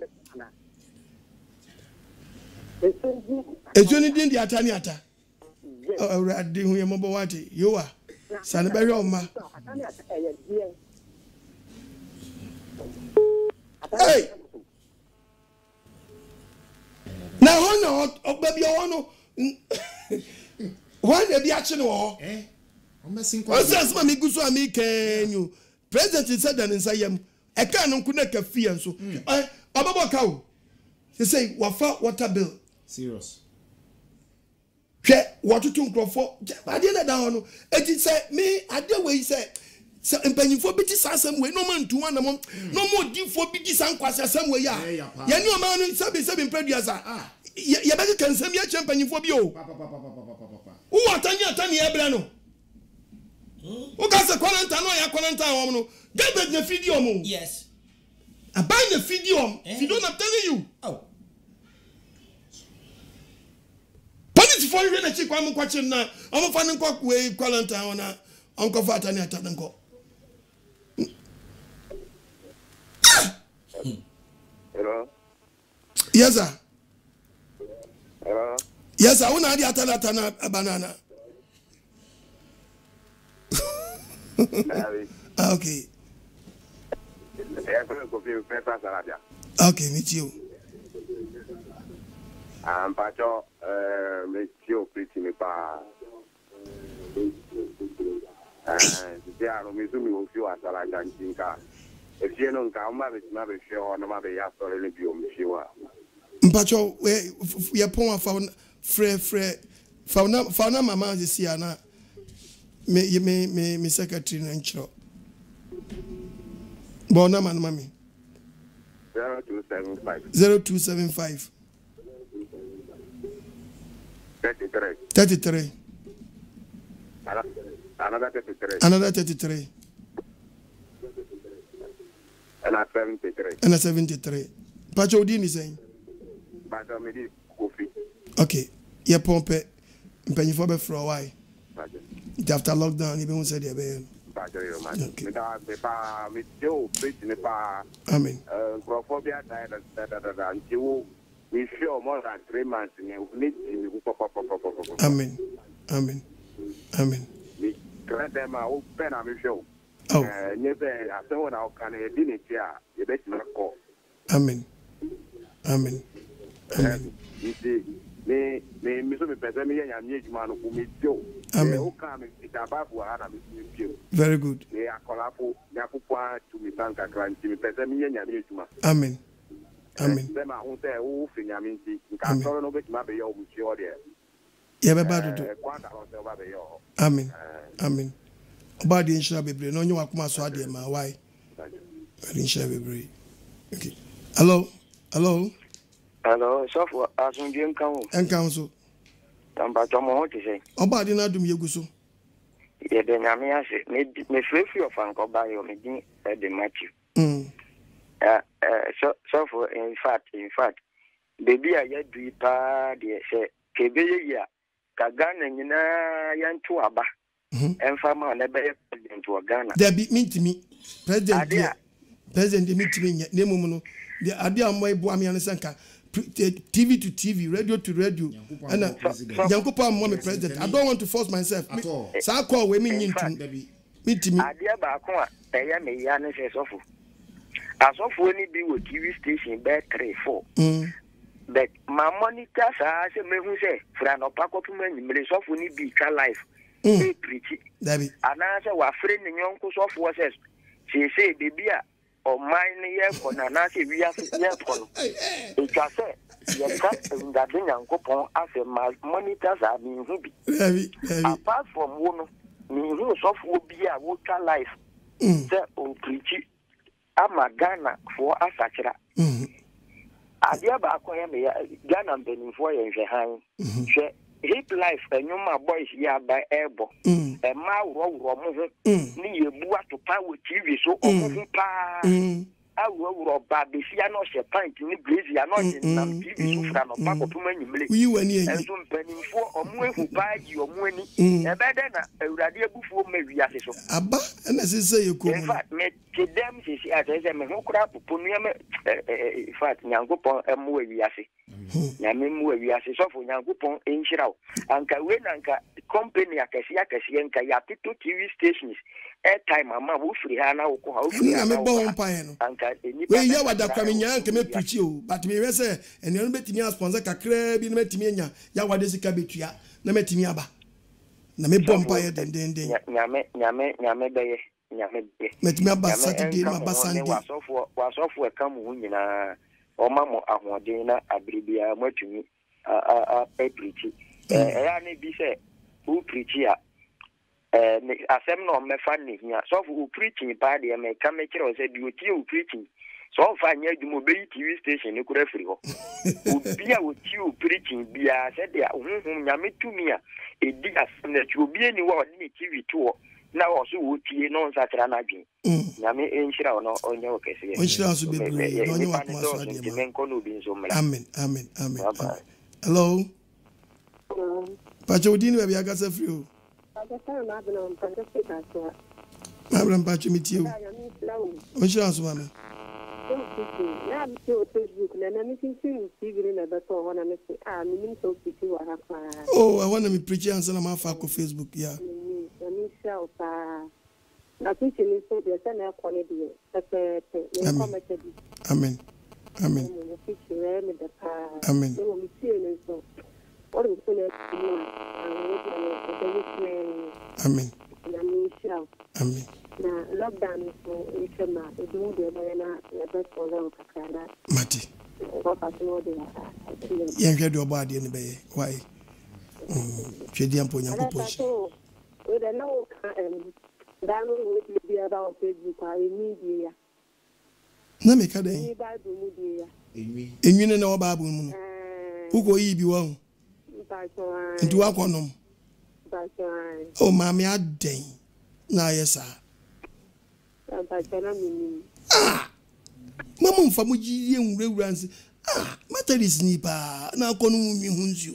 Speaker 3: It's only in the Ataniata. Oh, radio Yamabawati, you are. Sanabari Oma. Hey! Now, oh, baby, oh, why they be action or? What's that? Mammy Gusu, me can you? President said that inside him. I can't connect a fee and so. Ababa cow. You say, water bill.
Speaker 4: Serious.
Speaker 3: Water to grow for. I didn't know. It is me, I did what he said. So, in penny for bitty some way, no man to one among no more deep for bitty some quasi some way. Ya no man in 77 previous. Ya better can send me a champagne for you. Who are Tanya Ebrano? Who got a quarantine? Get back the video.
Speaker 2: Yes.
Speaker 3: I buy the video. If you don't, I'm telling you.
Speaker 2: Oh.
Speaker 3: Police for you, the chick, I'm watching now. I'm finding cock way quarantine on Uncle Fatania Tatanko.
Speaker 15: Hello?
Speaker 3: Yes, sir.
Speaker 15: Hello?
Speaker 3: Yes, I want to add a banana. Okay. Okay, meet you.
Speaker 15: Pacho, meet you pretty me pa. They are Mizumi of you as a like Jinka. If you don't come, maybe show no matter after any view, if you are.
Speaker 3: Pacho, we are poor found found mamma this year. Me secretary Nancho. Bona man, mommy.
Speaker 15: 0275.
Speaker 3: 0275. 33.
Speaker 15: Another 33.
Speaker 3: Another 33.
Speaker 15: And a 73.
Speaker 3: And a 73. Pacho Dini saying.
Speaker 15: Pacho Midi Kofi.
Speaker 3: Okay. Yeah, pump it. Penny for a while. After lockdown, even said yeah, Amen.
Speaker 15: We feel more than 3 months.
Speaker 3: Amen. Amen. Amen.
Speaker 15: Me grandma o pen am show.
Speaker 3: Oh.
Speaker 15: Nyebe aso na o kan e di ne tia ye bet na ko.
Speaker 3: Amen. Amen. Amen.
Speaker 15: Me so me pese me nya nye juma no ku me tio.
Speaker 3: Amen.
Speaker 15: O kan me ita babu ana me tio.
Speaker 3: Very good.
Speaker 15: Me akola po me akupwa to me banka kranti me pese me nya nye juma.
Speaker 3: Amen. Amen.
Speaker 15: Dem a hu se o fi nya me nti nka so no bet ma be yo mu tio de.
Speaker 3: Ye be ba do.
Speaker 15: Kwa ka lo se ba be yo.
Speaker 3: Amen. Amen. About the insurance baby, no you akuma so ade ma why? The insurance baby. Okay. Hello. Hello.
Speaker 16: Hello, so for asunje nkan
Speaker 3: so.
Speaker 16: Tamba to mo ti say.
Speaker 3: Oba de na dum yegu so.
Speaker 16: Ye de nyame ase, me free of anko ba yo me din e de Matthew. So for in fact, baby a ye du pa de say kebe ye ya ka Ghana nyina yantu aba. Enfama na be president wa Ghana.
Speaker 3: There be me president me nemu no. The idea am boy am yan sanka TV to TV, radio to radio. And Yankopa am my president. I don't want to force myself. So I call we me nyintu. Meet me.
Speaker 16: Idea ba ko a eya me ya ne se sofo. Asofo ni bi wo TV station be 3-4. But my monitor say me hu say fra no pa ko tuma nyimre sofo ni bi ka live. E preach.
Speaker 3: Dabi.
Speaker 16: Ana say wa free ni nyonko sofo say say baby a o mine ye ko na na se wi afi ye ko no e ka se ye ka nga de Nyankopon afi monitors are me hu bi apart from wono me hu sofo bi a wo ka life se o preach ama Ghana for asakira adia ba akoya me Ghana mbeni for ye hwe han hwe hip life enyuma boys ya ba ebo e ma wuro mo ho ni yebu atopa wo TV so omo ho pa awuro ba be sia no she pint ni blaze ya no na TV so fra no pa ko tuma nyimle
Speaker 3: uyi wani enyi
Speaker 16: enso mpanimfo omo ehu pa ji omo ani e be de na awurade abufuo ma wiase so
Speaker 3: aba na sese yeko
Speaker 16: in fact me kedem sisi atese me ho kura poponu ya me in fact Nyankopon emu wiase nyame mu wiase so fo Nyankopon enhyiraw anka we nanka company akasi nka ya tito TV stations airtime ama wo free ha na wo ko ha wo free
Speaker 3: na me bon pa he no
Speaker 16: anka eni
Speaker 3: we ya wada kwame nya nka me preach o but me we say eni no betimi a sponsor kakra bi no betimi nya ya wada sika betua na metimi aba na me bon pa he den
Speaker 16: nyame beye
Speaker 3: metimi aba Saturday ma aba Sunday
Speaker 16: wasofo eka mu nyina oma mo ahoden na abribia matumi a preach ya ne bi se who preach ya asem no mefa ne hia so who preaching pa de me ka me kire o se bi o tie o preaching so fa nya adwuma be TV station ne kura firi ho obi a o tie o preaching bia se de honhom nyame tumi a edi asem na ti obi ani wa odi ne TV to na o so wo tie no nsakra na dwen nyame enhyira no onye o kese
Speaker 3: onhyira so bebre no onye wa kuma so ade
Speaker 16: ma menko no bi nso mra
Speaker 3: amen hello Pacho udini baby agasa free o Mabram pacho miti o onhyira so mama
Speaker 7: na mi o Facebook na mi tin TV na ba to wana me mi nim so piti wa ha pa
Speaker 3: oh I want me preach answer na ma fa ko Facebook yeah
Speaker 7: mi show pa na piti ni so de sa na ko ne de pe ni ko ma te
Speaker 3: amen amen amen amen amen
Speaker 7: na lockdown so ikema edu de na best for them kakana
Speaker 3: mati yenhwe de obo ade ne beye why twedi ampo nyankopon
Speaker 7: we dey know dan we be about Facebook I need ya
Speaker 3: na me ka den enwi ne na o bible mu no ugo yi bi wo nti wa konom o ma me aden na yesa mama mfa mo jiye nwurawura nse materis ni pa na kono mi hunzio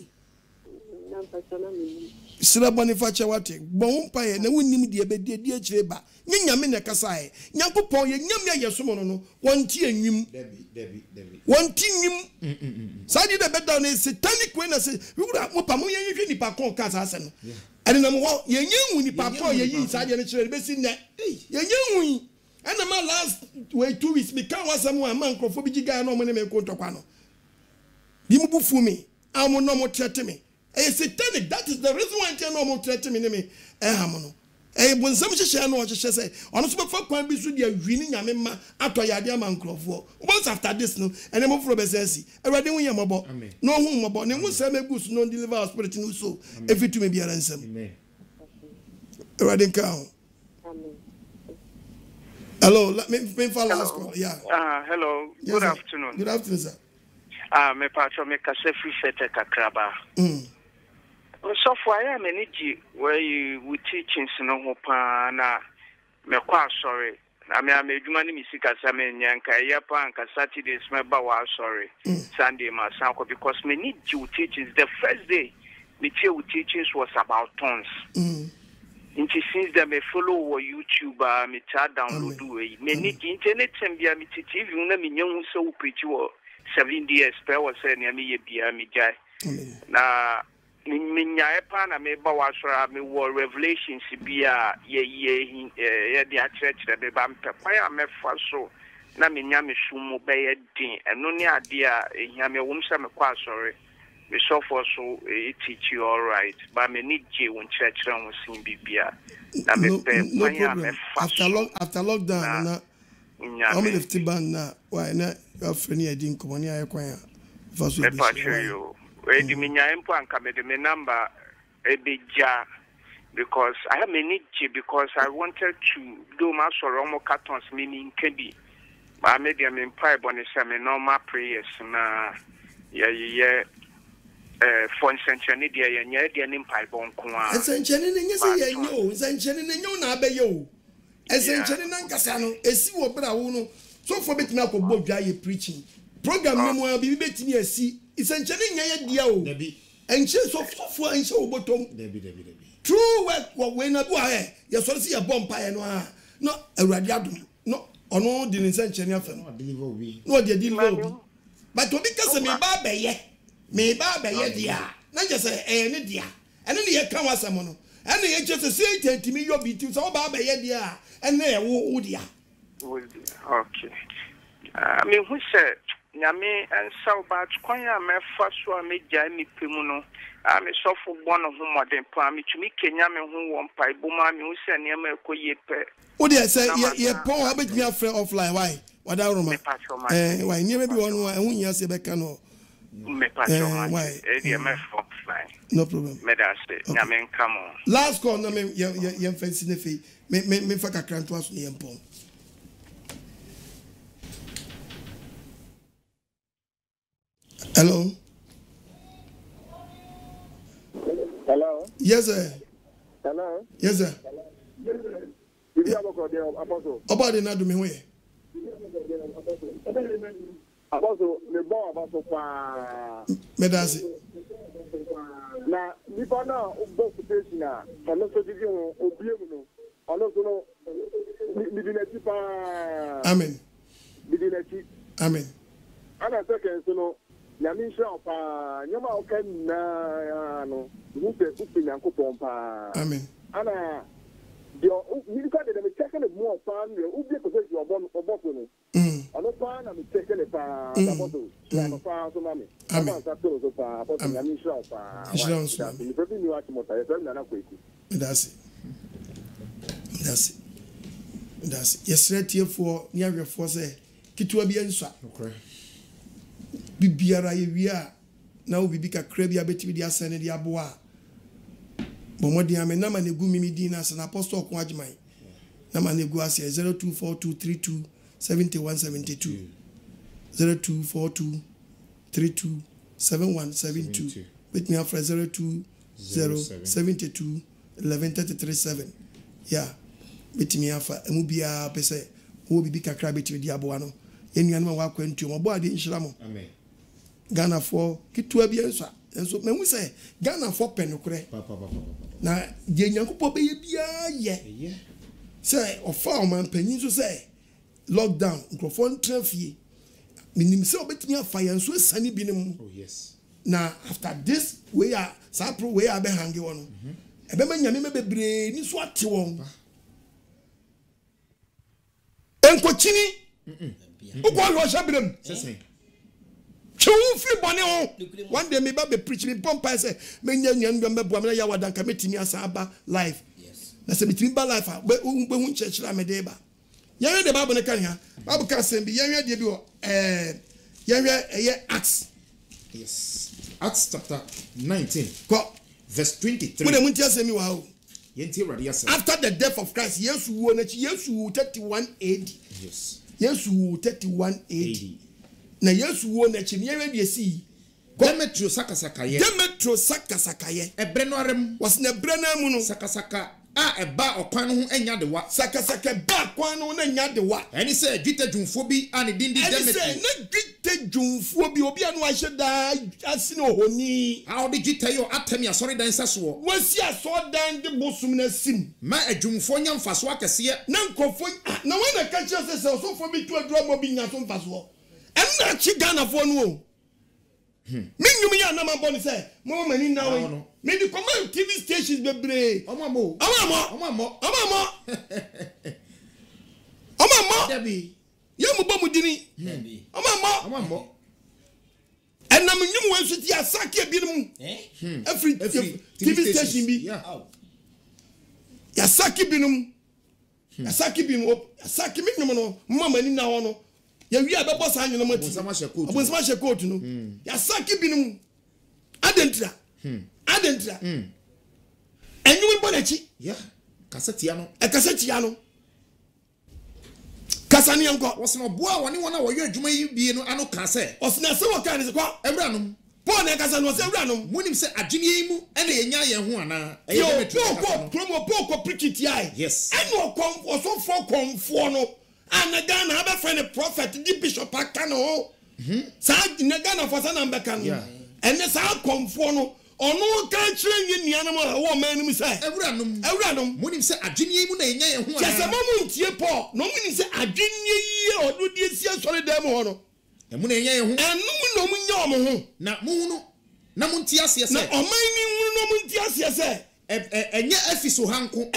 Speaker 3: Sira Boniface wate bon paye na wonnim de ebedi edi akire ba nyame ne kasae Nyankopon ye nyame yesomo no wonti anwim Debi wonti nwim sadi de beda na satanic way na se wura mo pa mo yenhwe nipa kon ka sa no ene na mo ye nyenwu nipa po ye yi sadi ne kire be si ne ye nyenwu ene ma last way 2 weeks me kan wasam wa man krofo bi giga na mo ne me ko ntokwa no bi mu bufu mi amo no mo tete me satanic. That is the reason why I no more threaten me. Hamono. Bonsam hye no hye say ono so befa kwan bi so dia wini nyame ma atoyade ama nkrofo. Once after this no ene mo fro besensi. Awade hu yemobo. No hu mobo. Ne hu say megus no deliver our spirit no so. If it to me be ansem. Amen. Awade kan. Amen. Hello, let me follow last call. Yeah.
Speaker 17: Hello.
Speaker 3: Yes,
Speaker 17: good
Speaker 3: sir.
Speaker 17: afternoon.
Speaker 3: Good afternoon, sir.
Speaker 17: Me patro me kase free fete kakraba. So for I am energy where you would teaching no hopa na me kwa sorry. Na me ameduma ni misika same nyanka yepa anka Saturdays me ba wa sorry. Sunday ma sanko because me need you teachings. The first day me teachings was about tongues. Inti since them me follow on YouTube me chat download we. Me need internet sembia me TV una me nyahu so preach 7 years per was saying me bia me jai. Na minyae pa na me ba wasora me war revelations bia ye the church that be ba mpapa me fa so na me nya me sumu be ye din eno ne ade a ehia me wom sha me kwa sorry me so for so teach you all right but me need je won church ran wo sin bibia na me pe me fa
Speaker 3: after lockdown na how many 50 band na why na your friend here din komoni aye kwan fa so
Speaker 17: be Ready me nyampo anka me de me number ebeja because I have many because I wanted to do my soromo cartons meaning kebi. But I made them in pipe on the normal prayers na for century dia dia nim pipe on kwa.
Speaker 3: Century ne nyese ye nyo, century ne nyo na abeyo o. Century na nkasa no esi wo bra wo no. So for betimi akobɔ dwa ye preaching. Program no mo bi betimi asi essentially nya dia o enche sofo enche obotom true work we na do ahe ye so se ye bompa ye no a no awurade adom no ono di essentially afem no de deliver obi but obi kase me ba beye dia na je se ne dia ene ne ye kan wasam no ene ye je se se tantimi yo bi ti so ba beye dia ene ye wo dia
Speaker 17: okay me who said Nyame ensa ba kwanya me fa so a me jai mi pemu no a me sofo gbo no ho modern pa me tumi kenya me ho won pai bo ma me hu se ne ma ekoye pe
Speaker 3: o de say ye pon ha betimi afre offline why wada roma why ni me bi won hu nya se be ka no
Speaker 17: me pa so ma e de me offline
Speaker 3: no problem
Speaker 17: me da say nyame come on
Speaker 3: last call na me ye fancy ne fe me fa kakra nto aso ne ye pon. Hello.
Speaker 18: Hello.
Speaker 3: Yes, sir.
Speaker 18: Hello.
Speaker 3: Yes, sir. About the Nadu Miwe.
Speaker 18: Apostle, the ball about pa.
Speaker 3: Medasi.
Speaker 18: Na nipa na both station na ono so di o obiemu no ono so no midinati pa.
Speaker 3: Amen.
Speaker 18: Midinati.
Speaker 3: Amen.
Speaker 18: Ana second so no Yami shop nyama oken na no mupe Nyankopon pa.
Speaker 3: Amen.
Speaker 18: Ana dio ni ka de me check le mo pa no ubi ko se obo no. Ano pa na me check le pa na bodo. Na pa so na me.
Speaker 3: Amen.
Speaker 18: Sa to so pa apo Yami shop pa. Ni pe ni wa ti mota e na na kweku.
Speaker 3: That's yes retie for ni ahwefo se kitua bi ensa. Okay. Bibiara ye wia na obi bi kakra bi abetimi di asane di aboa bomodi ame na ma negu mimi din na sana apostle ko agimai na ma negu ase 0242327172 0242327172 with me after 0207221137 yeah with me after emu bia pese obi bi kakra betimi di aboa no enuanu wa kwantu mo bo ade nhira mo
Speaker 19: amen
Speaker 3: Ghana for kitua bi enso me hu say Ghana for penokure na je nyankopɔ be bia ye say ofa o man panyin so say lockdown microphone trafie minim say obetimi afa yanso sani bi nim. Oh yes. Na after this we are sapro we are be hangi wono ebe ma nyame me bebre ni so ate won enkochini ukwa lo shabrem sese chewu fi bone ho one day me ba be preach me pompa say me nya nyan be boa me ya wadan ka metimi asaba live. Yes. Na se metimi ba live be hu church la me de ba yan de Bible ne kan ha Bible ka say bi yan de bi o yan Acts.
Speaker 4: Yes. Acts chapter 19 verse 23.
Speaker 3: After the death of Christ, Yesu 31 AD. Yes. Yesu 31 AD. Na Yesu wo na chimi ye see.
Speaker 4: Demetrio sakasakaye.
Speaker 3: Ebre no arem. Was na ebre na mu no.
Speaker 4: Sakasaka eba okwan ho enya de wa.
Speaker 3: Sakasaka ba kwan no na nya de wa.
Speaker 4: Eni say dwite dwumfo bi ane dindi Demetrio.
Speaker 3: Eni say na dwite dwumfo bi obi anu ahye da asine ohoni.
Speaker 4: A odi dwite yo atemi asori dan saso.
Speaker 3: Wasi asori dan de bosum na sim.
Speaker 4: Ma adwumfo nya mfaso akese.
Speaker 3: Na nkofo na wen na ka kire se osofo bi to aduro mo bi nya so mfaso. Ena chi Ghana fo no o. Minnu ya na mabɔ ni sɛ mo mani na we me di command TV stations bebre
Speaker 4: omamo
Speaker 3: Debbie ye mo bɔ mu dini omamo enam nyum we so ti asake bi num every TV station bi ya sake bi num asake bi num asake mi num no mama ni na ho no ya wi abebo sa anyo no mati obonsama she coat no ya saki binum adentra enyu bo na chi
Speaker 4: ya kasetia no
Speaker 3: kasani anko
Speaker 4: wosno boa woni wona wo ye adwuma yi bie no ano ka se
Speaker 3: osna se wo ka ni se kwa
Speaker 4: ewranom
Speaker 3: Paul na kasa no se ewranom
Speaker 4: munim se adwene yi mu ene yenya ye ho ana
Speaker 3: yo Paul ko preach ti ai
Speaker 4: yes
Speaker 3: ene okon osofo konfo no ana Ghana have a friend prophet di bishop akano sa na Ghana for sa number kan ene sa konfo no ono ka kire nyi nianam wo manum say ewranom
Speaker 4: munim se adwene yi mu na yenya ye ho ana
Speaker 3: kese mo ntie Paul no munim se adwene yi odo di esi asore dem ho no
Speaker 4: emu na yenya ye ho
Speaker 3: enu no munya omo ho
Speaker 4: na mu no na mu ntie ase se
Speaker 3: na oman ni mu no mu ntie ase se
Speaker 4: enya afiso hanko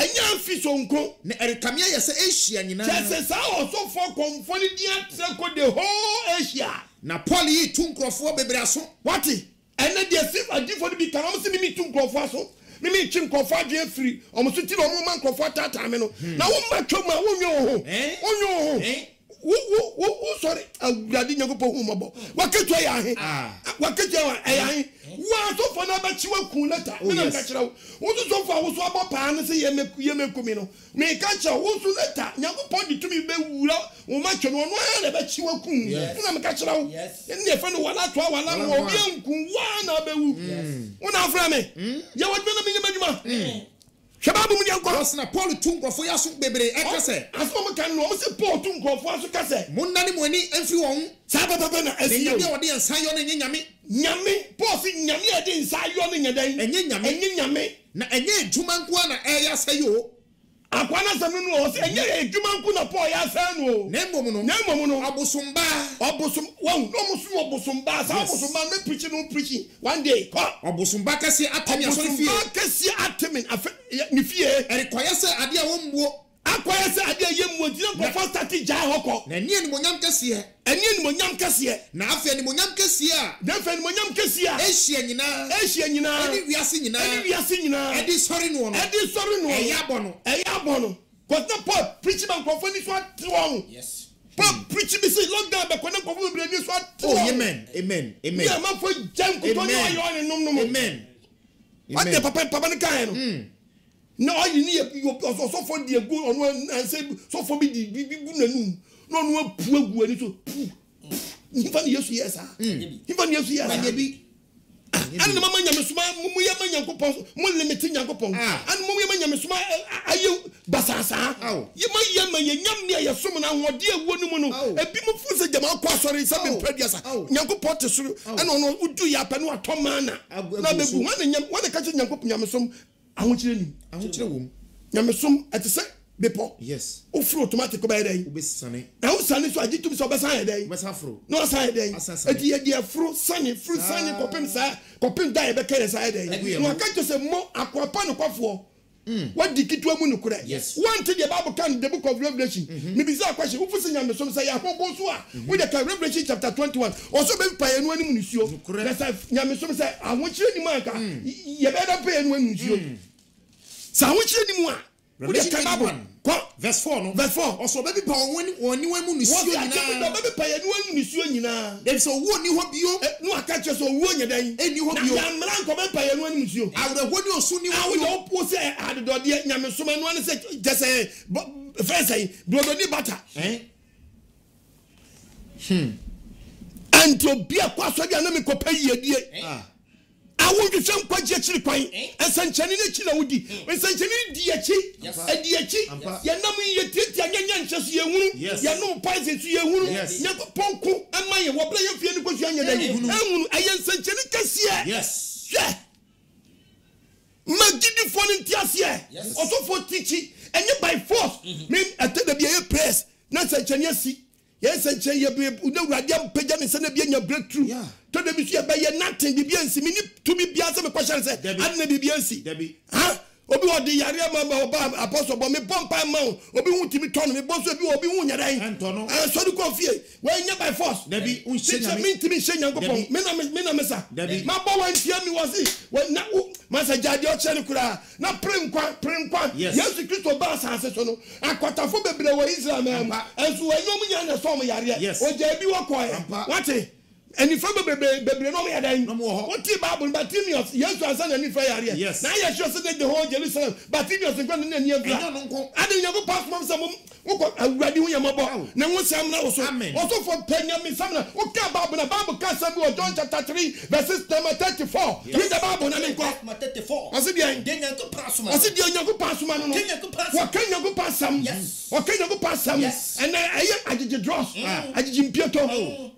Speaker 4: na erikamia yese Asia nyina
Speaker 3: kese sa osofo konfo ni dia treko the whole Asia
Speaker 4: na Paul yi tunkrofo bebre aso
Speaker 3: wati ene dia sif adifo ni bi kan am se mi tunkrofo aso mi chinkrofo adwe free omo so ti no mo man krofo tata me no na wo ma twoma wo nyo ho wo sorry agadi nyagopo hu mabo waketu ya he waketu ya he wa so for na ba chiwa kun leta me na ka kira wo so for wo so abapa na se yeme kumi no me ka kira wo so leta nyagopo di tumi be wura wo ma twe no na ba chiwa kun na me ka kira wo ne fa no wala to wala wo bi ankun wa na be wu wo na afra me ya wadme na me nyama shababu mu yanko
Speaker 4: osna Paul tunkrofo yaso bebre ekase
Speaker 3: aso mo kan no mo se Paul tunkrofo aso kase
Speaker 4: munna ni mo ani enfi won
Speaker 3: sa papa na asi
Speaker 4: yo de nsa yo na
Speaker 3: nyame Paul si nyame e de nsa yo na nyadan enye nyame
Speaker 4: na enye adwuma nko na eya sayo
Speaker 3: akwana sanu no o se enye adwuma nko na Paul ya sa no
Speaker 4: na mmom no obosomba
Speaker 3: wow no mo so obosomba sa obosomba me preaching one day
Speaker 4: obosomba kase atemi aso fie
Speaker 3: kase atemi ni fie
Speaker 4: erikoya se ade a wo mbuo
Speaker 3: akoya se ade yemmo dina ko first start ja hoko
Speaker 4: na ni monyam kase na afa ni monyam kase a
Speaker 3: na afa ni monyam kase a
Speaker 4: Asia nyina eni wiase nyina edi sori no
Speaker 3: eya bono cause na Paul preach man ko fani so atwon yes Paul preach me say lockdown be ko na ko be ni so atwon
Speaker 4: oh amen
Speaker 3: yeah man for jam ko to yo ni num
Speaker 4: amen
Speaker 3: what the papa ni kan no no you need you so for the go on and say so for be the bu nanum no no apu agu ani so nifa ni Yesu yes ah nifa ni Yesu yes
Speaker 4: bi
Speaker 3: and mama nyamesuma mu yema nyankopon mu limit nyankopon and mu yema nyamesuma aye basasa yema yenyam ne yesom na hode ewo no mu no ebi mu fu se jama kwa sori se be prediasa nyankopon te suru and ono udu ya pa no atoma na bebu wan ka che nyankopon nyamesom ahochire wom nyamesom atese bepo
Speaker 4: yes
Speaker 3: ofro automatic ko ba dey
Speaker 4: obesane
Speaker 3: na o sane so agitum so obesan dey
Speaker 4: obesafro
Speaker 3: no san dey eti ye dey afro sane kopem sa kopem dai be kere sa dey no ka to se mo akwapa no kwafo what di kitu amu no kura one thing the bible can the book of Revelation me be say question ufu se nyame so say ya hobo so a we the Revelation chapter 21 also be pa enu ani munisuo na say nyame so say ahochire ni manka ye be da pa enu ani munisuo sa ahochire ni mu a
Speaker 4: verse 4 no
Speaker 3: verse 4
Speaker 4: also baby pa woni wemu ni suo nyina
Speaker 3: baby pa ye wonu ni suo nyina
Speaker 4: dem so wo ni ho bio
Speaker 3: no aka che so wo nyedan
Speaker 4: eni ho bio
Speaker 3: na mra nko be pa ye wonu ni suo
Speaker 4: awre ho ni osu ni
Speaker 3: wo yo po se adodode nyame so manu an se jese first say brodoni bata anto bia kwa so bia na me ko pa yedie awu hwehwe nkwaje chiri kwan ensanchani ne chi na wudi ensanchani di achi edi achi ya nam ye tiatia nyanya nhyeso ye hunu ya no poison su ye hunu nya ponku ama ye wo bla ye fie ni kosu anya da hunu ayen ensanchani kase yes magidi foni ntiase osofo tichi enye by force me ateda bia ye press na ensanchani asi yes enchen ye be udawrade ampagya ne se na bia nya breakthrough to de bi so ye be ye nothing bibia nsi me ni to bi bia se me question se adna bibia nsi ha obi odi yare mama oba apostle bo me pompa ma obi hu timi ton me bo so obi hu nya dan so du confie we nya by force
Speaker 4: dabi unshenya
Speaker 3: me timi shenya ngopon me na mesa ma bo wan tia mi wasi na masa jadi o chene kura na prenkwa Yesu Kristo ba sanse so no akwatafo bebre wo Israel ma enso anyom nya na so mo yare o jabi wo koye wate eni fa bebre no me yadan what Bible Bartimaeus Yesu ansa na ni fa yare na ya sure say the whole Jerusalem Bartimaeus nkwa na ni afra ade nyago pass mom sam wo awurade hu yamabo na wo sam na wo so for penya me sam na wo ka Bible ka sam bi John chapter 3 verses 34 read the Bible na me ko 34 ase bien de nyango pass man ase de nyango pass man no wo ka nyango pass sam wo ka nyango pass sam and aye agige dross agige mpieto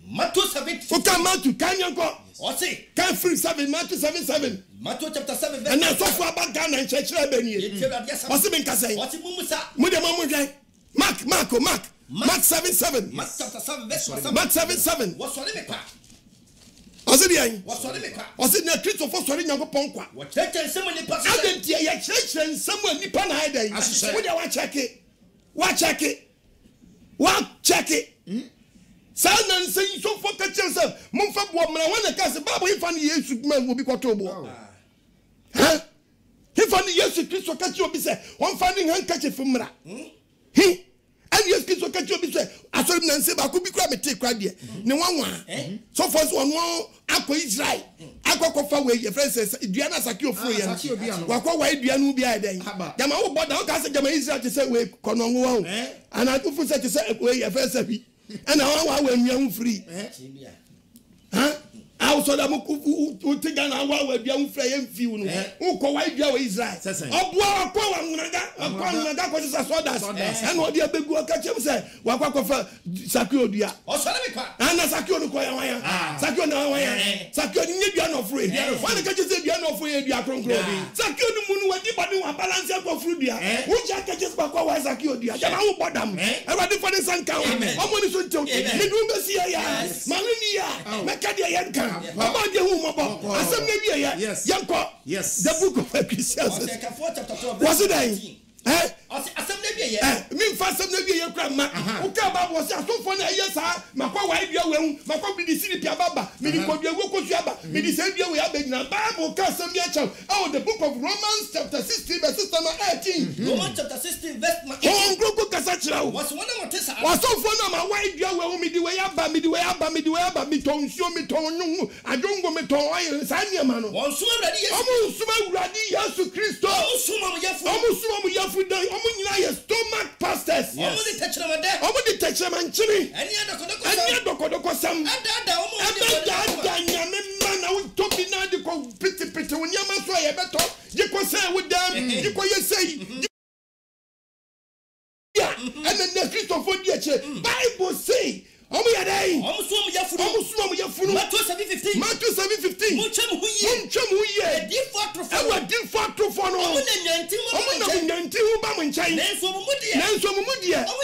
Speaker 3: Matthew 7. Okay, Matthew, can you go? What's it? Can free 7, Matthew 7. Matthew chapter 7. And now so far about Ghana and Church Rebellion. What's it been Kasay? What's it Mumusa? Muda Mark 7. Mark chapter 7, verse 7. Mark 7. What's what it? What's it? What's it? Na Christ of us sorry nyango ponkwa. What church and someone ni pastor. Adentia ya church and someone ni pana hide. What you want check it? What check it? Sana nse so for catch yourself mumfa bo mra wana ka se babo ifa ni Yesu man obi kwato bo ha ifa ni Yesu Kristo catch obi se won fa ni handkerchief mra he and Yesu Kristo catch obi se asori na nse ba ko bi kra me take kra de ne wanwa so for so no akọ Israel akọ fa we ye friends dua na saki ofuro ye wakọ wa dua no bi aden jama wo boda o ka se jama Israel te se we kono nwo wa ana tufu se te se we ye friends bi and I will free. Huh? I was on the Tigan, I will be young free and few who call white Israel. Oh, and what the big work catch him say, Waka Sakudia. Oh, and a Sakio Koya, Sakio, Sakio, you are free. Why the catches you are not free, you are from Grove. Sakio Moon, what you balance up for Frudia, which I catches Bako Sakio, Yamu Badam, I want the funny sun count. I'm going to tell you, Marinia, Macadia Yanka. About the home about Yanko, yes, the book of Ecclesiastes. Was it eh? Me fast some nebi ye kra ma o ka ba bo se aso fo na ye sa makwa wa bia we makwa bi di siri pia baba me di ko bia we ko suaba me di se bia we abegina Bible ka some ye cha oh the book of Romans chapter 16 verse 18 Romans chapter 16 verse 18 oh ngro ka sa chira o was one of tesa was so fo na ma wa bia we me di we aba me ton nsuo me ton nu adwongo me ton ayi sa niam no won so awurade Yesu Kristo omo mo yafu Omunyina stomach pastors. Omudi techrama nchini. Eni adoko sam. Ada nyame man na untobi dɛn
Speaker 2: ɔmso
Speaker 3: mu yafunu
Speaker 2: Matthew 7:15 montwam ho yie
Speaker 3: edifo atrofo no ɔmo na nyanti ho ba mo nkyɛn
Speaker 2: nanso mo deɛ ɔmo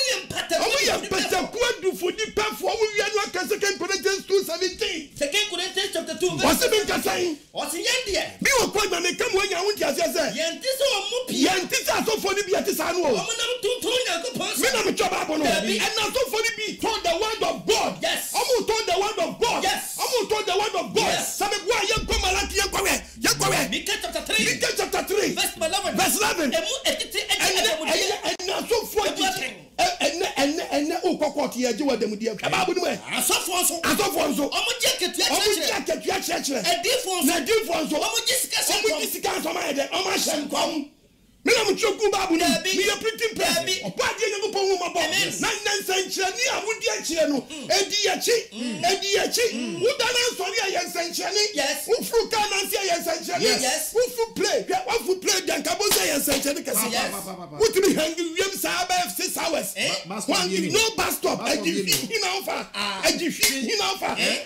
Speaker 2: yɛ
Speaker 3: mpataku adufo dipafo ɔmo wia no aka 2 Corinthians 2:17
Speaker 2: 2 Corinthians chapter 2
Speaker 3: ɔse bi nkasan
Speaker 2: ɔse yɛn deɛ
Speaker 3: bi wɔ kɔ na me kam wanya ho ntia sɛ
Speaker 2: yɛnti sɛ ɔmo pia
Speaker 3: yɛnti sɛ asɔfo no bi ate saa no o
Speaker 2: ɔmo nam tuntum Nyankopɔn
Speaker 3: me na me twɛ baabo no ɛna asɔfo no bi told the word of God ɔmo told the word of God ɔmo told the word of God sabe boa yɛnkɔ Malaki yɛnkɔwɛ
Speaker 2: Micah chapter 3
Speaker 3: verse 11
Speaker 2: emu etiti
Speaker 3: ɛna asɔfo ɛnɛ okɔkɔ ti yɛgye wɔ dɛmudeɛ hwɛ baabo no mu
Speaker 2: asɔfo nso
Speaker 3: ɔmo gye akatua kyerɛkyerɛ ɛdifo nso ɔmo gye sika nsɔm ayɛ dɛ ɔmo ahyɛ nkɔm mina mu tsoku babu no mi yɛ printing press ɔba deɛ Nyankopɔn hu mabɔ na nsɛnkyerɛnne a wodi akyerɛ no edi akyi wodana nsɔre a yɛ nsɛnkyerɛnne wofuru kaa nansi a yɛ nsɛnkyerɛnne wofu play dankabo sɛ yɛ nsɛnkyerɛnne kɛse wotumi hangi wiem saa bɛyɛ 6 hours no bus stop agyi hina wofa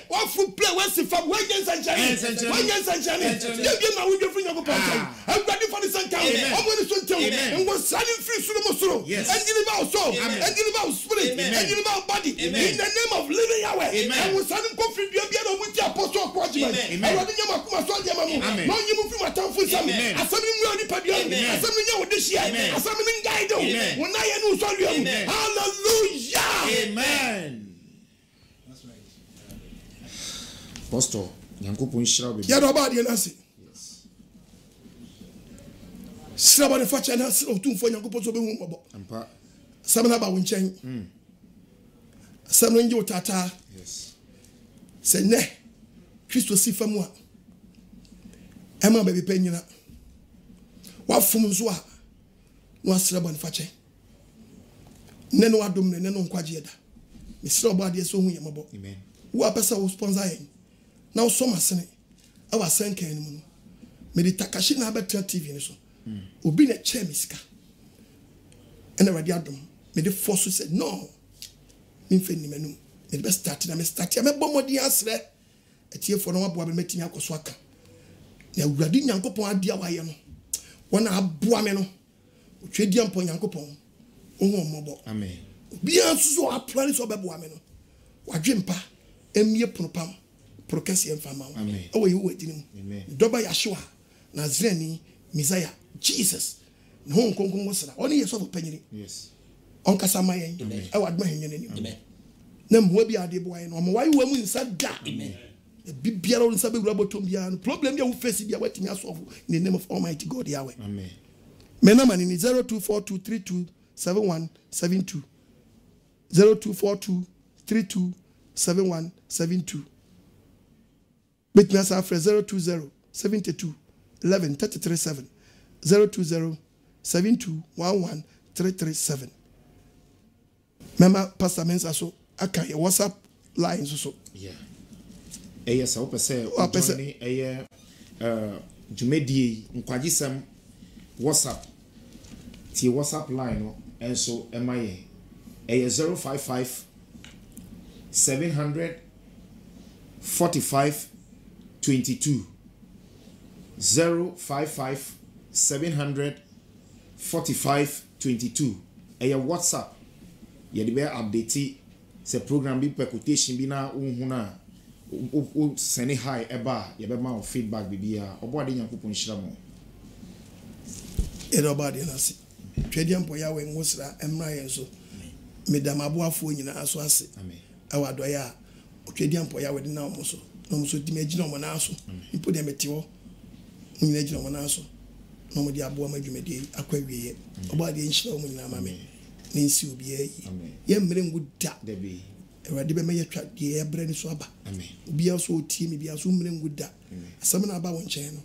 Speaker 3: wofu play wasi fam wɔnyɛ nsɛnkyerɛnne yɛbie na wodwe firi Nyankopɔn nkyɛn awurade fa ne sɛ nka ɔmo so tell and was standing free suro and deliver soul and deliver spirit and deliver body in the name of living Yahweh and was standing confident be able to apostle judgment I want to makuma so dia mamu no nyimu fi matamfo sam asami mu oni padua asami nya wode hia asami nin guide wo na ye no so wiam hallelujah
Speaker 4: amen. That's right. Pastor Nyankopon shira be
Speaker 3: ya do ba de na se Sraba ne facha na otumfo Nyankopɔn so be hu mɔbɔ
Speaker 4: ampa
Speaker 3: samana ba wo nkyɛn samana nje otata sɛ nɛ Kristo si famu a ɛma ba bi panyina wafom nso a no asraba ne facha ne no adom ne no nkwaje da me sraba ade so hu yɛ mɔbɔ
Speaker 4: amen
Speaker 3: wo apesa wo sponsor yɛn na wo so masene awa sankan ne mu no me di takashi na abɛtra TV ne so obi na che misika ena ready adom me the force said no me mfe ni menu me be start na me bomodi asre etie fo no waboa be metimi akoso aka na awurade Nyankopɔn ade awaye no wona aboa me no otwedi ampo Nyankopɔn ohu omobo
Speaker 4: amen
Speaker 3: obi anso aplan so beboa me no wadwempa emie ponopam prokesi emfama
Speaker 4: amen
Speaker 3: owo yi wo adini mu doba yashua Nazireni Messiah Jesus no nkonkon wosra oni yeso panyini
Speaker 4: yes
Speaker 3: on kasa mayen e wadma henye nani na mwa bi ade boy no mo wayi wa mu nsa da amen bibiara on nsa be wura botom bia no problem bia wo face bia watimi asolve in the name of Almighty God Yahweh
Speaker 4: amen
Speaker 3: mena mani ni 0242327172 0242327172 bitna sa fra 02072113337 02072113337 Mema Pastor Mensa so aka your WhatsApp line so
Speaker 4: yeah yes opese jumedie nkwagisem WhatsApp ti WhatsApp line no enso emaye 055 700 45 22 055 700 45 22 WhatsApp yɛde be update se program bi quotation bi na unhuna o send high eba yɛbe ma feedback bibia obode Nyankopɔn hyira mo
Speaker 3: erobade na se twedi ampo ya we ngosra emra yen so medam aboafo nyina aso ase
Speaker 4: amen
Speaker 3: awadoya a twedi ampo ya we de na omo so no so dime gina omo na aso ipo de metiwo nyina gina omo na aso no mo di aboa ma dwumedi akwawiye obade nhyira omo nyina ma me ninsi obi ayi ye mmere nguda
Speaker 4: debi
Speaker 3: ewade be me yetwa de ebre ni so aba
Speaker 4: amen
Speaker 3: obi aso otie me bia so mmere nguda asam na aba wonchen no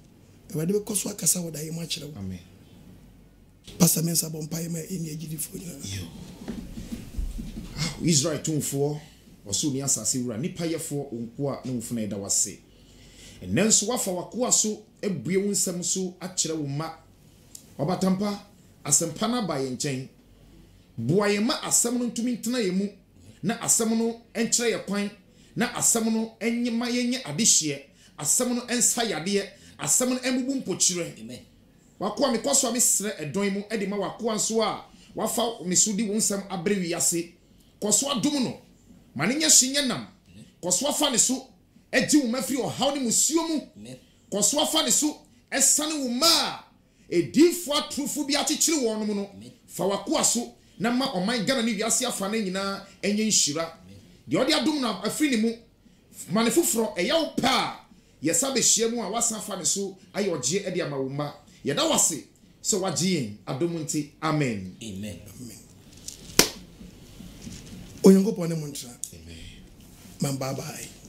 Speaker 3: ewade be koso akasa woda ye ma kire wo
Speaker 4: amen
Speaker 3: Pastor Mensa bompa ma eni agidi fo nyina
Speaker 4: Israel tumfo oso ni asase wura nipa yefo onko a na mfuna eda wase enenso wafa wakoa so ebue wo nsam so akire wo ma obatampa asempa na ba ye nchen boaye ma asem no ntumi ntena ye mu na asem no enkire ye kwan na asɛm no enyema yenye adehye asɛm no ensa yade asɛm no embubu mpokyire amen wakoa me kwaso me sere edon mu edi ma wakoa nso a wafa me so di wonsam abre wiase kwaso adom no mane nya hyenye nam kwaso afa ne so egi wo mafiri ohaw ne musuo mu kwaso afa ne so esane wo ma edifo atrufo bi akyekire won mu no fa wakoa so na ma oman Ghana ne wiase afa na nyina enye nhyira de odi adom na afiri ne mu mane foforo eyaw pa yesa be hia mu a wasan fa ne so ayogye edi ama wo ma yeda wase so wagye adom nti amen
Speaker 2: amen
Speaker 3: onyengo pone montra amen man bye bye